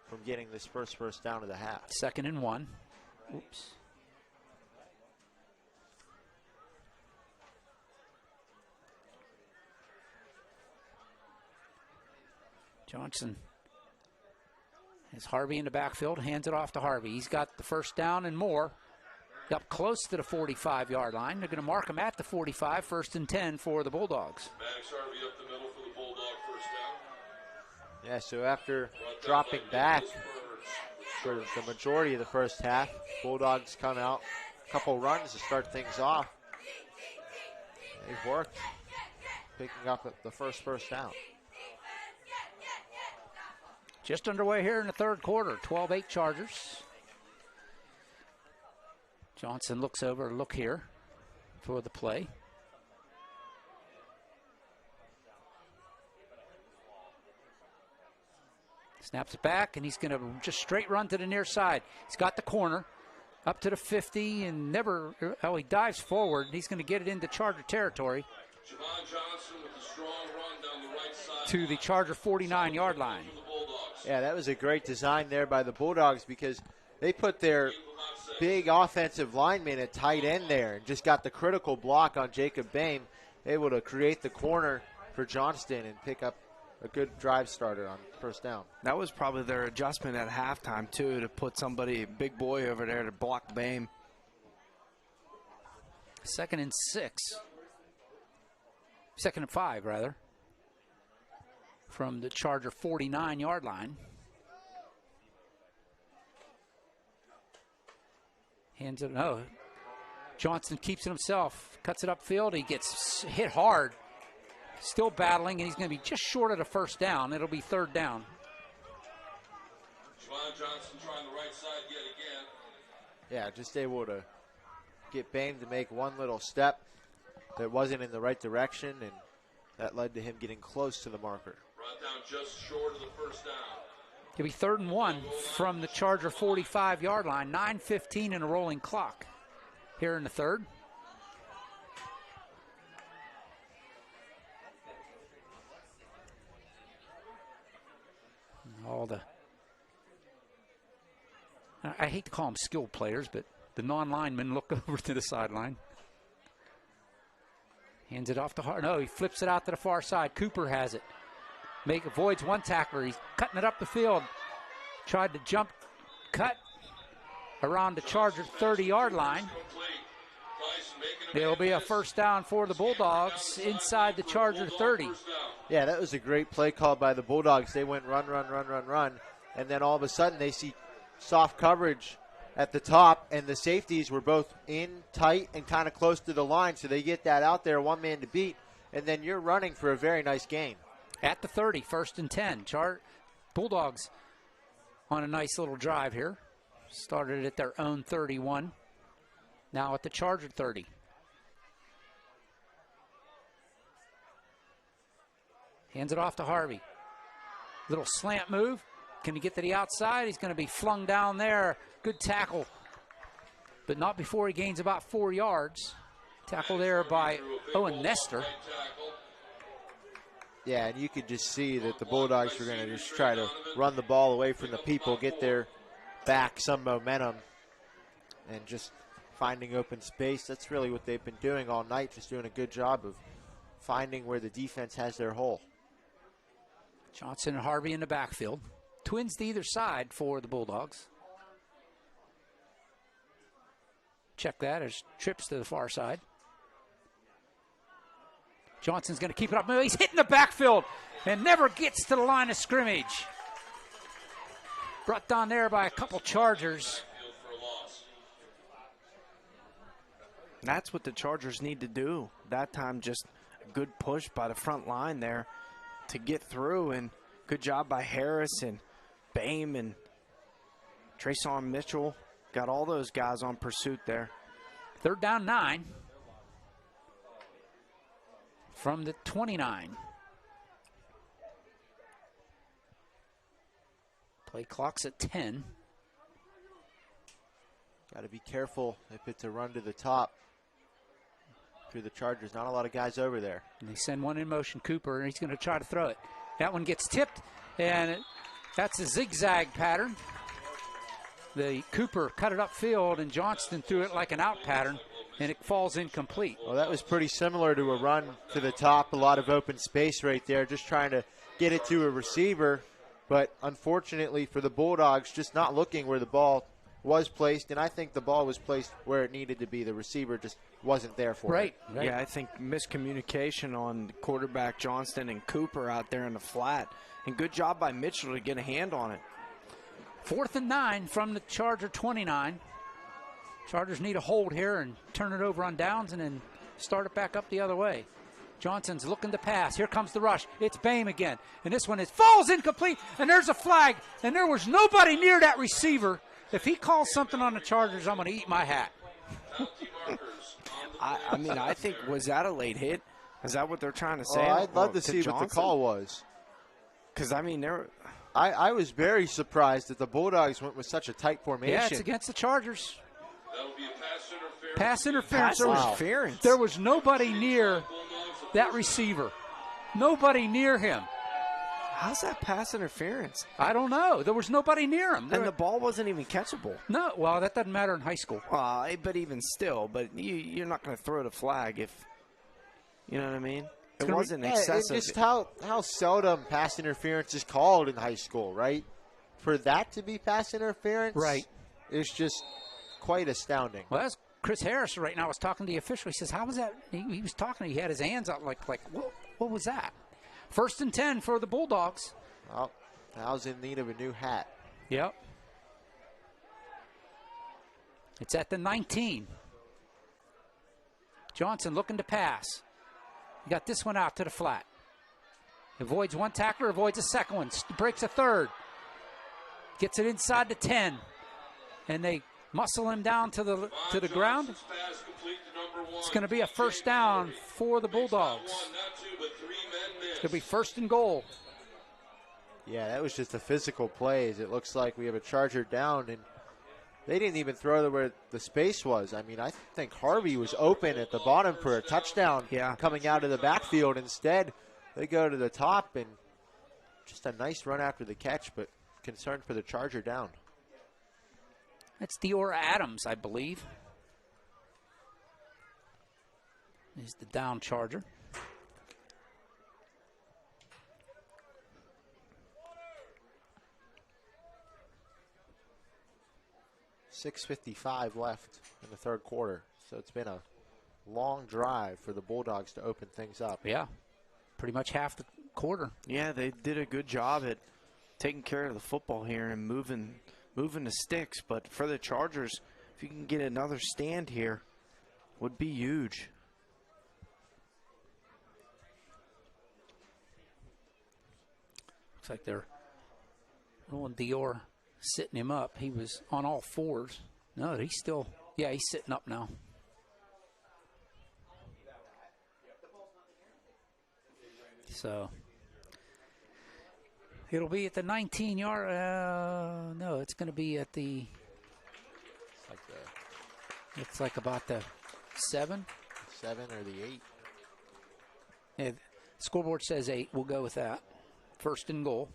from getting this first down of the half. 2nd and 1. Oops. Johnson has Harvey in the backfield, hands it off to Harvey. He's got the first down and more. Up close to the 45-yard line. They're going to mark him at the 45, 1st and 10 for the Bulldogs. Harvey up the middle for the Bulldog first down. Yeah, so after dropping back for the majority of the first half, Bulldogs come out, a couple runs to start things off. They've worked, picking up the first down. Just underway here in the 3rd quarter, 12-8 Chargers. Johnson looks over, look here for the play. Snaps it back, and he's going to just straight run to the near side. He's got the corner up to the 50, and he dives forward. He's going to get it into Charger territory to the Charger 49-yard line. Yeah, that was a great design there by the Bulldogs because they put their big offensive lineman at tight end there and just got the critical block on Jacob Boehm, able to create the corner for Johnston and pick up a good drive starter on first down. That was probably their adjustment at halftime, too, to put somebody, big boy over there to block Boehm. 2nd and 6. 2nd and 5, rather, from the Charger 49-yard line. Hands it, no. Johnson keeps it himself, cuts it upfield. He gets hit hard. Still battling, and he's going to be just short of the first down. It'll be 3rd down. Johnson trying the right side yet again. Yeah, just able to get Boehm to make one little step that wasn't in the right direction, and that led to him getting close to the marker. Brought down just short of the first down. It'll be 3rd and 1 from the Charger 45-yard line. 9:15 in a rolling clock here in the 3rd. I hate to call them skilled players, but the non-linemen look over to the sideline. Hands it off to Hart. No, he flips it out to the far side. Cooper has it. Avoids one tackler. He's cutting it up the field. Tried to jump cut around the Charger 30-yard line. It'll be a first down for the Bulldogs inside the Charger 30. Yeah, that was a great play call by the Bulldogs. They went run, and then all of a sudden they see soft coverage at the top, and the safeties were both in tight and kind of close to the line, so they get that out there, one man to beat, and then you're running for a very nice gain. At the 30, 1st and 10. Bulldogs on a nice little drive here. Started at their own 31. Now at the Charger 30. Hands it off to Harvey. Little slant move. Can he get to the outside? He's going to be flung down there. Good tackle. But not before he gains about 4 yards. Tackle there by Owen Nestor. Yeah, and you could just see that the Bulldogs were going to just try to run the ball away from the people, get their back some momentum. and just finding open space. That's really what they've been doing all night, just doing a good job of finding where the defense has their hole. Johnson and Harvey in the backfield. Twins to either side for the Bulldogs. Check that as trips to the far side. Johnson's going to keep it up. He's hitting the backfield and never gets to the line of scrimmage. Brought down there by a couple Chargers. That's what the Chargers need to do. That time, just a good push by the front line there to get through, and good job by Harris and Bame and Trayshawn Mitchell. Got all those guys on pursuit there. 3rd down 9 from the 29. Play clock's at 10. Got to be careful if it's a run to the top through the Chargers. Not a lot of guys over there. And they send one in motion, Cooper, and he's going to try to throw it. That one gets tipped, and that's a zigzag pattern. The Cooper cut it upfield, and Johnston threw it like an out pattern, and it falls incomplete. Well, that was pretty similar to a run to the top. A lot of open space right there, just trying to get it to a receiver. But unfortunately for the Bulldogs, just not looking where the ball was placed, and I think the ball was placed where it needed to be. The receiver just wasn't there for it. Right. Yeah, I think miscommunication on quarterback Johnston and Cooper out there in the flat. And good job by Mitchell to get a hand on it. 4th and 9 from the Charger 29. Chargers need a hold here and turn it over on downs and then start it back up the other way. Johnson's looking to pass. Here comes the rush. It's Bame again. And this one falls incomplete, and there's a flag. And there was nobody near that receiver. If he calls something on the Chargers, I'm going to eat my hat. I mean, I think, was that a late hit? Is that what they're trying to say? I'd love to see what the call was. Because, I mean, I was very surprised that the Bulldogs went with such a tight formation. Yeah, it's against the Chargers. That'll be a Pass interference. Interference. There was nobody near that receiver. Nobody near him. How's that pass interference? I don't know. There was nobody near him. And the ball wasn't even catchable. No, well, that doesn't matter in high school. But even still, you're not going to throw the flag if, you know what I mean? It wasn't excessive. Just how seldom pass interference is called in high school, right? For that to be pass interference, right, is just quite astounding. Well, that's Chris Harris right now was talking to the official. He says, how was that? He was talking. He had his hands out like what was that? 1st and 10 for the Bulldogs. Well, Al's in need of a new hat. Yep. It's at the 19. Johnson looking to pass. He got this one out to the flat. Avoids one tackler, avoids a second one. Breaks a third. Gets it inside the 10. And they muscle him down to the ground. It's going to be a 1st down for the Bulldogs. It's going to be 1st and goal. Yeah, that was just a physical play. It looks like we have a Charger down, and they didn't even throw where the space was. I mean, I think Harvey was open at the bottom for a touchdown coming out of the backfield. Instead, they go to the top, and just a nice run after the catch, but concerned for the Charger down. That's Dior Adams, I believe. He's the down Charger. .6:55 left in the 3rd quarter. So it's been a long drive for the Bulldogs to open things up. Yeah, pretty much half the quarter. Yeah, they did a good job at taking care of the football here and moving the sticks. But for the Chargers, if you can get another stand here, would be huge. Looks like they're rolling Dior, sitting him up. He was on all fours. No, he's still, he's sitting up now. So it'll be at the 19-yard. No, it's going to be at the. It's like about the 7. 7 or the 8. Yeah, scoreboard says 8. We'll go with that. 1st and goal.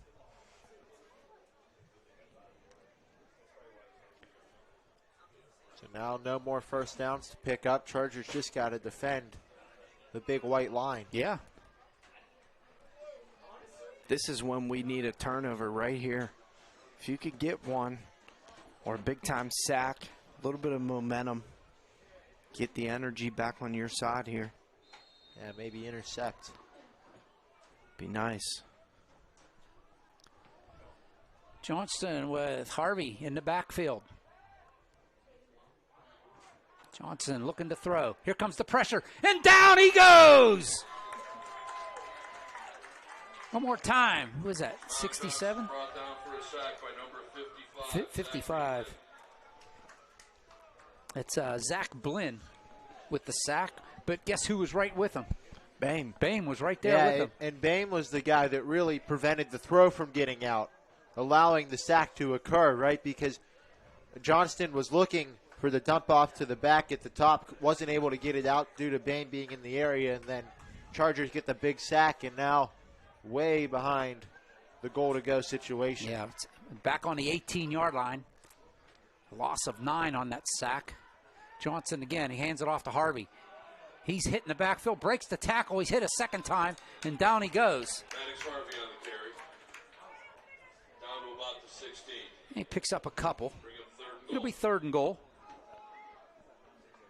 So now no more first downs to pick up. Chargers just got to defend the big white line. Yeah. This is when we need a turnover right here. If you could get one or a big-time sack, a little bit of momentum, get the energy back on your side here. Yeah, maybe intercept. Be nice. Johnston with Harvey in the backfield. Johnson looking to throw. Here comes the pressure, and down he goes! One more time. Who was that, 67? Brought down for a sack by number 55. 55. It's Zach Blinn with the sack, but guess who was right with him? Bame. Bame was right there with him. And Bame was the guy that really prevented the throw from getting out, allowing the sack to occur, right? Because Johnston was looking for the dump off to the back at the top, wasn't able to get it out due to Bame being in the area, and then Chargers get the big sack, and now way behind the goal-to-go situation. Yeah, it's back on the 18-yard line. Loss of 9 on that sack. Johnson again, he hands it off to Harvey. He's hitting the backfield, breaks the tackle. He's hit a second time, and down he goes. Maddox Harvey on the carry. Down to about the 16. He picks up a couple. Bring up third and It'll goal. be 3rd and goal.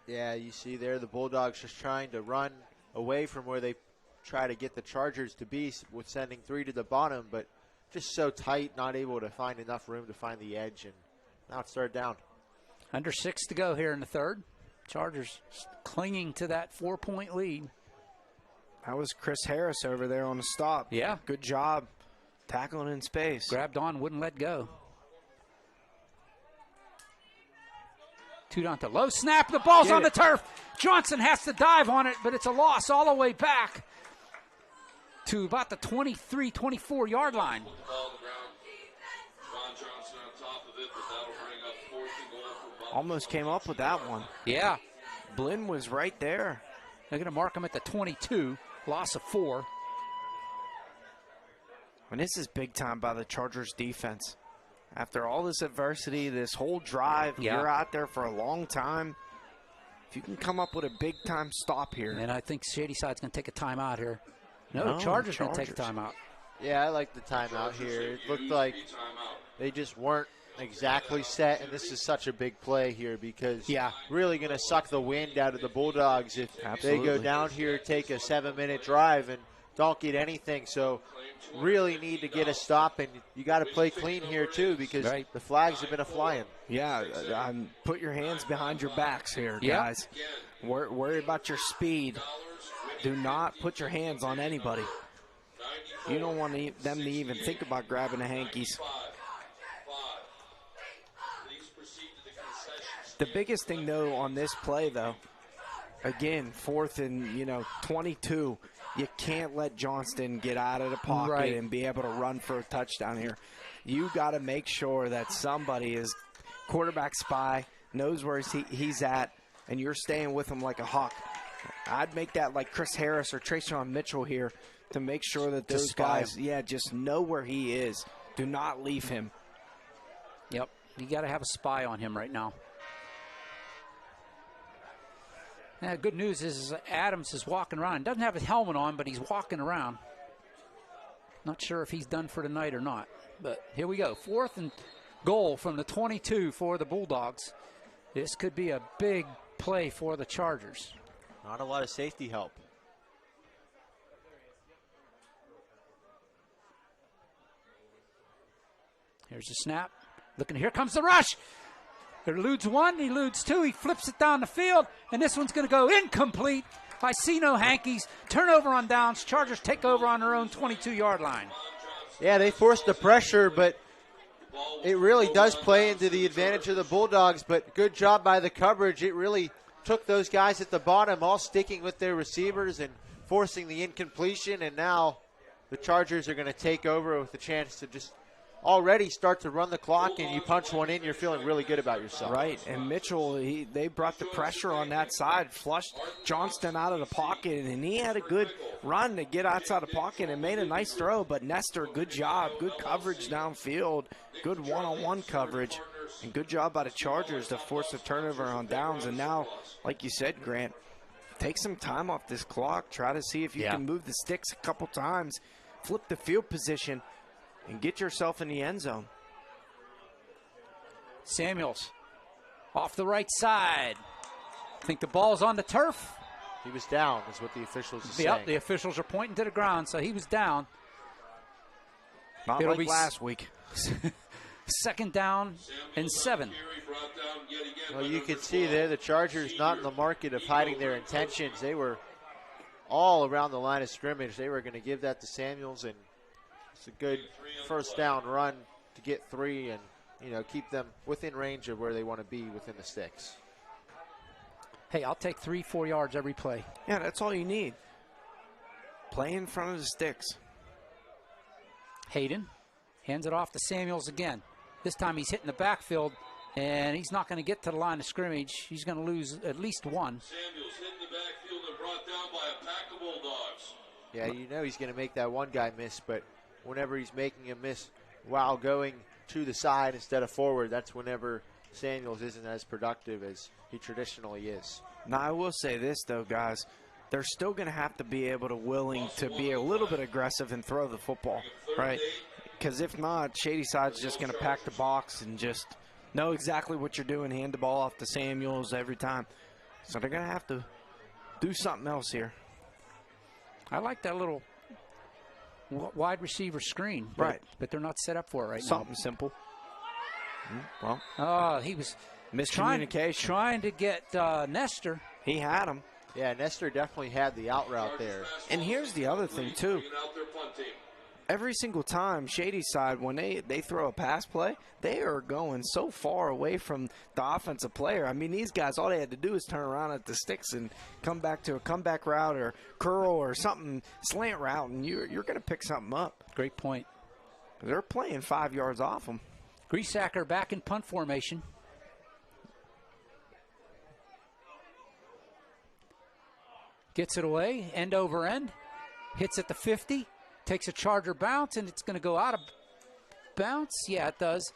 Yeah, you see there the Bulldogs just trying to run away from where they try to get the Chargers to be with sending 3 to the bottom, but just so tight, not able to find enough room to find the edge, and now it's 3rd down. Under 6 to go here in the 3rd. Chargers clinging to that 4-point lead. That was Chris Harris over there on the stop. Yeah. Good job tackling in space. Grabbed on, wouldn't let go. 2 down to low snap. The ball's Get on it. the turf. Johnson has to dive on it, but it's a loss all the way back to about the 23, 24-yard line. Put the ball on the ground. Ron Johnson on top of it, but that'll bring up 4th and goal for Buffalo. Almost came up with that one. Yeah. Blinn was right there. They're going to mark him at the 22. Loss of 4. And this is big time by the Chargers defense. After all this adversity, this whole drive, Yeah. you're out there for a long time. If you can come up with a big time stop here. And I think Shady Side's going to take a timeout here. No, No, Chargers going to take a Chargers. timeout. Yeah, I like the timeout here. It looked like they just weren't exactly set, and this is such a big play here because really going to suck the wind out of the Bulldogs if they go down here, take a 7-minute drive, and don't get anything. So really need to get a stop, and you got to play clean here too because the flags have been a-flying. Yeah, put your hands behind your backs here, guys. Worry about your speed. Do not put your hands on anybody. You don't want them to even think about grabbing the hankies. The biggest thing, though, on this play, though, again, 4th and 22. You can't let Johnston get out of the pocket and be able to run for a touchdown here. You got to make sure that somebody is quarterback spy, knows where he's at, and you're staying with him like a hawk. I'd make that like Chris Harris or Trayshawn Mitchell here to make sure that those guys, just know where he is. Do not leave him. Yep, you got to have a spy on him right now. Now, good news is Adams is walking around. Doesn't have his helmet on, but he's walking around. Not sure if he's done for tonight or not. But here we go. 4th and goal from the 22 for the Bulldogs. This could be a big play for the Chargers. Not a lot of safety help. Here's the snap. Looking, here comes the rush. He eludes 1, he eludes 2, he flips it down the field, and this one's going to go incomplete. I see no hankies. Turnover on downs. Chargers take over on their own 22-yard line. Yeah, they forced the pressure, but it really does play into the advantage of the Bulldogs, but good job by the coverage. It really took those guys at the bottom, all sticking with their receivers and forcing the incompletion, and now the Chargers are going to take over with a chance to just already start to run the clock, and you punch one in, you're feeling really good about yourself. Right, and Mitchell, they brought the pressure on that side, flushed Johnston out of the pocket, and he had a good run to get outside the pocket and made a nice throw, but Nestor, good job, good coverage downfield, good one-on-one coverage. And good job by the Chargers to force a turnover on downs. And now, like you said, Grant, take some time off this clock. Try to see if you can move the sticks a couple times, flip the field position, and get yourself in the end zone. Samuels off the right side. Think the ball's on the turf. He was down, is what the officials are saying. Yep, the officials are pointing to the ground, so he was down. Not It'll like be last week. Second down and 7. Well, you can see there the Chargers not in the market of hiding their intentions. They were all around the line of scrimmage. They were going to give that to Samuels, and it's a good first down run to get 3 and, keep them within range of where they want to be within the sticks. Hey, I'll take 3-4 yards every play. Yeah, that's all you need. Play in front of the sticks. Hayden hands it off to Samuels again. This time he's hitting the backfield, and he's not going to get to the line of scrimmage. He's going to lose at least 1. Samuels hitting the backfield and brought down by a pack of Bulldogs. Yeah, he's going to make that one guy miss, but whenever he's making a miss while going to the side instead of forward, that's whenever Samuels isn't as productive as he traditionally is. Now, I will say this, though, guys. They're still going to have to be able to willing to be a little bit aggressive and throw the football, right? Because if not, Shady Side's just going to pack the box and just know exactly what you're doing, hand the ball off to Samuels every time. So they're going to have to do something else here. I like that little wide receiver screen. Right. But they're not set up for it right Something simple. Well, he was miscommunication. Trying to get Nestor. He had him. Yeah, Nestor definitely had the out route there. And here's the other thing, too. Every single time, Shady Side, when they throw a pass play, they are going so far away from the offensive player. I mean, these guys, all they had to do is turn around at the sticks and come back to a comeback route or curl or something, slant route, and you're going to pick something up. Great point. They're playing 5 yards off them. Griesacker back in punt formation. Gets it away, end over end. Hits at the 50. Takes a Charger bounce, and it's going to go out of bounds. Yeah, it does.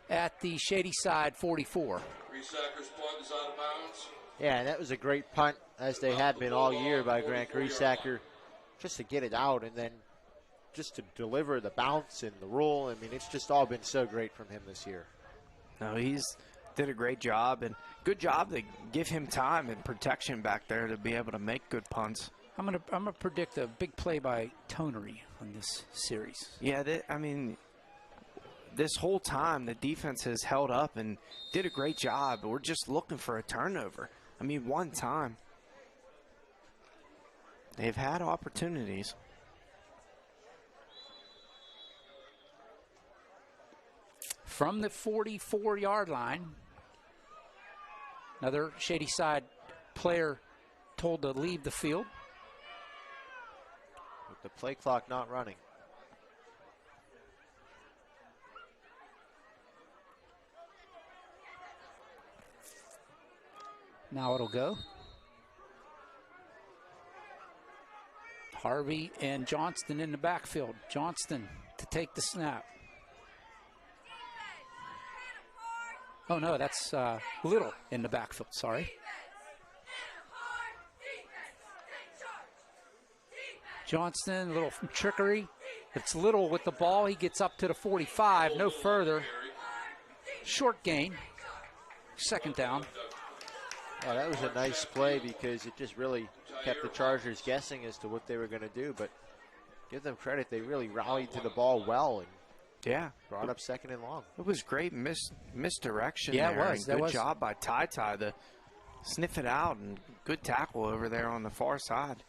At the Shady Side 44. Griesacker's punt is out of bounds. Yeah, and that was a great punt, as they had been all year by Grant Griesacker, just to get it out and then just to deliver the bounce and the roll. I mean, it's just all been so great from him this year. No, he's did a great job, and good job to give him time and protection back there to be able to make good punts. I'm gonna predict a big play by Tonery on this series. Yeah, I mean, this whole time the defense has held up and did a great job. We're just looking for a turnover. I mean, one time. They've had opportunities. From the 44-yard line, another Shady Side player told to leave the field. With the play clock not running. Now it'll go. Harvey and Johnston in the backfield. Johnston to take the snap. Oh, no, that's Little in the backfield, sorry. Johnston, a little trickery. It's Little with the ball. He gets up to the 45, no further. Short gain. Second down. Oh, that was a nice play because it just really kept the Chargers guessing as to what they were going to do. But give them credit, they really rallied to the ball well and brought up second and long. It was great misdirection there. Yeah, it was. Good job by Ty to sniff it out, and good tackle over there on the far side.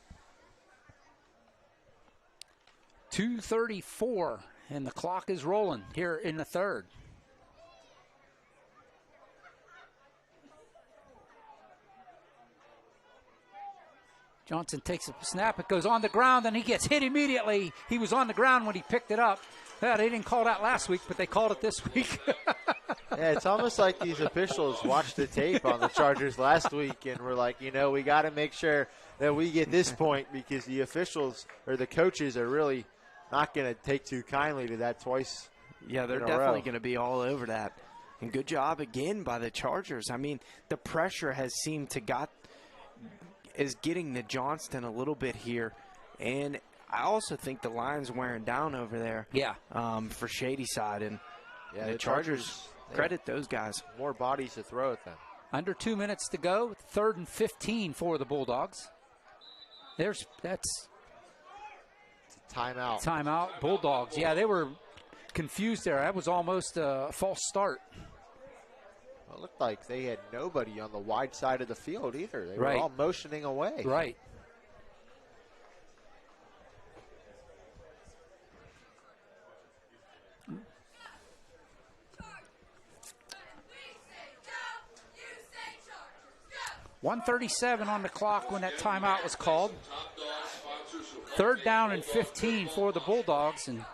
2:34, and the clock is rolling here in the third. Johnson takes a snap. It goes on the ground, and he gets hit immediately. He was on the ground when he picked it up. Yeah, they didn't call that last week, but they called it this week. Yeah, it's almost like these officials watched the tape on the Chargers last week and were like, we got to make sure that we get this point because the officials or the coaches are really not going to take too kindly to that twice. Yeah, they're definitely going to be all over that. And good job again by the Chargers. I mean, the pressure has seemed to is getting to Johnston a little bit here. And I also think the line's wearing down over there. Yeah. For Shady side. And yeah, the Chargers credit those guys. More bodies to throw at them. Under 2 minutes to go. 3rd and 15 for the Bulldogs. That's timeout. Timeout. Bulldogs. Yeah, they were confused there. That was almost a false start. Well, it looked like they had nobody on the wide side of the field either. They were Right. all motioning away. Right. .137 on the clock when that timeout was called. 3rd down and 15 for the Bulldogs, and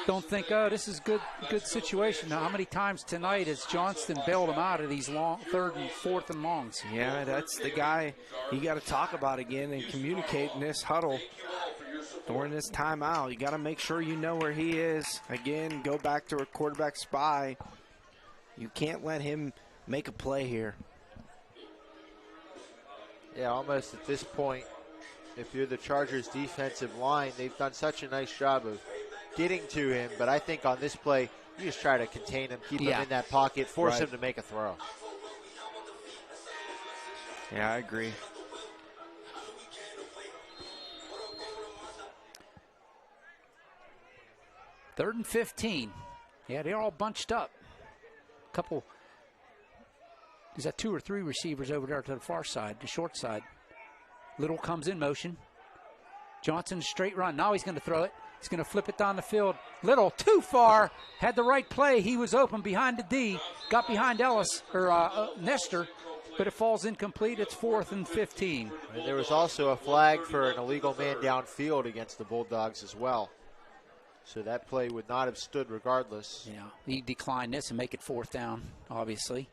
don't think, oh, this is good situation. Now, how many times tonight has Johnston bailed them out of these long 3rd and 4th and longs? Yeah, that's the guy you got to talk about again and communicate in this huddle during this timeout. You got to make sure you know where he is. Again, go back to a quarterback spy. You can't let him make a play here. Yeah, almost at this point, if you're the Chargers defensive line, they've done such a nice job of getting to him, but I think on this play, you just try to contain him, keep him in that pocket, force him to make a throw. Yeah, I agree. Third and 15. Yeah, they're all bunched up. Is that 2 or 3 receivers over there to the far side, the short side. Little comes in motion. Johnson straight run. Now he's going to throw it. He's going to flip it down the field. Little too far. Had the right play. He was open behind the D. Got behind Ellis or Nestor, but it falls incomplete. It's 4th and 15. And there was also a flag for an illegal man downfield against the Bulldogs as well. So that play would not have stood regardless. Yeah, he declined this and make it 4th down, obviously.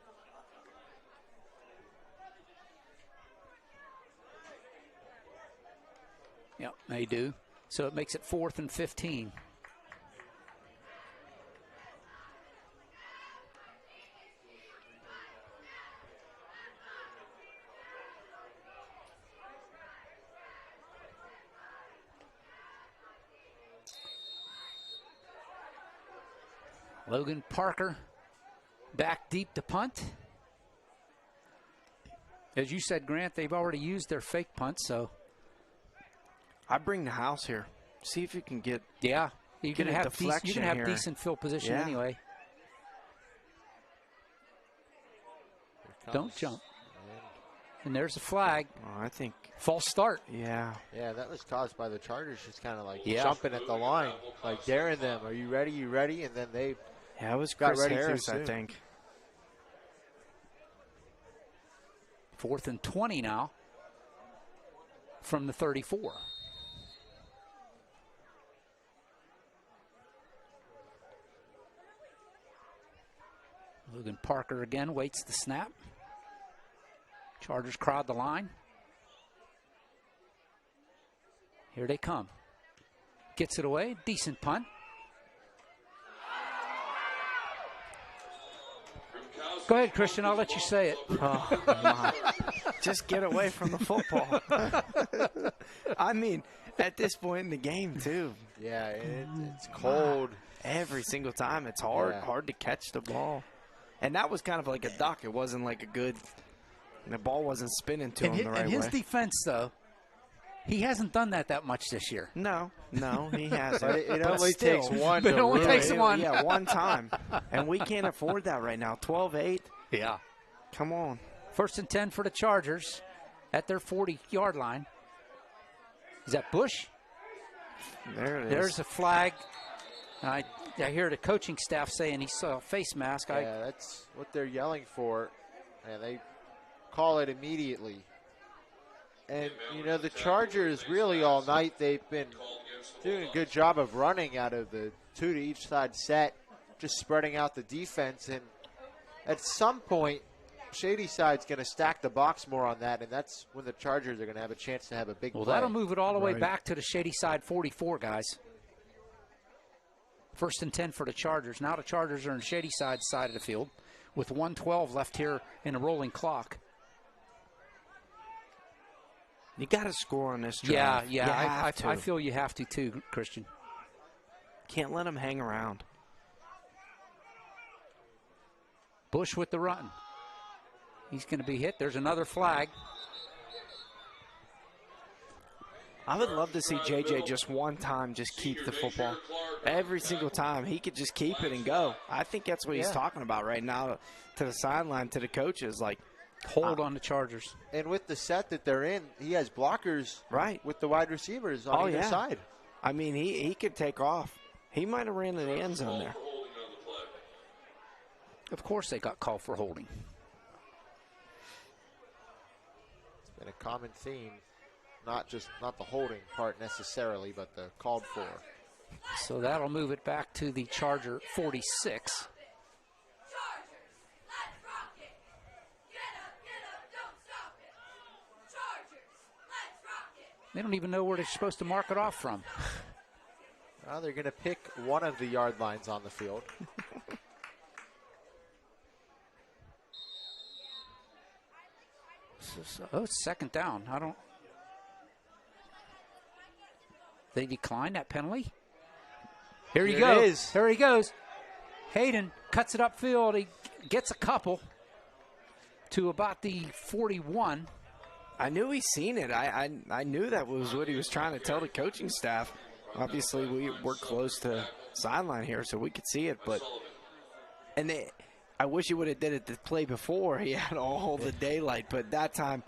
Yep, they do. So it makes it 4th and 15. Logan Parker back deep to punt. As you said, Grant, they've already used their fake punt, so I bring the house here. See if you can get. Yeah, you're going to have deflection decent field position anyway. Don't jump. And there's a flag. Oh, I think false start. Yeah. Yeah, that was caused by the Chargers just kind of like jumping at the line, like daring them. Are you ready? You ready? And then they it was got Chris ready Harris, too soon. I think. 4th and 20 now from the 34. Logan Parker again waits the snap. Chargers crowd the line. Here they come. Gets it away. Decent punt. Go ahead, Christian. I'll let you say it. Oh, my. Just get away from the football. I mean, at this point in the game, too. Yeah, it's cold. Every single time. It's hard to catch the ball. And that was kind of like a duck. It wasn't like a good – the ball wasn't spinning to him the right way. And his defense, though, he hasn't done that much this year. No, he hasn't. But it only takes one. But it only takes one. Yeah, one time. And we can't afford that right now. 12-8. Yeah. Come on. 1st and 10 for the Chargers at their 40-yard line. Is that Bush? There it is. There's a flag. I hear the coaching staff saying he saw a face mask. Yeah, that's what they're yelling for, and they call it immediately. And, you know, the Chargers really all night, they've been doing a good job of running out of the 2 to each side set, just spreading out the defense. And at some point, Shady side's going to stack the box more on that, and that's when the Chargers are going to have a chance to have a big play. Well, that'll move it all the way back to the Shady side 44, guys. 1st and 10 for the Chargers. Now the Chargers are on Shady side of the field with 1:12 left here in a rolling clock. You got to score on this drive. Yeah. I feel you have to too, Christian. Can't let them hang around. Bush with the run. He's going to be hit. There's another flag. I would love to see JJ just one time just keep the football. Every single time he could just keep it and go. I think that's what he's talking about right now to the sideline, to the coaches. Like, hold on the Chargers. And with the set that they're in, he has blockers with the wide receivers on either side. I mean, he could take off. He might have ran in the end zone there. Of course they got called for holding. It's been a common theme. Not the holding part necessarily, but the called for. So that'll move it back to the Charger 46. They don't even know where they're supposed to mark it off from. Well, they're going to pick one of the yard lines on the field. Oh, it's second down. They decline that penalty. Here he goes. Here he goes. Hayden cuts it upfield. He gets a couple to about the 41. I knew he seen it. I knew that was what he was trying to tell the coaching staff. Obviously, we're close to sideline here, so we could see it. But I wish he would have did it the play before. He had all the daylight, but that time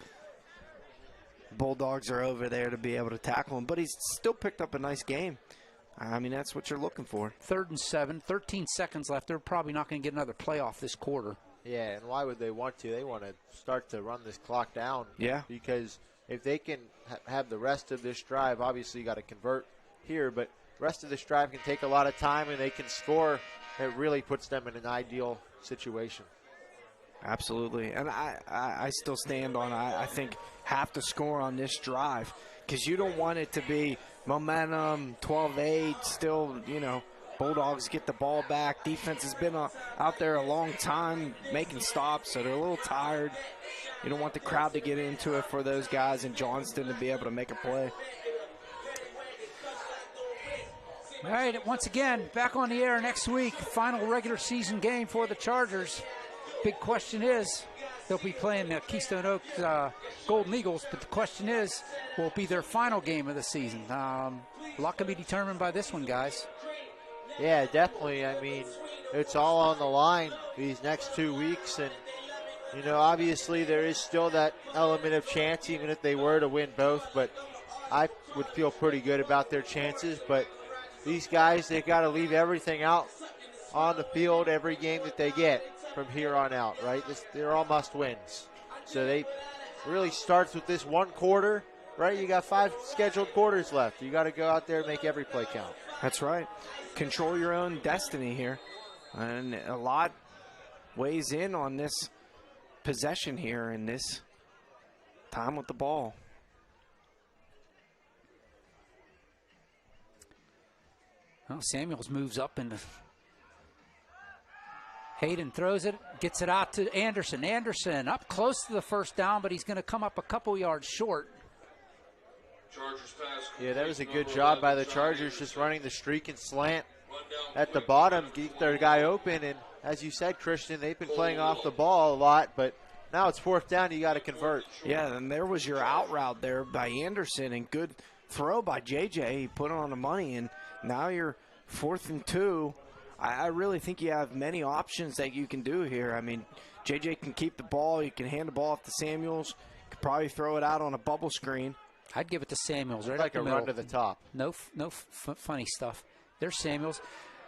Bulldogs are over there to be able to tackle him. But he's still picked up a nice game. I mean, that's what you're looking for. 3rd and 7, 13 seconds left. They're probably not going to get another play off this quarter. Yeah, and why would they want to? They want to start to run this clock down. Yeah. Because if they can have the rest of this drive, obviously you got to convert here, but rest of this drive can take a lot of time and they can score. It really puts them in an ideal situation. Absolutely. And I still stand on, I think, have to score on this drive because you don't want it to be momentum, 12-8, still, Bulldogs get the ball back. Defense has been out there a long time making stops, so they're a little tired. You don't want the crowd to get into it for those guys in Johnston to be able to make a play. All right, once again, back on the air next week. Final regular season game for the Chargers. Big question is, they'll be playing the Keystone Oaks Golden Eagles, but the question is, will it be their final game of the season? A lot can be determined by this one, guys. Yeah, definitely. I mean, it's all on the line these next 2 weeks. And, obviously there is still that element of chance, even if they were to win both. But I would feel pretty good about their chances. But these guys, they've got to leave everything out on the field every game that they get from here on out, right? They're all must-wins. So they really starts with this one quarter, right? You got 5 scheduled quarters left. You got to go out there and make every play count. That's right. Control your own destiny here. And a lot weighs in on this possession here and this time with the ball. Well, Samuels moves up and Hayden throws it, gets it out to Anderson. Anderson up close to the first down, but he's going to come up a couple yards short. Yeah, that was a good job by the Chargers, just running the streak and slant at the bottom, get their guy open. And as you said, Christian, they've been playing off the ball a lot, but now it's 4th down, you got to convert. Yeah, and there was your out route there by Anderson, and good throw by JJ. He put it on the money, and now you're 4th and 2. I really think you have many options that you can do here. I mean, JJ can keep the ball. You can hand the ball off to Samuels. Could probably throw it out on a bubble screen. I'd give it to Samuels right like up the middle. Run to the top. No funny stuff. There's Samuels.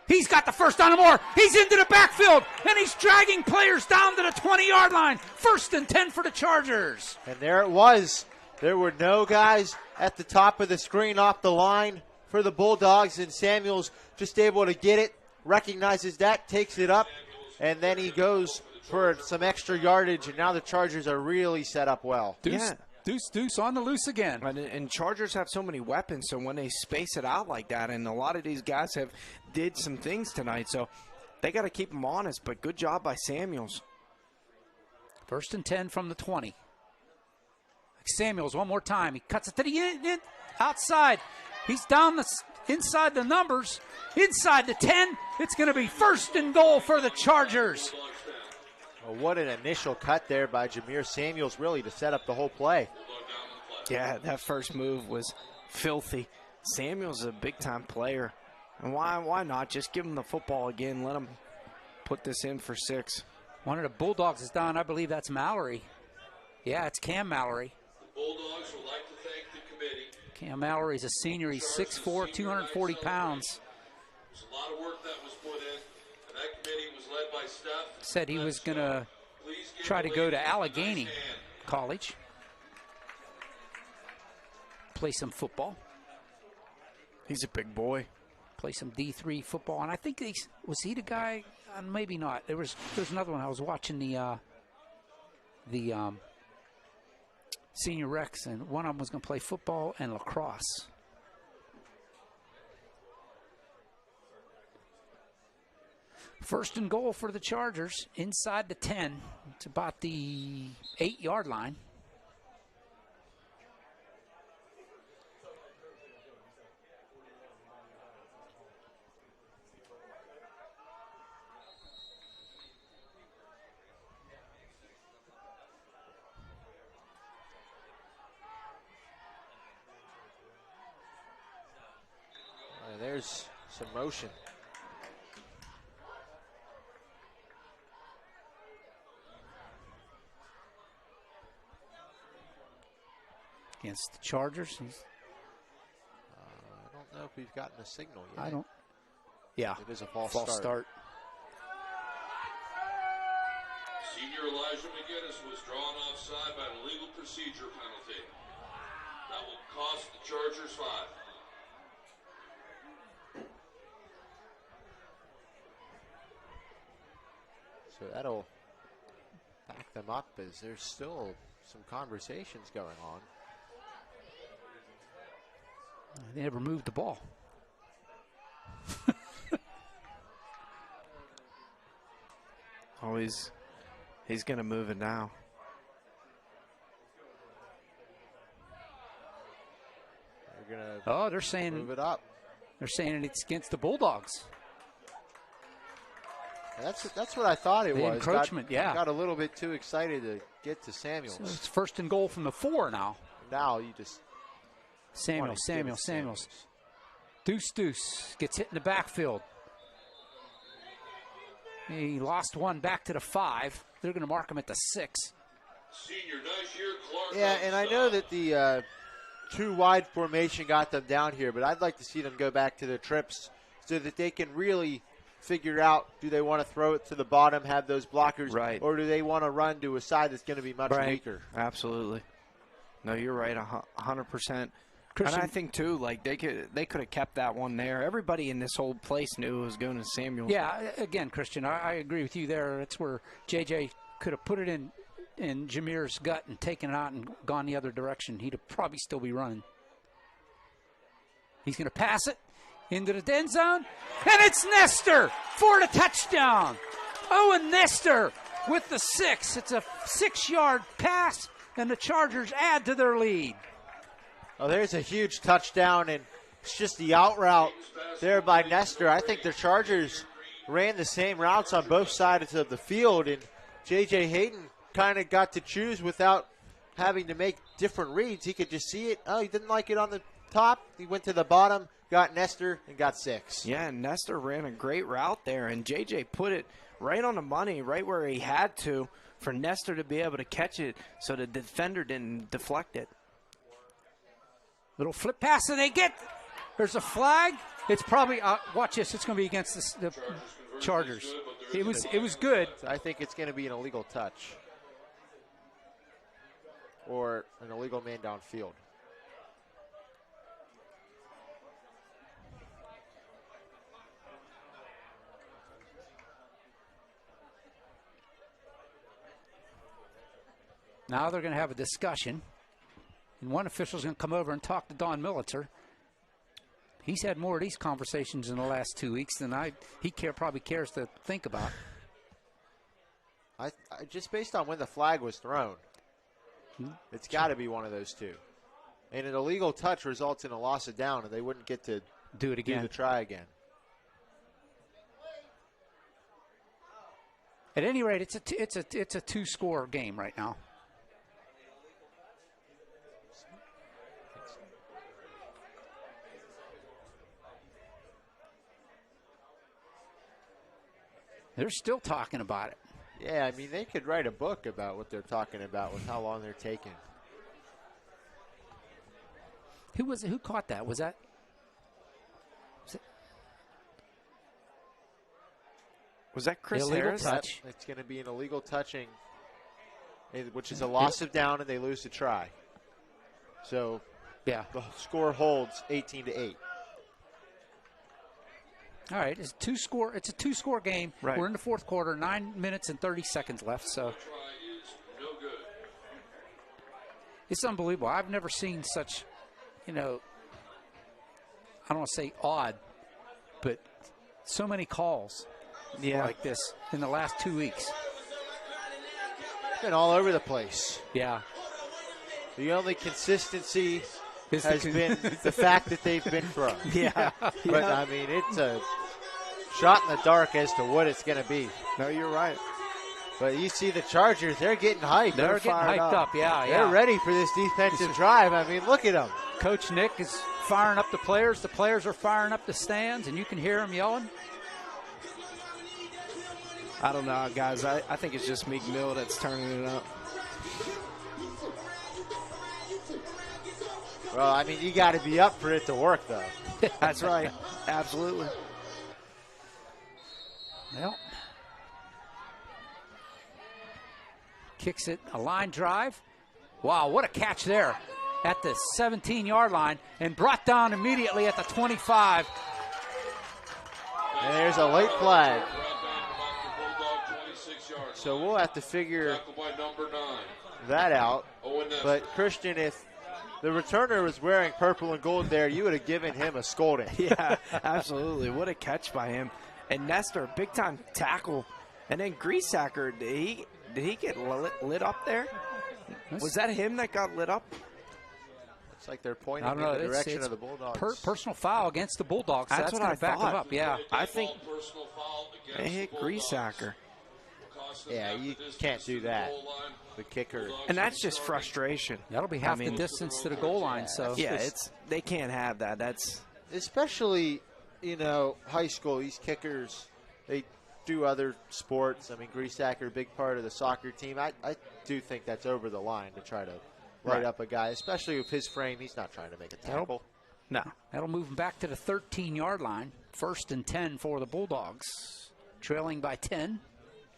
He's got the first down and more. He's into the backfield, and he's dragging players down to the 20-yard line. 1st and 10 for the Chargers. And there it was. There were no guys at the top of the screen off the line for the Bulldogs, and Samuels just able to get it, recognizes that, takes it up, and then he goes for some extra yardage, and now the Chargers are really set up well. Deuce on the loose again. And Chargers have so many weapons, so when they space it out like that, and a lot of these guys did some things tonight, so they got to keep them honest, but good job by Samuels. First and 10 from the 20. Samuels one more time. He cuts it to the outside. He's down inside the numbers. Inside the 10. It's going to be first and goal for the Chargers. Well, what an initial cut there by Jameer Samuels, really, to set up the whole play. Yeah, that first move was filthy. Samuels is a big-time player. And why not? Just give him the football again. Let him put this in for 6. One of the Bulldogs is down. I believe that's Mallory. Yeah, it's Cam Mallory. Bulldogs would like to thank the committee. Cam Mallory's a senior. He's 6'4", 240 pounds. There's a lot of work that was put in, and that committee was led by Steph. Said he was going to try to go to Allegheny College. Play some football. He's a big boy. Play some D3 football. And I think was he the guy? Maybe not. There's another one. I was watching the senior recs, and one of them was going to play football and lacrosse. First and goal for the Chargers inside the 10. It's about the 8-yard line. There's some motion. Against the Chargers. I don't know if we've gotten a signal yet. I don't. Yeah. It is a false start. Senior Elijah McGinnis was drawn offside by an illegal procedure penalty. That will cost the Chargers 5. So that'll back them up as there's still some conversations going on. They never moved the ball. Oh, he's going to move it now. They're going to they're saying move it up. They're saying it's against the Bulldogs. That's what I thought it was. Encroachment, Got a little bit too excited to get to Samuels. So it's first and goal from the 4 now. Now you just Samuels. Deuce gets hit in the backfield. He lost one back to the 5. They're going to mark him at the 6. Senior, nice year, Clark. Yeah, and I know that the too wide formation got them down here, but I'd like to see them go back to their trips so that they can really figure out, do they want to throw it to the bottom, have those blockers, right, or do they want to run to a side that's going to be much weaker? Absolutely. No, you're right, 100%. Christian, and I think too, like they could have kept that one there. Everybody in this whole place knew it was going to Samuels. Yeah, again, Christian, I agree with you there. It's where JJ could have put it in Jameer's gut and taken it out and gone the other direction. He'd probably still be running. He's going to pass it into the end zone, and it's Nestor for the touchdown. Owen Nestor with the 6. It's a 6-yard pass, and the Chargers add to their lead. Oh, there's a huge touchdown, and it's just the out route there by Nestor. I think the Chargers ran the same routes on both sides of the field, and J.J. Hayden kind of got to choose without having to make different reads. He could just see it. Oh, he didn't like it on the top. He went to the bottom, got Nestor, and got 6. Yeah, and Nestor ran a great route there, and J.J. put it right on the money, right where he had to, for Nestor to be able to catch it so the defender didn't deflect it. Little flip pass, and there's a flag. It's probably, watch this, it's going to be against the Chargers. It was good. I think it's going to be an illegal touch or an illegal man downfield. Now they're going to have a discussion, and one official's going to come over and talk to Don Militzer. He's had more of these conversations in the last 2 weeks than he probably cares to think about. Just based on when the flag was thrown, it's got to be one of those two. And an illegal touch results in a loss of down, and they wouldn't get to do it again. Do the try again. At any rate, it's a two-score game right now. They're still talking about it. Yeah, I mean, they could write a book about what they're talking about with how long they're taking. Who was it? Who caught that? Was it? Was that Chris illegal Harris? Touch. It's going to be an illegal touching, which is a loss of down, and they lose the try. So, yeah, the score holds 18-8. All right, it's a two-score game. Right. We're in the fourth quarter, 9 minutes and 30 seconds left. So it's unbelievable. I've never seen such, I don't want to say odd, but so many calls like this in the last 2 weeks. Been all over the place. Yeah. The only consistency has been the fact that they've been thrown. Yeah. But, I mean, it's a shot in the dark as to what it's going to be. No, you're right. But you see the Chargers, they're getting hyped. They're getting hyped up. Yeah, They're ready for this defensive drive. I mean, look at them. Coach Nick is firing up the players. The players are firing up the stands, and you can hear them yelling. I don't know, guys. I think it's just Meek Mill that's turning it up. Well, I mean, you got to be up for it to work, though. That's right. Absolutely. Well, kicks it, a line drive. Wow, what a catch there at the 17-yard line and brought down immediately at the 25. And there's a late flag. So we'll have to figure that out. But, Christian, if the returner was wearing purple and gold there, you would have given him a scolding. Yeah, absolutely. What a catch by him. And Nestor, big-time tackle. And then Griesacker, did he get lit up there? Was that him that got lit up? Looks like they're pointing in the direction of the Bulldogs. Personal foul against the Bulldogs. So That's what going I to back thought. them up, yeah. I think they hit Griesacker. Yeah, you can't do that. The kicker. And that's just frustration. That'll be half the distance to the goal line. So yeah, they can't have that. That's especially, high school. These kickers, they do other sports. I mean, Griesacker, a big part of the soccer team. I do think that's over the line to try to light up a guy, especially with his frame. He's not trying to make a tackle. No. That'll move him back to the 13-yard line. 1st and 10 for the Bulldogs, trailing by 10.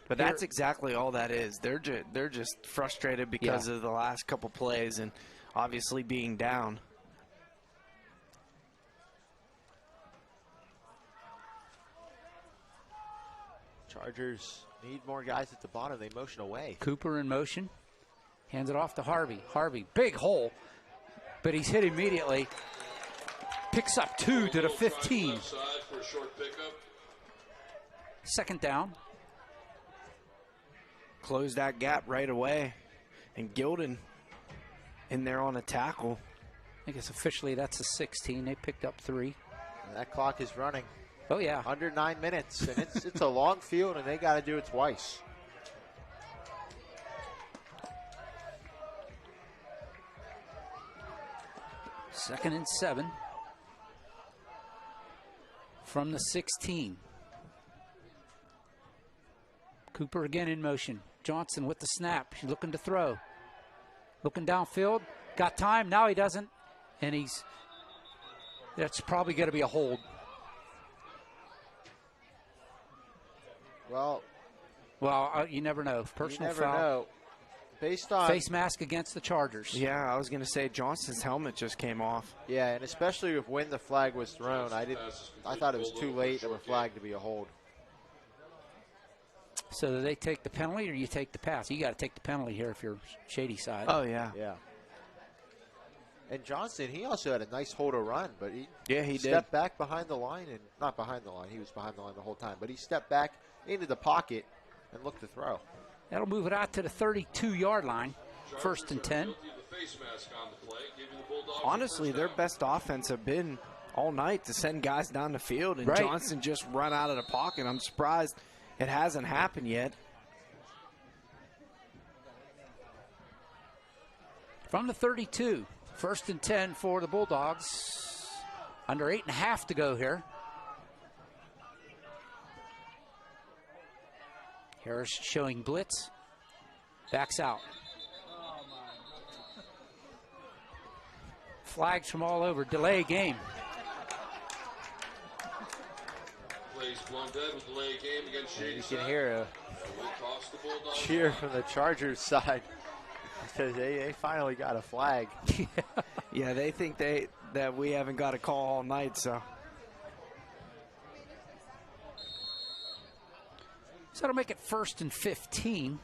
But that's exactly all that is. They're just frustrated because of the last couple plays and obviously being down. Chargers need more guys at the bottom. They motion away. Cooper in motion. Hands it off to Harvey. Harvey, big hole, but he's hit immediately. Picks up 2 to the 15. Second down. Close that gap right away. And Gilden in there on a tackle. I guess officially that's a 16. They picked up 3. That clock is running. Oh, yeah. Under 9 minutes. And it's a long field, and they got to do it twice. Second and 7 from the 16. Cooper again in motion. Johnson with the snap. She's looking to throw. Looking downfield. Got time. Now he doesn't. And that's probably going to be a hold. Well, you never know. Personal you never foul. know. Based on face mask against the Chargers. Yeah, I was going to say Johnson's helmet just came off. Yeah, and especially with when the flag was thrown, I thought it was too late of a flag to be a hold. So do they take the penalty or you take the pass? You got to take the penalty here if you're Shady side. Oh, yeah. Yeah. And Johnson, he also had a nice hold to run, but he stepped back behind the line, and not behind the line. He was behind the line the whole time, but he stepped back into the pocket and looked to throw. That'll move it out to the 32-yard line. First and 10. Honestly, their best offense have been all night to send guys down the field, and Johnston just run out of the pocket. I'm surprised it hasn't happened yet. From the 32, first and 10 for the Bulldogs. Under 8.5 to go here. Harris showing blitz. Backs out. Flags from all over. Delay game. Plays blown dead with delay game against Shady. You can hear a cheer from the Chargers side because they finally got a flag. Yeah, they think that we haven't got a call all night, so. So that'll make it first and 15.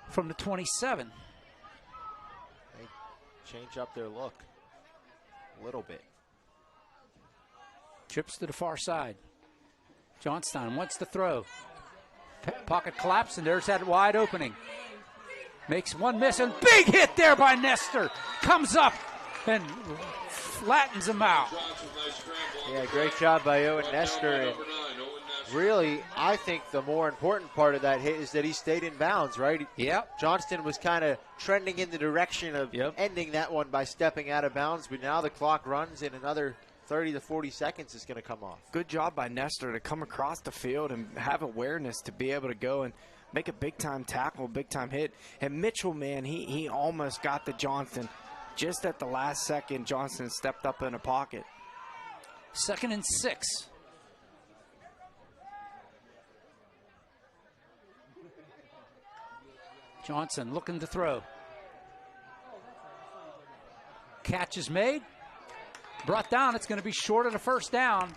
From the 27. They change up their look a little bit. Trips to the far side. Johnstown wants to throw. Pocket collapse, and there's that wide opening. Makes one miss, and big hit there by Nestor. Comes up and flattens him out. Yeah, great job by Owen Nestor. And really, I think the more important part of that hit is that he stayed in bounds, right? Yep. Johnston was kind of trending in the direction of ending that one by stepping out of bounds, but now the clock runs and another 30 to 40 seconds is going to come off. Good job by Nestor to come across the field and have awareness to be able to go and make a big-time tackle, big-time hit. And Mitchell, man, he almost got to Johnston. Just at the last second, Johnston stepped up in a pocket. 2nd and 6. Johnson looking to throw. Catch is made. Brought down. It's going to be short of the first down.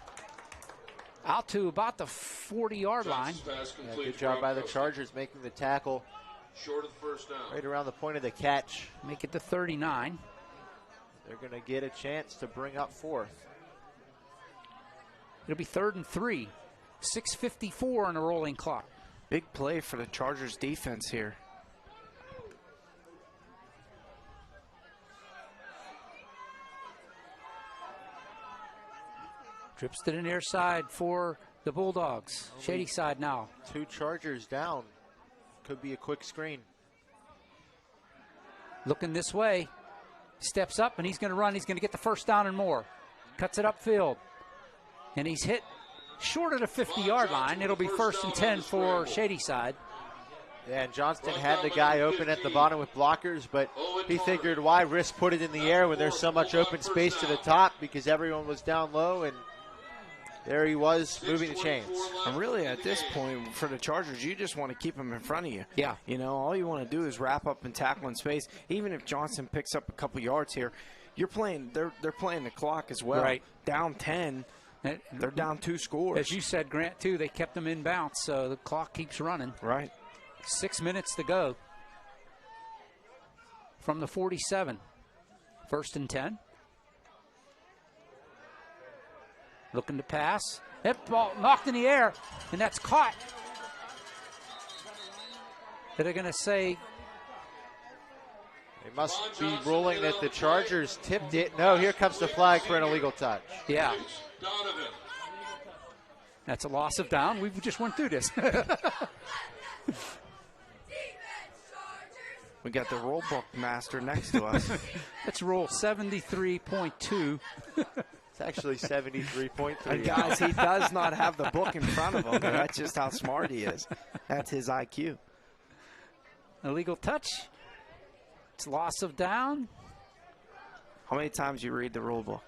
Out to about the 40-yard line. Yeah, good job by the Chargers making the tackle. Short of the first down. Right around the point of the catch. Make it to 39. They're going to get a chance to bring up 4th. It'll be 3rd and 3. 6:54 on the rolling clock. Big play for the Chargers defense here. Trips to the near side for the Bulldogs. Shady side now. 2 Chargers down. Could be a quick screen. Looking this way. Steps up, and he's going to run. He's going to get the first down and more. Cuts it upfield. And he's hit short of the 50-yard line. It'll be 1st and 10 for Shady side. Yeah, and Johnston had the guy open at the bottom with blockers, but he figured why risk put it in the air when there's so much open space to the top because everyone was down low, and there he was moving the chains. And really at this point for the Chargers, you just want to keep them in front of you. Yeah. You know, all you want to do is wrap up and tackle in space. Even if Johnson picks up a couple yards here, you're playing. They're playing the clock as well. Right. Down 10. They're down 2 scores. As you said, Grant, too, they kept them in bounds, so the clock keeps running. Right. 6 minutes to go from the 47. 1st and 10. Looking to pass. That ball knocked in the air, and that's caught. They're going to say. They must be ruling that the Chargers tipped it. No, here comes the flag for an illegal touch. Yeah. That's a loss of down. We just went through this. We got the rule book master next to us. Let's roll 73.2. It's actually 73.3. Guys, he does not have the book in front of him. That's just how smart he is. That's his IQ. Illegal touch. It's loss of down. How many times you read the rule book?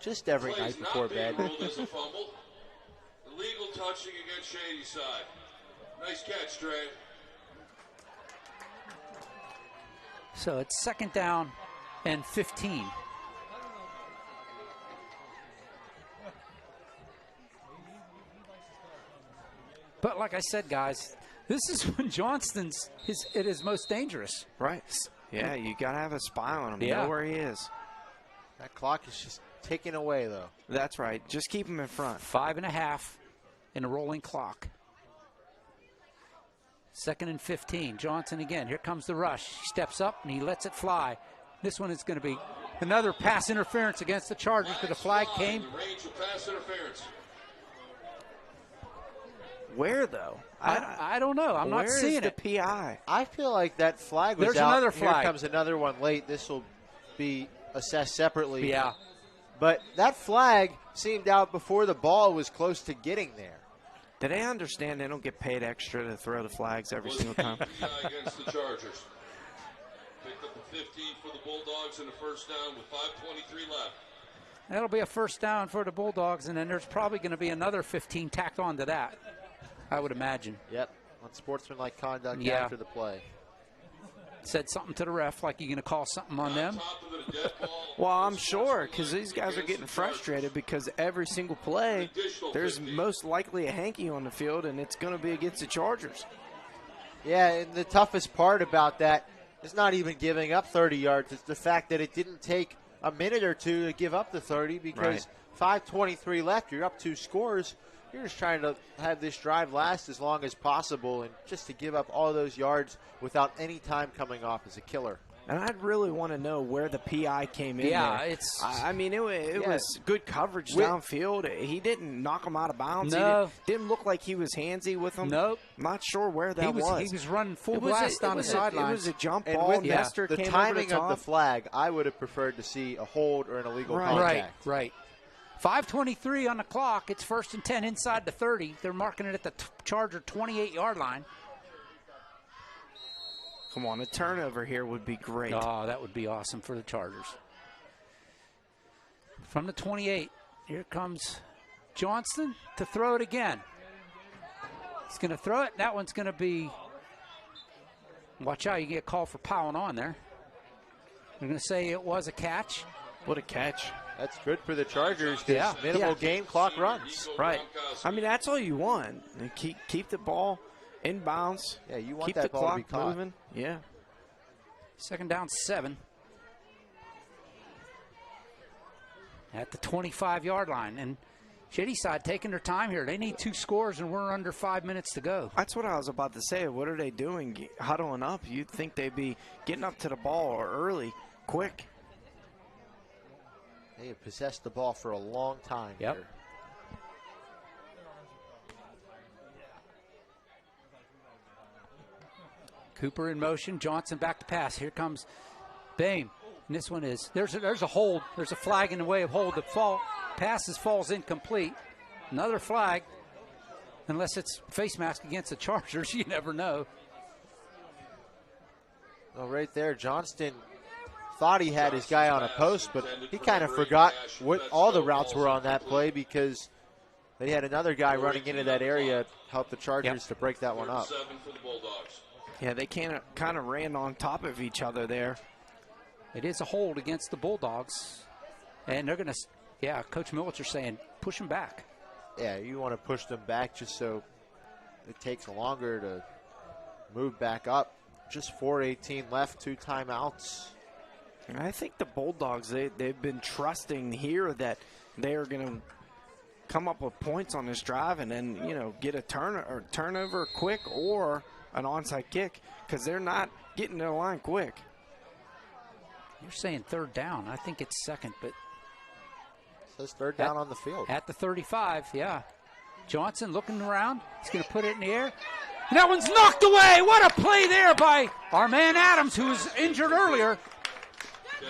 Just every night before bed. Illegal touching against Shady side. Nice catch, Trey. So it's 2nd down and 15. But like I said, guys, this is when Johnston's it is most dangerous. Right. Yeah, you got to have a spy on him. Yeah. Know where he is. That clock is just ticking away, though. That's right. Just keep them in front. 5.5 in a rolling clock. 2nd and 15. Johnson again. Here comes the rush. He steps up and he lets it fly. This one is going to be another pass interference against the Chargers, but the flag came. Where, though? I don't know. I'm not seeing it. Where is the PI? I feel like that flag was There's out. another flag. Here comes another one late. This will be assessed separately. Yeah. But that flag seemed out before the ball was close to getting there. Do they understand they don't get paid extra to throw the flags every single time? Against the Chargers. Picked up the 15 for the Bulldogs and a first down with 5:23 left. That'll be a first down for the Bulldogs, and then there's probably going to be another 15 tacked on to that, I would imagine. Yep, on sportsmanlike conduct Yeah. after the play. Said something to the ref, like you're going to call something on them. Well, I'm sure, because these guys are getting frustrated because every single play, there's most likely a hanky on the field, and it's going to be against the Chargers. Yeah, and the toughest part about that is not even giving up 30 yards. It's the fact that it didn't take a minute or two to give up the 30 because 5:23 left, you're up 2 scores. You're just trying to have this drive last as long as possible, and just to give up all those yards without any time coming off is a killer. And I'd really want to know where the PI came in. Yeah, there. it's. I mean, it was good coverage downfield. He didn't knock him out of bounds. No. He didn't look like he was handsy with him. Nope. Not sure where that was. He was running full blast down the sideline. It was a jump And ball. with Nestor the came timing over of the flag, I would have preferred to see a hold or an illegal contact. Right. 5:23 on the clock. It's 1st and 10 inside the 30. They're marking it at the Charger 28-yard line. Come on, a turnover here would be great. Oh, that would be awesome for the Chargers. From the 28, here comes Johnston to throw it again. He's going to throw it. That one's going to be, watch out, you get called for piling on there. They're going to say it was a catch. What a catch. That's good for the Chargers because minimal game clock runs. Right. I mean, that's all you want. Keep the ball in bounds. Yeah, you want keep that the ball to be clock caught. moving. Yeah. 2nd down, 7. At the 25-yard line. And Shady side taking their time here. They need 2 scores, and we're under 5 minutes to go. That's what I was about to say. What are they doing? Huddling up. You'd think they'd be getting up to the ball early, quick. They have possessed the ball for a long time here. Cooper in motion. Johnson back to pass. Here comes Bame. And this one is, there's a hold. There's a flag in the way of hold. The passes falls incomplete. Another flag. Unless it's face mask against the Chargers, you never know. Well, right there, Johnston thought he had his guy on a post, but he kind of forgot what all the routes were on that play because they had another guy running into that area, help the Chargers to break that one up. Yeah, they kind of ran on top of each other there. It is a hold against the Bulldogs. And they're going to, Coach Militcher saying, push them back. Yeah, you want to push them back just so it takes longer to move back up. Just 4:18 left, 2 timeouts. And I think the Bulldogs, they've been trusting here that they are going to come up with points on this drive and then, get a turnover quick or an onside kick because they're not getting to the line quick. You're saying 3rd down. I think it's 2nd, but. It says 3rd down on the field. At the 35, yeah. Johnson looking around. He's going to put it in the air. And that one's knocked away. What a play there by our man Adams, who was injured earlier.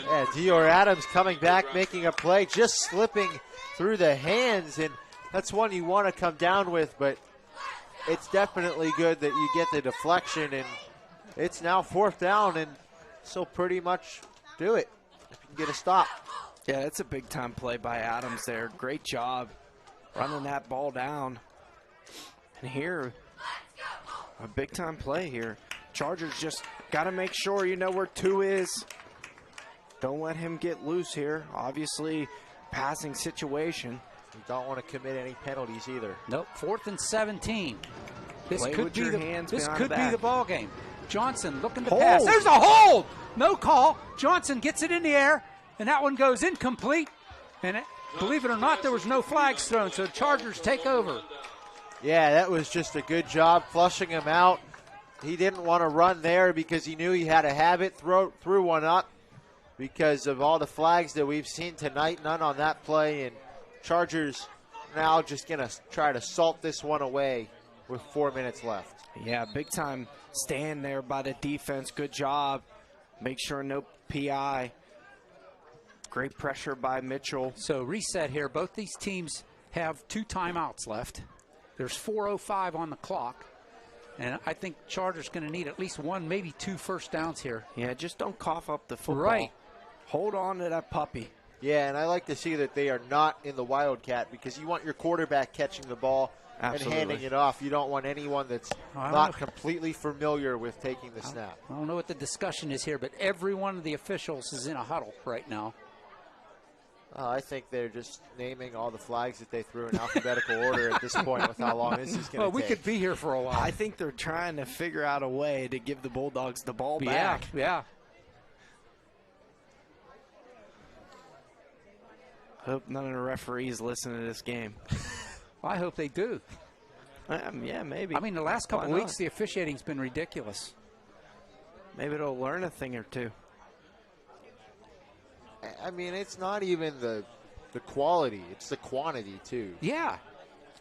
Yeah, Dior Adams coming back, making a play, just slipping through the hands, and that's one you want to come down with, but it's definitely good that you get the deflection, and it's now 4th down, and so pretty much do it if you can get a stop. Yeah, it's a big-time play by Adams there. Great job running that ball down. And here, a big-time play here. Chargers just got to make sure you know where 2 is. Don't let him get loose here. Obviously, passing situation. You don't want to commit any penalties either. Nope, 4th and 17. This Play could be the ball game. Johnson looking to pass. There's a hold. No call. Johnson gets it in the air, and that one goes incomplete. And believe it or not, there was no flags thrown, so Chargers take over. Yeah, that was just a good job flushing him out. He didn't want to run there because he knew he had to have it. Threw one up because of all the flags that we've seen tonight. None on that play, and Chargers now just going to try to salt this one away with 4 minutes left. Yeah, big time stand there by the defense. Good job. Make sure no PI. Great pressure by Mitchell. So reset here. Both these teams have 2 timeouts left. There's 4:05 on the clock. And I think Chargers going to need at least 1, maybe 2 first downs here. Yeah, just don't cough up the football. Right. Hold on to that puppy. Yeah, and I like to see that they are not in the Wildcat because you want your quarterback catching the ball and handing it off. You don't want anyone that's not completely familiar with taking the snap. I don't know what the discussion is here, but every one of the officials is in a huddle right now. I think they're just naming all the flags that they threw in alphabetical order at this point with how long this is going to take. Well, we could be here for a while. I think they're trying to figure out a way to give the Bulldogs the ball back. Yeah. Hope none of the referees listen to this game. Well, I hope they do. Yeah, maybe. I mean, the last couple of weeks, the officiating's been ridiculous. Maybe they'll learn a thing or two. I mean, it's not even the quality; it's the quantity too. Yeah,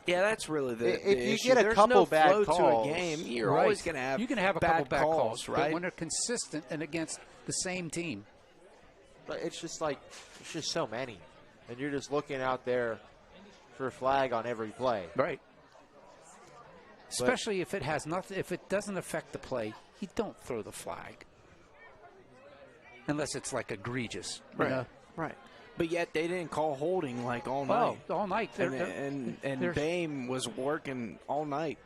that's really the you issue. get a There's couple no bad flow calls to a game. You're always going to have you can have a couple bad calls, right? But when they're consistent and against the same team, but it's just so many, and you're just looking out there for a flag on every play, right? Especially if it has nothing, if it doesn't affect the play, you don't throw the flag. Unless it's like egregious. Right. You know? Right. But yet they didn't call holding like all night. Oh, all night. And Bame was working all night.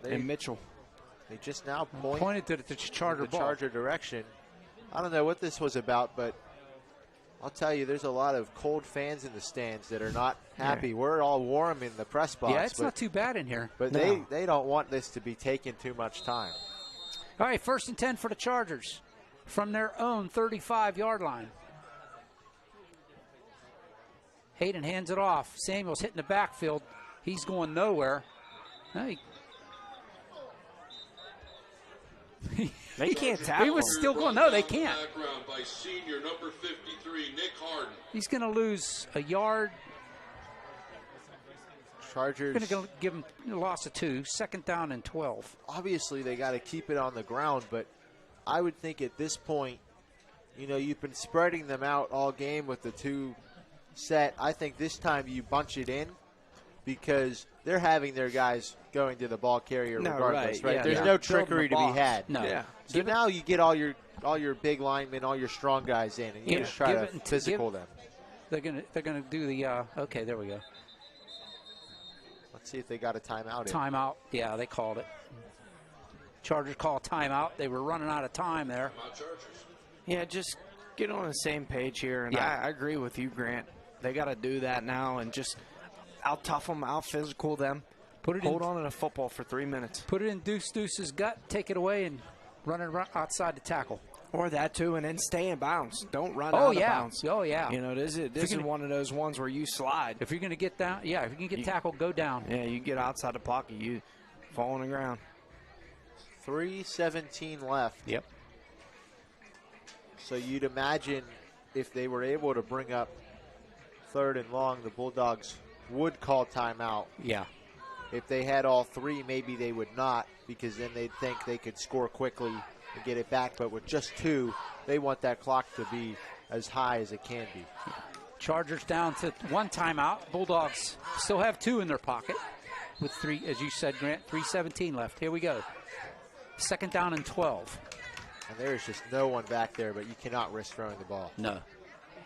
And Mitchell. They just now pointed to the Charger ball. Charger direction. I don't know what this was about, but I'll tell you, there's a lot of cold fans in the stands that are not happy. Yeah. We're all warm in the press box. Yeah, it's not too bad in here. But they don't want this to be taking too much time. All right, 1st and 10 for the Chargers from their own 35-yard line. Hayden hands it off. Samuel's hitting the backfield. He's going nowhere. They can't tackle. He was still going. No, they can't. By senior number 53, Nick Harden. He's going to lose a yard. Chargers going to give him a loss of 2. 2nd down and 12. Obviously, they got to keep it on the ground, but I would think at this point, you know, you've been spreading them out all game with the 2 set. I think this time you bunch it in because they're having their guys going to the ball carrier regardless, right? Yeah, There's no trickery to be had. No. Yeah. So now you get all your big linemen, all your strong guys in, and you just try to physical them. They're gonna do the okay. There we go. Let's see if they got a timeout. Timeout. Yeah, they called it. Chargers call timeout. They were running out of time there. Yeah, just get on the same page here, and I agree with you, Grant. They got to do that now and just out-tough them, out-physical them. Hold on to the football for 3 minutes. Put it in Deuce's gut, take it away, and run it outside the tackle. Or that, too, and then stay in bounds. Don't run out of bounds. Oh, yeah. You know, this is one of those ones where you slide. If you're going to get down, if you can get tackled, go down. Yeah, you get outside the pocket, you fall on the ground. 3:17 left. Yep. So you'd imagine if they were able to bring up 3rd and long, the Bulldogs would call timeout. Yeah. If they had all 3, maybe they would not, because then they'd think they could score quickly and get it back. But with just 2, they want that clock to be as high as it can be. Chargers down to 1 timeout. Bulldogs still have 2 in their pocket with 3, as you said, Grant, 3:17 left. Here we go. 2nd down and 12. And there's just no one back there, but you cannot risk throwing the ball. No.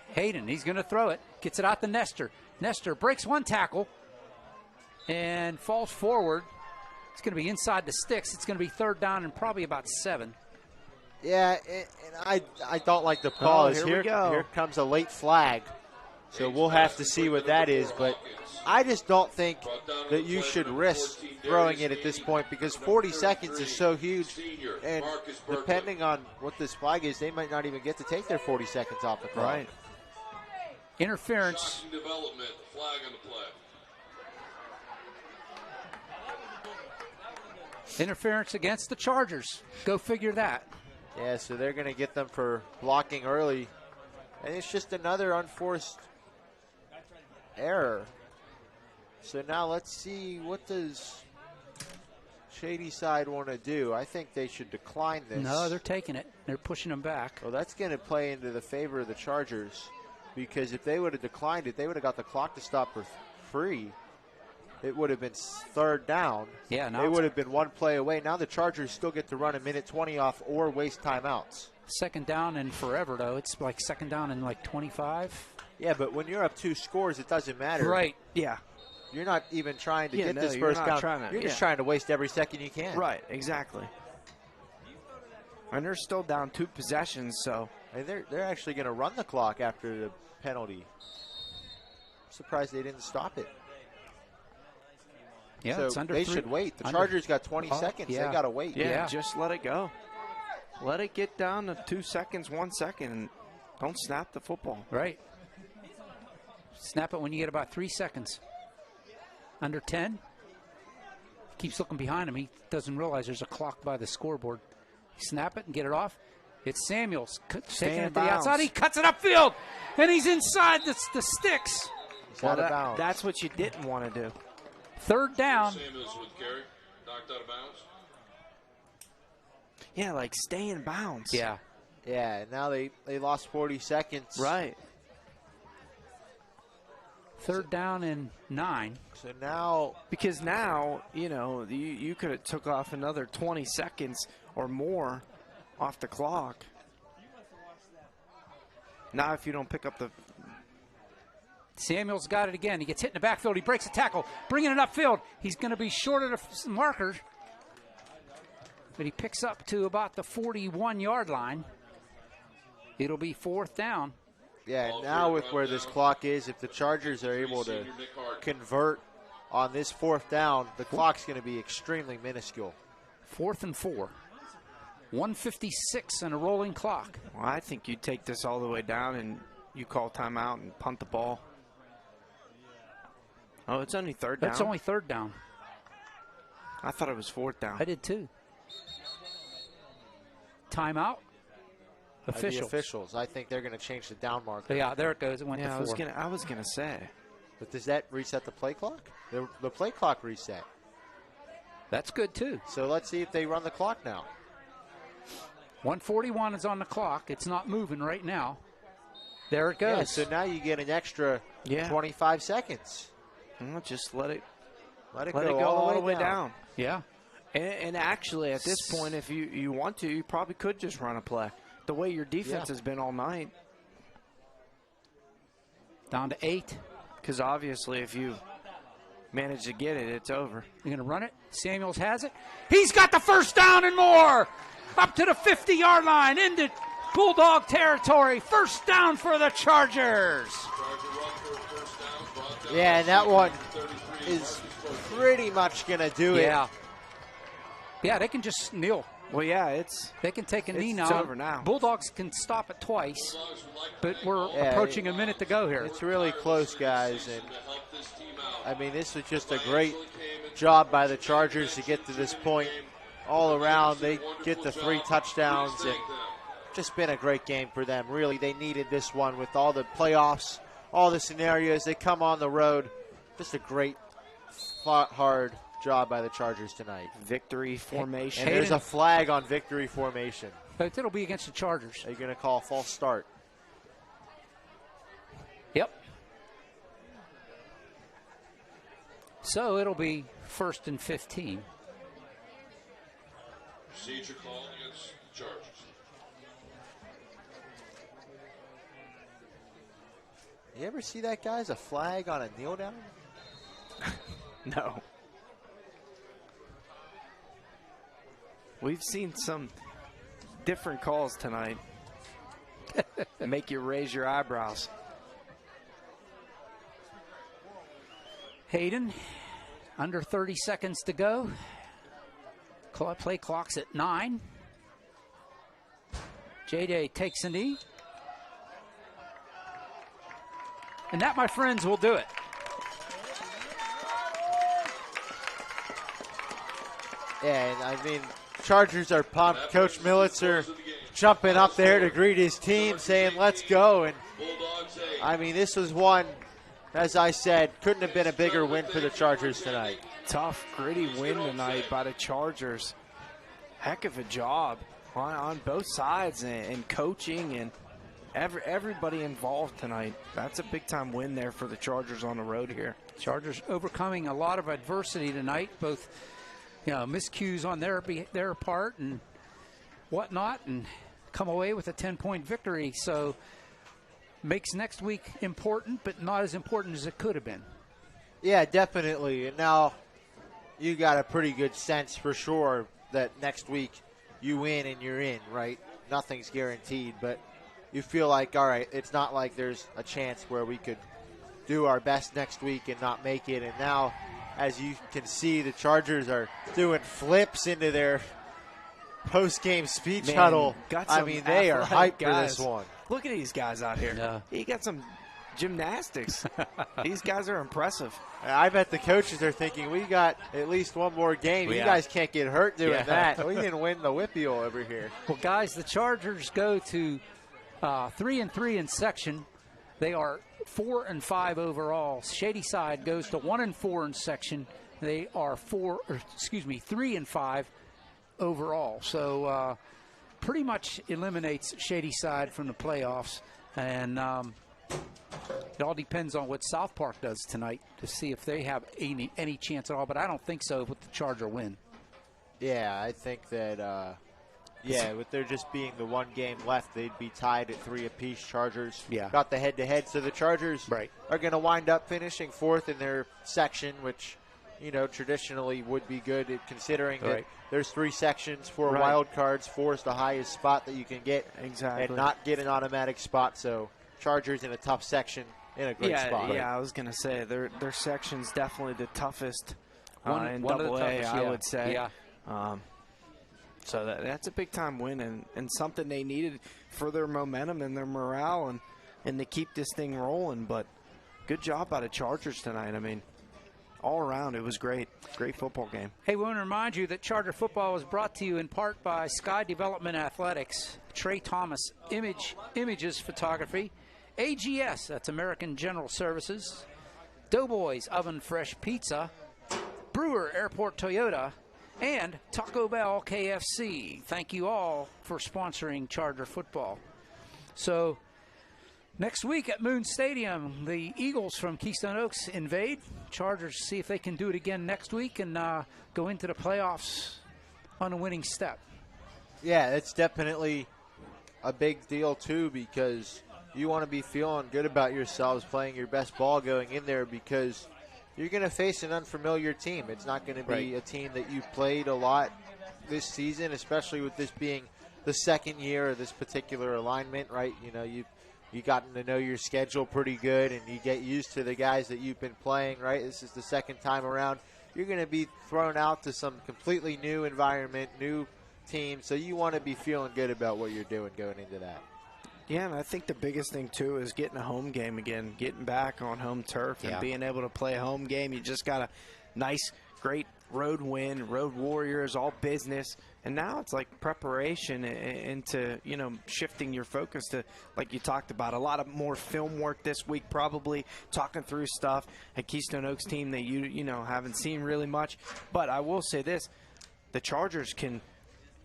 Hayden, he's going to throw it. Gets it out to Nestor. Nestor breaks 1 tackle and falls forward. It's going to be inside the sticks. It's going to be 3rd down and probably about 7. Yeah, and I don't like the call. Here comes a late flag. So we'll have to see what that is. But I just don't think that you should risk throwing it at this point because 40 seconds is so huge. And depending on what this flag is, they might not even get to take their 40 seconds off the clock. Right. Interference. Shocking development. Flag on the play. Interference against the Chargers. Go figure that. Yeah, so they're going to get them for blocking early. And it's just another unforced error. So now let's see, what does Shady side want to do? I think they should decline this. No, they're taking it. They're pushing them back. Well, that's going to play into the favor of the Chargers, because if they would have declined it, they would have got the clock to stop for free. It would have been third down. Yeah, now they would have been one play away. Now the Chargers still get to run a minute 20 off or waste timeouts. Second down in forever, though. It's like second down in like 25. Yeah, but when you're up 2 scores, it doesn't matter. Right. Yeah. You're not even trying to get no, this you're first not down. trying to- You're just trying to waste every second you can. Right, exactly. And they're still down 2 possessions, so. And they're actually going to run the clock after the penalty. I'm surprised they didn't stop it. Yeah, so it's under they 3. should wait. The Chargers got 20 seconds. Yeah. They got to wait. Yeah, just let it go. Let it get down to 2 seconds, 1 second, and don't snap the football. Right. Snap it when you get about 3 seconds. Under 10. Keeps looking behind him. He doesn't realize there's a clock by the scoreboard. Snap it and get it off. It's Samuels taking it to the outside. He cuts it upfield, and he's inside the sticks. He's out of bounds. That's what you didn't want to do. Third down. Samuels with carry. Knocked out of bounds. Yeah, like stay in bounds. Yeah. Yeah, now they lost 40 seconds. Right. Third down and 9. So now, because now, you could have took off another 20 seconds or more off the clock. Now if you don't pick up the... Samuels got it again. He gets hit in the backfield. He breaks a tackle, bringing it upfield. He's going to be short of the marker, but he picks up to about the 41-yard line. It'll be 4th down. yeah, now with where this clock is, if the Chargers are able to convert on this 4th down, the clock's going to be extremely minuscule. 4th and 4. 1:56 and a rolling clock. Well, I think you take this all the way down and you call timeout and punt the ball. Oh, it's only 3rd down. It's only 3rd down. I thought it was 4th down. I did too. Timeout. The officials. I think they're going to change the down marker. Yeah, there it goes. It went to 4. I was gonna say. But does that reset the play clock? The play clock reset. That's good too. So let's see if they run the clock now. 1:41 is on the clock. It's not moving right now. There it goes. Yeah, so now you get an extra 25 seconds. Well, just let it go all the way down. Yeah. And actually, at this point, if you want to, you probably could just run a play. The way your defense has been all night. Down to 8. Because obviously, if you manage to get it, it's over. You're going to run it. Samuels has it. He's got the first down and more. Up to the 50-yard line into Bulldog territory. First down for the Chargers. Yeah, and that one is pretty much going to do it. Yeah, they can just kneel. Well, yeah, they can take a knee now. It's over now. Bulldogs can stop it twice, but we're approaching a minute to go here. It's really close, guys. And I mean, this was just a great job by the Chargers to get to this point. All around, they get the 3 touchdowns, and just been a great game for them. Really, they needed this one with all the playoffs, all the scenarios. They come on the road. Just a great, fought hard job by the Chargers tonight. Victory formation. And there's a flag on victory formation. But it'll be against the Chargers. Are you going to call a false start? Yep. So it'll be 1st and 15. Procedure call against the Chargers. You ever see that, guys? A flag on a kneel down? No. We've seen some different calls tonight. Make you raise your eyebrows. Hayden, under 30 seconds to go. Play clock's at 9. J-Day takes a knee. And that, my friends, will do it. Yeah, and I mean, Chargers are pumped. Coach Millitzer jumping up there to greet his team, saying, let's go. And, I mean, this was one, as I said, couldn't have been a bigger win for the Chargers tonight. Tough, gritty win tonight by the Chargers. Heck of a job on both sides and coaching and everybody involved tonight. That's a big-time win there for the Chargers on the road here. Chargers overcoming a lot of adversity tonight, both miscues on their part and whatnot, and come away with a 10-point victory. So makes next week important, but not as important as it could have been. Yeah, definitely. And now you got a pretty good sense for sure that next week you win and you're in, right? Nothing's guaranteed, but you feel like, all right, it's not like there's a chance where we could do our best next week and not make it. And now, as you can see, the Chargers are doing flips into their post-game speech huddle. I mean, they are hyped for this one. Look at these guys out here. Yeah. He got some gymnastics. These guys are impressive. I bet the coaches are thinking, we got at least one more game. You guys can't get hurt doing that. We didn't win the whippeal over here. Well, guys, the Chargers go to 3-3 in section. They are 4-5 overall. Shady side goes to 1-4 in section. They are 3-5 overall. So pretty much eliminates Shady side from the playoffs. And it all depends on what South Park does tonight to see if they have any chance at all. But I don't think so with the Charger win. Yeah, I think that, with there just being the one game left, they'd be tied at 3 apiece. Chargers got the head-to-head. So the Chargers are going to wind up finishing 4th in their section, which, traditionally would be good considering that there's 3 sections, 4 wild cards. 4 is the highest spot that you can get and not get an automatic spot. So Chargers in a tough section in a great spot. Yeah, I was going to say their section's definitely the toughest in one Double A, toughest, I would say. Yeah. So that's a big-time win and something they needed for their momentum and their morale and to keep this thing rolling. But good job by the Chargers tonight. I mean, all around, it was great. Great football game. Hey, we want to remind you that Charger football was brought to you in part by Sky Development Athletics, Trey Thomas Images Photography, AGS, that's American General Services, Doughboys Oven Fresh Pizza, Brewer Airport Toyota, and Taco Bell KFC. Thank you all for sponsoring Charger football. So next week at Moon Stadium, the Eagles from Keystone Oaks invade. Chargers see if they can do it again next week and go into the playoffs on a winning step. Yeah, it's definitely a big deal, too, because you want to be feeling good about yourselves playing your best ball going in there because you're going to face an unfamiliar team. It's not going to be a team that you played a lot this season, especially with this being the second year of this particular alignment, right? You've gotten to know your schedule pretty good, and you get used to the guys that you've been playing, right? This is the second time around. You're going to be thrown out to some completely new environment, new team, so you want to be feeling good about what you're doing going into that. Yeah, and I think the biggest thing, too, is getting a home game again, getting back on home turf and being able to play a home game. You just got a nice, great road win, road warriors, all business. And now it's like preparation into, shifting your focus to, like you talked about, a lot of more film work this week probably, talking through stuff. A Keystone Oaks team that you haven't seen really much. But I will say this, the Chargers can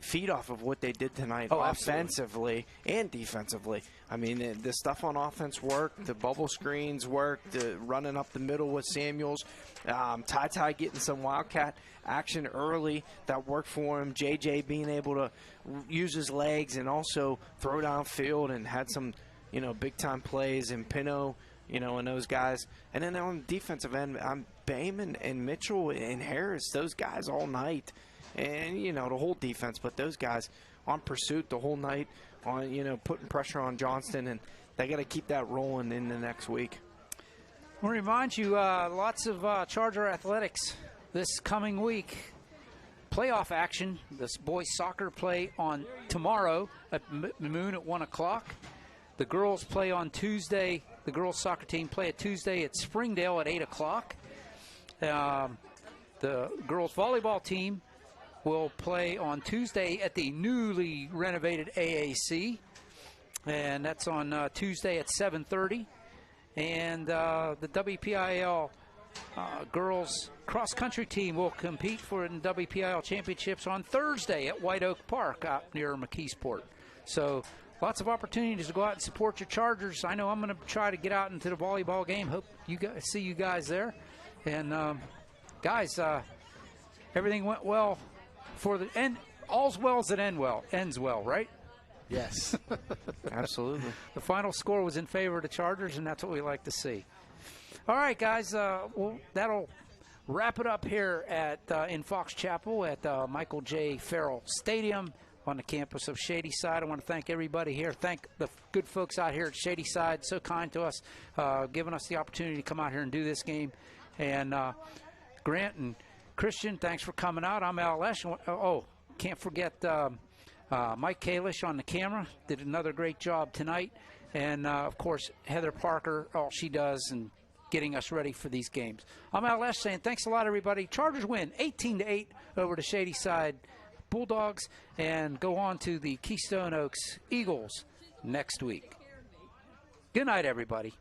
feed off of what they did tonight offensively and defensively. I mean, the stuff on offense worked, the bubble screens worked, the running up the middle with Samuels, Ty getting some Wildcat action early that worked for him, JJ being able to use his legs and also throw downfield and had some, big-time plays, and Pino, and those guys. And then on the defensive end, Bayman and Mitchell and Harris, those guys all night. And, the whole defense, but those guys on pursuit the whole night, on putting pressure on Johnston, and they got to keep that rolling in the next week. We'll remind you, lots of Charger athletics this coming week. Playoff action. This boys soccer play on tomorrow at Moon at 1 o'clock. The girls play on Tuesday the girls soccer team play it Tuesday at Springdale at 8 o'clock. The girls volleyball team will play on Tuesday at the newly renovated AAC, and that's on Tuesday at 7:30. And the WPIL girls cross-country team will compete for the WPIL championships on Thursday at White Oak Park out near McKeesport. So lots of opportunities to go out and support your Chargers. I know I'm going to try to get out into the volleyball game. Hope you guys see you guys there. And guys, everything went well for the end. All's well that ends well, right? Yes. Absolutely. The final score was in favor of the Chargers, and that's what we like to see. All right, guys, well, that'll wrap it up here at in Fox Chapel at Michael J. Farrell Stadium on the campus of Shady Side. I want to thank everybody here. Thank the good folks out here at Shady Side, so kind to us, giving us the opportunity to come out here and do this game. And Grant and Christian, thanks for coming out. I'm OLSH. Oh, can't forget Mike Kalish on the camera. Did another great job tonight. And, of course, Heather Parker, all she does and getting us ready for these games. I'm OLSH saying thanks a lot, everybody. Chargers win 18-8 over the Shady Side Bulldogs and go on to the Keystone Oaks Eagles next week. Good night, everybody.